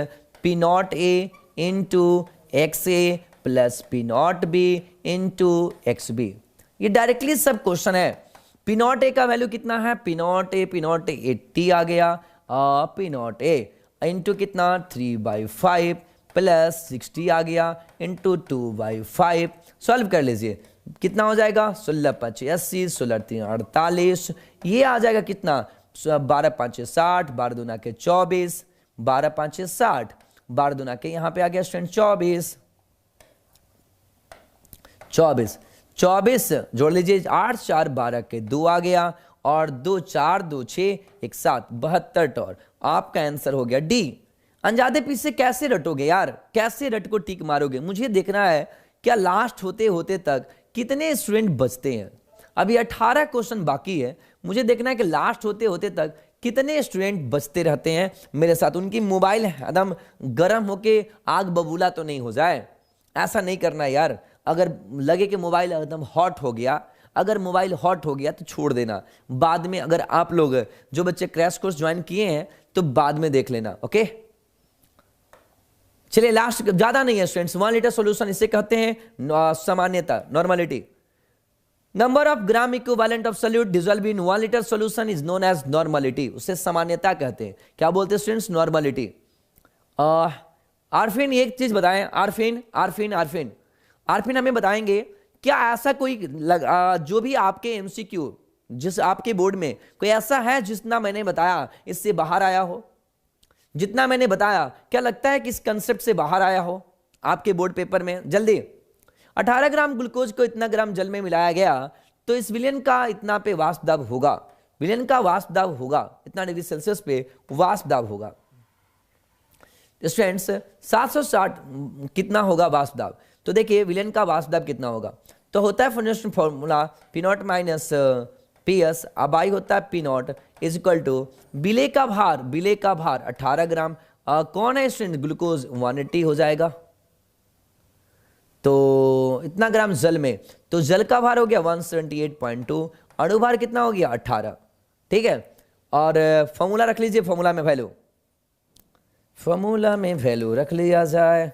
P0A × XA + P0B × XB। ये डायरेक्टली सब क्वेश्चन है। P0A का वैल्यू कितना है, P0A 80 आ गया, P0A इंटू कितना 3/5 + 60 आ गया इंटू 2/5। सॉल्व कर लीजिए, कितना हो जाएगा 16 × 5 = 80, 16 × 3 = 48, ये आ जाएगा कितना 12 × 5 = 60, 12 दूना के 24, 12 × 5 = 60, 12 दूना के यहाँ पे आ गया स्टूडेंट 24 जोड़ लीजिए, 8 × 4 = 12 के 2 आ गया, और 2 × 4 = 2 = 6 = 7 72 टॉर। आपका आंसर हो गया डी। अनजादे पीछे कैसे रटोगे यार, कैसे रट को टिक मारोगे, मुझे देखना है क्या लास्ट होते होते तक कितने स्टूडेंट बचते हैं। अभी 18 क्वेश्चन बाकी है, मुझे देखना है कि लास्ट होते होते तक कितने स्टूडेंट बचते रहते हैं मेरे साथ। उनकी मोबाइल एकदम गर्म होके आग बबूला तो नहीं हो जाए, ऐसा नहीं करना यार। अगर लगे कि मोबाइल एकदम हॉट हो गया, अगर मोबाइल हॉट हो गया तो छोड़ देना, बाद में अगर आप लोग जो बच्चे क्रैश कोर्स ज्वाइन किए हैं तो बाद में देख लेना। ओके, चलिए लास्ट, ज्यादा नहीं है स्टूडेंट्स, 1 लीटर सॉल्यूशन, इसे कहते हैं सामान्यता, normality. Number of gram equivalent of solute dissolve in 1 litre solution is known as normality, उसे सामान्यता कहते हैं। क्या बोलते हैं स्टूडेंट्स, नॉर्मलिटी। आरफिन एक चीज बताएं, आरफिन हमें बताएंगे क्या ऐसा कोई जो भी आपके एमसीक्यू जिस आपके बोर्ड में कोई ऐसा है जितना मैंने बताया इससे बाहर आया हो, जितना मैंने बताया क्या लगता है कि इस कंसेप्ट से बाहर आया हो आपके बोर्ड पेपर में। जल्दी, 18 ग्राम ग्लूकोज को इतना ग्राम जल में मिलाया गया तो इस विलयन का इतना पे वाष्प दाब होगा, विलयन का वाष्प दाब होगा इतना डिग्री सेल्सियस पे वाष्प दाब होगा। स्टूडेंट्स 760 कितना होगा वाष्प दाब, तो देखिए विलयन का वाष्प दाब कितना होगा, तो होता है फंक्शन फॉर्मूला P0 - PS, अब आई होता है P0 = बिले का भार 18 ग्राम, कौन है स्टूडेंट, ग्लूकोज 180 हो जाएगा। तो इतना ग्राम जल में, तो जल का भार हो गया 178.2, अणु भार कितना हो गया 18, ठीक है। और फॉर्मूला रख लीजिए, फॉर्मूला में वैल्यू रख लिया जाए,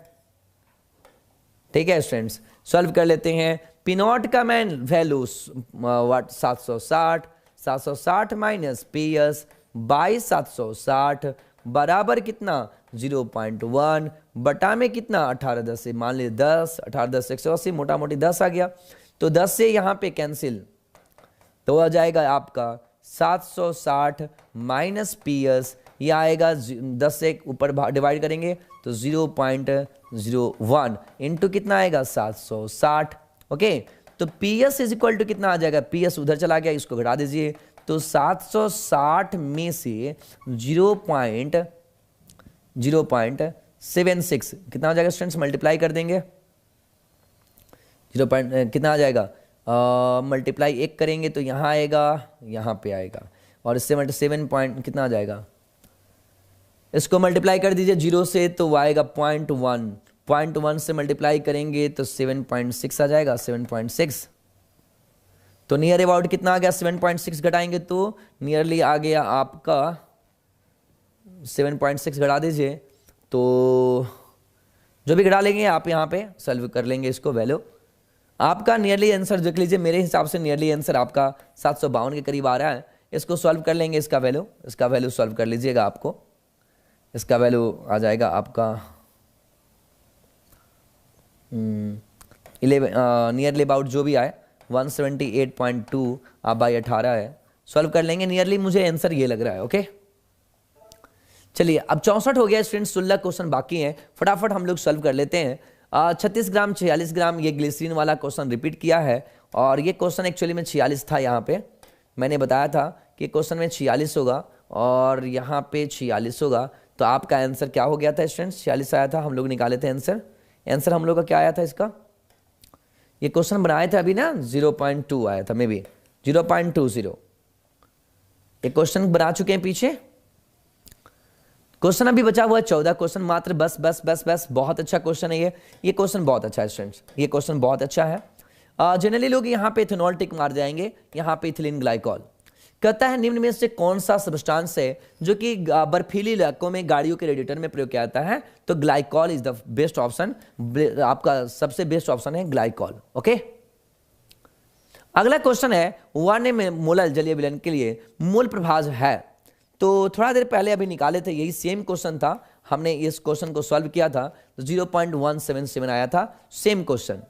ठीक है स्टूडेंट्स। सॉल्व कर लेते हैं। P0 का मैं वैल्यू 760 - PS बाई 760 बराबर कितना 0.1 बटा में कितना 18 10 से मान लीजिए 10, 18 10 180, मोटा मोटी 10 आ गया, तो 10 से यहाँ पे कैंसिल, तो आ जाएगा आपका 760 - PS, ये आएगा 10 से ऊपर डिवाइड करेंगे तो 0.01 इंटू कितना आएगा 760। ओके, तो PS = कितना आ जाएगा, PS उधर चला गया, इसको घटा दीजिए, तो 760 में से 0.76 कितना हो जाएगा स्टूडेंट्स, मल्टीप्लाई कर देंगे, कितना आ जाएगा, मल्टीप्लाई 1 करेंगे तो यहाँ आएगा, यहाँ पे आएगा, और इससे 7 पॉइंट कितना आ जाएगा, इसको मल्टीप्लाई कर दीजिए 0 से तो वो आएगा 0.1, 0.1 से मल्टीप्लाई करेंगे तो 7.6 आ जाएगा, 7.6। तो नियर अबाउट कितना आ गया, 7.6 घटाएंगे तो नियरली आ गया आपका 7.6 घटा दीजिए, तो जो भी घटा लेंगे आप यहाँ पे सॉल्व कर लेंगे इसको, वैल्यू आपका नियरली आंसर देख लीजिए, मेरे हिसाब से नियरली आंसर आपका 752 के करीब आ रहा है। इसको सॉल्व कर लेंगे, इसका वैल्यू सॉल्व कर लीजिएगा, आपको इसका वैल्यू आ जाएगा आपका नियरली अबाउट जो भी आए 178.2 आप बाई 18 है, सॉल्व कर लेंगे। नियरली मुझे आंसर ये लग रहा है। ओके चलिए, अब 64 हो गया स्टूडेंट्स, 16 क्वेश्चन बाकी हैं, फटाफट हम लोग सॉल्व कर लेते हैं। 36 ग्राम 46 ग्राम ये ग्लिसरीन वाला क्वेश्चन रिपीट किया है, और ये क्वेश्चन एक्चुअली में 46 था। यहाँ पे मैंने बताया था कि क्वेश्चन में 46 होगा और यहाँ पे 46 होगा, तो आपका आंसर क्या हो गया था स्टूडेंट्स, 46 आया था, हम लोग निकाले थे आंसर हम लोग का क्या आया था इसका, ये क्वेश्चन बनाए थे अभी ना 0.2 आया था, मे बी 0.20, ये क्वेश्चन बना चुके हैं पीछे। क्वेश्चन अभी बचा हुआ है 14 क्वेश्चन मात्र, बस बस बस बस, बहुत अच्छा क्वेश्चन है ये क्वेश्चन बहुत अच्छा है स्टूडेंट्स, ये क्वेश्चन बहुत अच्छा है। जनरली लोग यहाँ पे इथेनॉल टिक मार जाएंगे, यहाँ पे इथिलीन ग्लाइकॉल। कहता है निम्न में से कौन सा सब्सटेंस है जो कि बर्फीली इलाकों में गाड़ियों के रेडिएटर में प्रयोग किया जाता है, तो glycol is the best option, आपका सबसे बेस्ट ऑप्शन है ग्लाइकॉल। ओके, अगला क्वेश्चन है वन्य में मोलल जलीय विलयन के लिए मूल प्रभाव है, तो थोड़ा देर पहले अभी निकाले थे, यही सेम क्वेश्चन था, हमने इस क्वेश्चन को सॉल्व किया था, तो 0.177 आया था, सेम क्वेश्चन।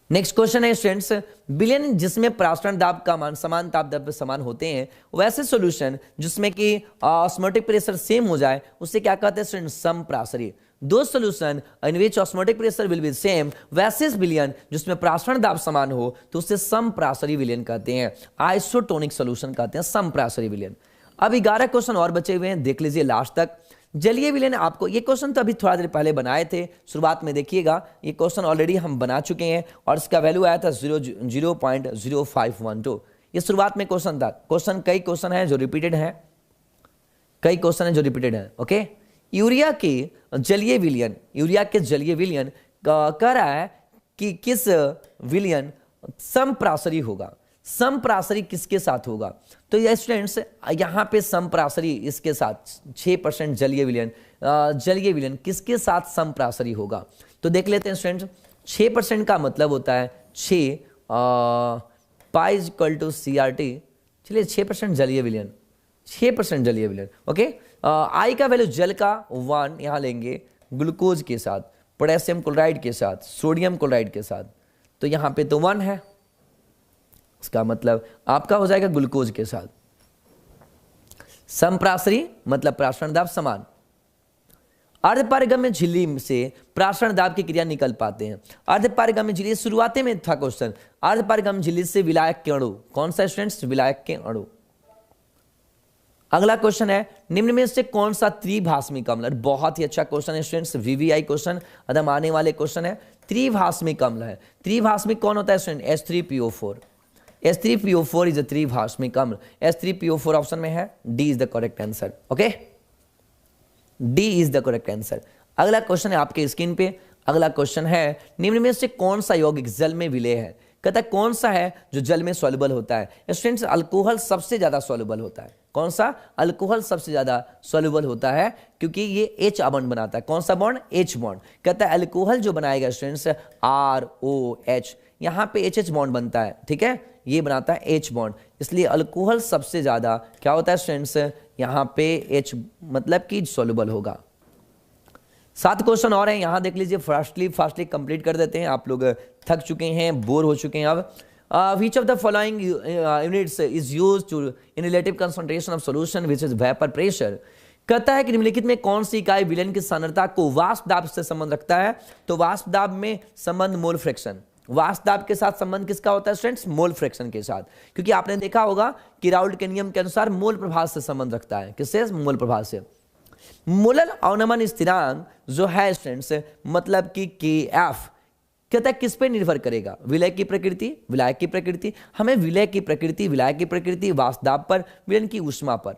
नेक्स्ट क्वेश्चन है स्टूडेंट्स, विलयन जिसमें प्रासरण दाब का मान समान ताप दर पर समान होते हैं, वैसे सॉल्यूशन जिसमें कि ऑस्मोटिक प्रेशर सेम हो जाए उसे क्या कहते हैं स्टूडेंट्स, समप्रासरी। दो solution in which osmotic pressure will be same वैसेस विलयन जिसमें प्रासरण दाब समान हो तो उसे समप्रासरी विलयन कहते हैं, आइसोटोनिक सॉल्यूशन कहते हैं समप्रासरी विलयन। अब 11 क्वेश्चन और बचे हुए हैं, देख लीजिए लास्ट तक। जलीय विलयन आपको, ये क्वेश्चन तो अभी थोड़ा देर पहले बनाए थे, शुरुआत में देखिएगा, ये क्वेश्चन ऑलरेडी हम बना चुके हैं और इसका वैल्यू आया था 0.0512, ये शुरुआत में क्वेश्चन था। क्वेश्चन कई क्वेश्चन है जो रिपीटेड है, कई क्वेश्चन है जो रिपीटेड है। ओके, यूरिया के जलीय विलयन कह रहा है कि किस विलयन समप्रासरी होगा, समप्रासरी किसके साथ होगा, तो ये स्टूडेंट्स यहाँ पे समप्रासरी इसके साथ 6% जलीय विलयन किसके साथ समप्रासरी होगा, तो देख लेते हैं स्टूडेंट्स। 6% का मतलब होता है 6 पाई इक्वल टू CRT, चलिए 6% जलीय विलयन, 6% जलीय विलयन। ओके, आई का वैल्यू जल का 1 यहाँ लेंगे, ग्लूकोज के साथ, पोटेशियम क्लोराइड के साथ, सोडियम क्लोराइड के साथ, तो यहाँ पे तो 1 है, इसका मतलब आपका हो जाएगा ग्लूकोज के साथ। समप्रासरी मतलब प्रासरण दाब समान। अर्धपारगम्य झिल्ली से प्रासरण दाब की क्रिया निकल पाते हैं। अर्धपारगम्य झिल्ली शुरुआती में था क्वेश्चन, अर्धपारगम्य झिल्ली से विलायक के अणु, कौन सा स्टूडेंट्स, विलायक के अणु। अगला क्वेश्चन है निम्न में से कौन सा त्रिभाषमिक अम्ल, बहुत ही अच्छा क्वेश्चन है स्टूडेंट्स, VVI क्वेश्चन एकदम आने वाले क्वेश्चन है। त्रिभाषमिक अम्ल है, त्रिभाषमिक कौन होता है student, H3PO4, H3PO4 is a त्रिभाषमिक अम्ल, H3PO4 ऑप्शन में है, D is the correct answer. Okay, D is the correct answer. अगला क्वेश्चन है आपके स्क्रीन पे, अगला क्वेश्चन है निम्न में से कौन सा यौगिक जल में विलेय है, कहता है कौन सा है जो जल में सॉल्युबल होता है। स्टूडेंट्स अल्कोहल सबसे ज्यादा सॉल्युबल होता है, कौन सा, अल्कोहल सबसे ज्यादा सॉल्युबल होता है क्योंकि ये H बॉन्ड बनाता है, कौन सा बॉन्ड, H बॉन्ड। कहता है अल्कोहल जो बनाएगा स्टूडेंट्स ROH, यहाँ पे HH बॉन्ड बनता है, ठीक है, ये बनाता है H बॉन्ड, इसलिए अल्कोहल सबसे ज्यादा क्या होता है स्टूडेंट्स, यहाँ पे H मतलब कि सॉल्युबल होगा। 7 क्वेश्चन और हैं, यहां देख लीजिए, फास्टली कंप्लीट कर देते हैं, आप लोग थक चुके हैं, बोर हो चुके हैं। अब which of the following units is used to in relative concentration of solution which is vapour pressure, कहता है कि निम्नलिखित में कौन सी इकाई विलयन की सांद्रता को वाष्प दाब से संबंध रखता है, तो वाष्प दाब में संबंध मोल फ्रैक्शन, वाष्प दाब के साथ संबंध किसका होता है स्टूडेंट्स, मोल फ्रैक्शन के साथ, क्योंकि आपने देखा होगा कि राउल्ट के नियम के अनुसार मोल प्रभाव से संबंध रखता है, किससे, मोल प्रभाव से। मोलल अवनमन स्थिरांक जो है स्टूडेंट्स मतलब कि KF, कहता है किस पे निर्भर करेगा, विलय की प्रकृति, विलायक की प्रकृति, हमें विलय की प्रकृति, विलायक की प्रकृति, वाष्प दाब पर, विलयन की ऊष्मा पर।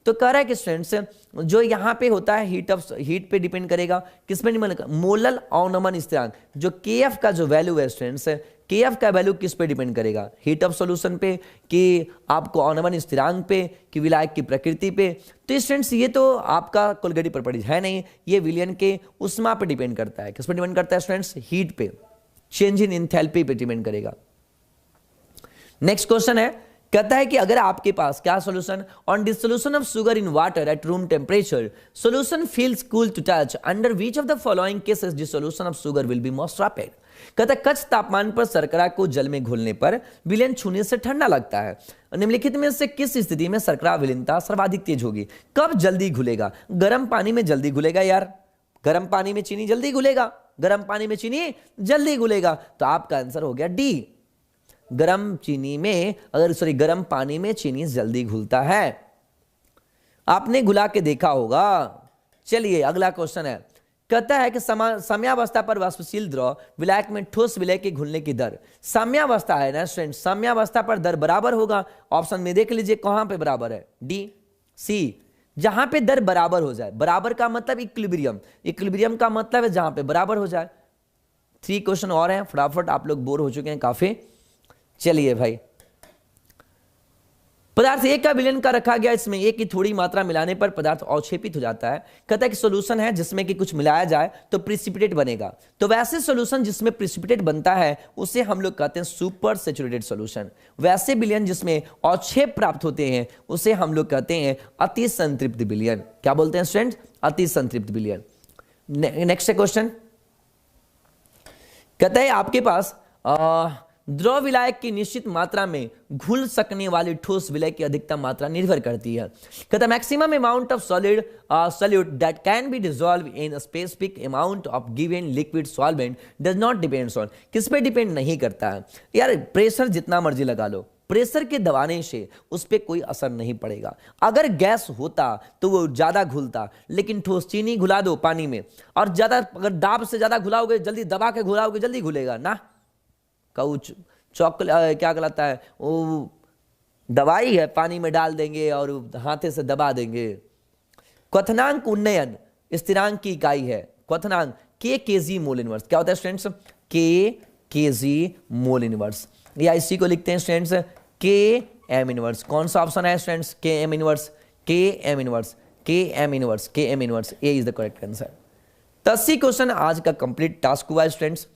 तो कह रहा है कि स्टूडेंट्स जो यहाँ पे होता है हीट पे डिपेंड करेगा, किस पे डिपेंड करेगा, मोलल अवनमन स्थिरांक, जो केएफ का जो वैल्यू है स्टूडेंट्स, केएफ का वैल्यू किस पे डिपेंड करेगा, हीट ऑफ सॉल्यूशन पे, कि आपको अवनमन स्थिरांक पे, कि विलायक की प्रकृति पे। तो स्टूडेंट्स ये तो आपका कोलगेटी प्रॉपर्टीज है नहीं, ये विलियन के उष्मा पे डिपेंड करता है। किस पे डिपेंड करता है स्टूडेंट्स, हीट पे, चेंज इन एंथैल्पी पे डिपेंड करेगा। नेक्स्ट क्वेश्चन है, कहता है कि अगर आपके पास क्या solution, on dissolution of sugar in water at room temperature solution feels cool to touch, under which of the following cases dissolution of sugar will be most rapid. कहता है कच्छ तापमान पर शर्करा को जल में घुलने पर विलयन छूने से ठंडा लगता है, निम्नलिखित में से किस स्थिति में शर्करा विलीनता सर्वाधिक तेज होगी। कब जल्दी घुलेगा, गर्म पानी में जल्दी घुलेगा यार, गर्म पानी में चीनी जल्दी घुलेगा, गर्म पानी में चीनी जल्दी घुलेगा। तो आपका आंसर हो गया डी, गर्म पानी में चीनी जल्दी घुलता है। आपने घुला के देखा होगा। चलिए अगला क्वेश्चन है, कहता है कि साम्यावस्था पर वाष्पशील द्रव विलायक में ठोस विलय के घुलने की दर, साम्यावस्था है ना स्टूडेंट, साम्यावस्था पर दर बराबर होगा। ऑप्शन में देख लीजिए कहां पे बराबर है, डी सी, जहां पे दर बराबर हो जाए। बराबर का मतलब इक्विलिब्रियम, इक्विलिब्रियम का मतलब है जहां पे बराबर हो जाए। 3 क्वेश्चन और हैं, फटाफट, आप लोग बोर हो चुके हैं काफी। चलिए भाई, पदार्थ एक का विलयन का रखा गया, इसमें एक की थोड़ी मात्रा मिलाने पर पदार्थ अवक्षेपित हो जाता है। कहता है कि सॉल्यूशन है जिसमें कि कुछ मिलाया जाए तो प्रिसिपिटेट बनेगा। तो वैसे सॉल्यूशन जिसमें प्रिसिपिटेट बनता है उसे हम लोग कहते हैं सुपर सैचुरेटेड सॉल्यूशन। वैसे विलयन जिसमें अवक्षेप प्राप्त होते हैं उसे हम लोग कहते हैं अति संतृप्त विलयन। क्या बोलते हैं स्टूडेंट, अति संतृप्त विलयन। नेक्स्ट क्वेश्चन, कहता है आपके पास द्रव विलायक की निश्चित मात्रा में घुल सकने वाली ठोस विलय की अधिकतम मात्रा निर्भर करती है। कहता है maximum amount of solid solute that can be dissolve in specific amount of given liquid solvent does not depends on, किस पे डिपेंड नहीं करता है यार, प्रेशर जितना मर्जी लगा लो, प्रेशर के दबाने से उस पर कोई असर नहीं पड़ेगा। अगर गैस होता तो वो ज्यादा घुलता, लेकिन ठोस चीनी घुला दो पानी में और ज्यादा, अगर दाब से ज्यादा घुलाओगे, जल्दी दबा के घुलाओगे, जल्दी घुलेगा ना। काउच चॉकलेट क्या कहलाता है वो, दवाई है, पानी में डाल देंगे और हाथे से दबा देंगे। क्वथनांक उन्नयन स्थिरांक की इकाई है, क्वथनांक के केजी मोल इनवर्स। क्या होता है स्टूडेंट्स, के केजी मोल इनवर्स, या इसी को लिखते हैं स्टूडेंट्स के एम इनवर्स। कौन सा ऑप्शन है students, K M inverse, K M inverse, K M inverse, K M inverse, A is the correct answer. 80 question आज का कंप्लीट टास्क हुआ स्टूडेंट्स,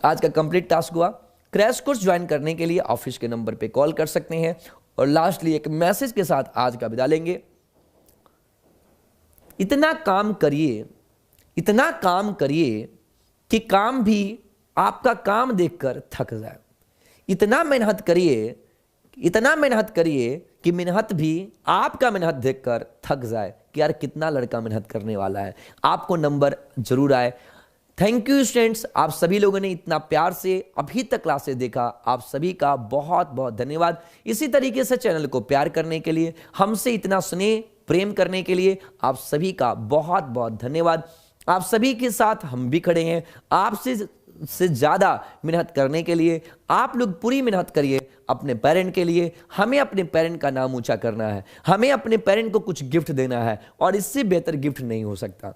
आज का कंप्लीट टास्क हुआ। क्रैश कोर्स ज्वाइन करने के लिए ऑफिस के नंबर पे कॉल कर सकते हैं। और लास्टली एक मैसेज के साथ आज का विदा लेंगे। इतना काम करिए, इतना काम करिए कि काम भी आपका काम देखकर थक जाए। इतना मेहनत करिए, इतना मेहनत करिए कि मेहनत भी आपका मेहनत देखकर थक जाए कि यार कितना लड़का मेहनत करने वाला है। आपको नंबर जरूर आए। थैंक यू स्टूडेंट्स, आप सभी लोगों ने इतना प्यार से अभी तक क्लासेस देखा, आप सभी का बहुत बहुत धन्यवाद। इसी तरीके से चैनल को प्यार करने के लिए, हमसे इतना स्नेह प्रेम करने के लिए आप सभी का बहुत बहुत धन्यवाद। आप सभी के साथ हम भी खड़े हैं, आपसे ज्यादा मेहनत करने के लिए। आप लोग पूरी मेहनत करिए अपने पेरेंट के लिए। हमें अपने पेरेंट का नाम ऊंचा करना है, हमें अपने पेरेंट को कुछ गिफ्ट देना है, और इससे बेहतर गिफ्ट नहीं हो सकता।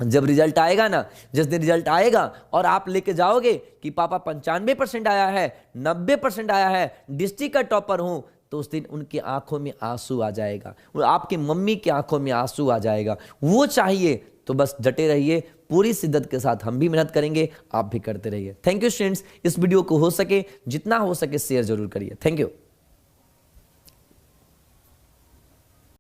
जब रिजल्ट आएगा ना, जिस दिन रिजल्ट आएगा और आप लेके जाओगे कि पापा 95% आया है, 90% आया है, डिस्ट्रिक्ट का टॉपर हूं, तो उस दिन उनकी आंखों में आंसू आ जाएगा, आपकी मम्मी की आंखों में आंसू आ जाएगा। वो चाहिए तो बस डटे रहिए, पूरी शिद्दत के साथ हम भी मेहनत करेंगे, आप भी करते रहिए। थैंक यू स्टूडेंट्स, इस वीडियो को हो सके जितना हो सके शेयर जरूर करिए। Thank you.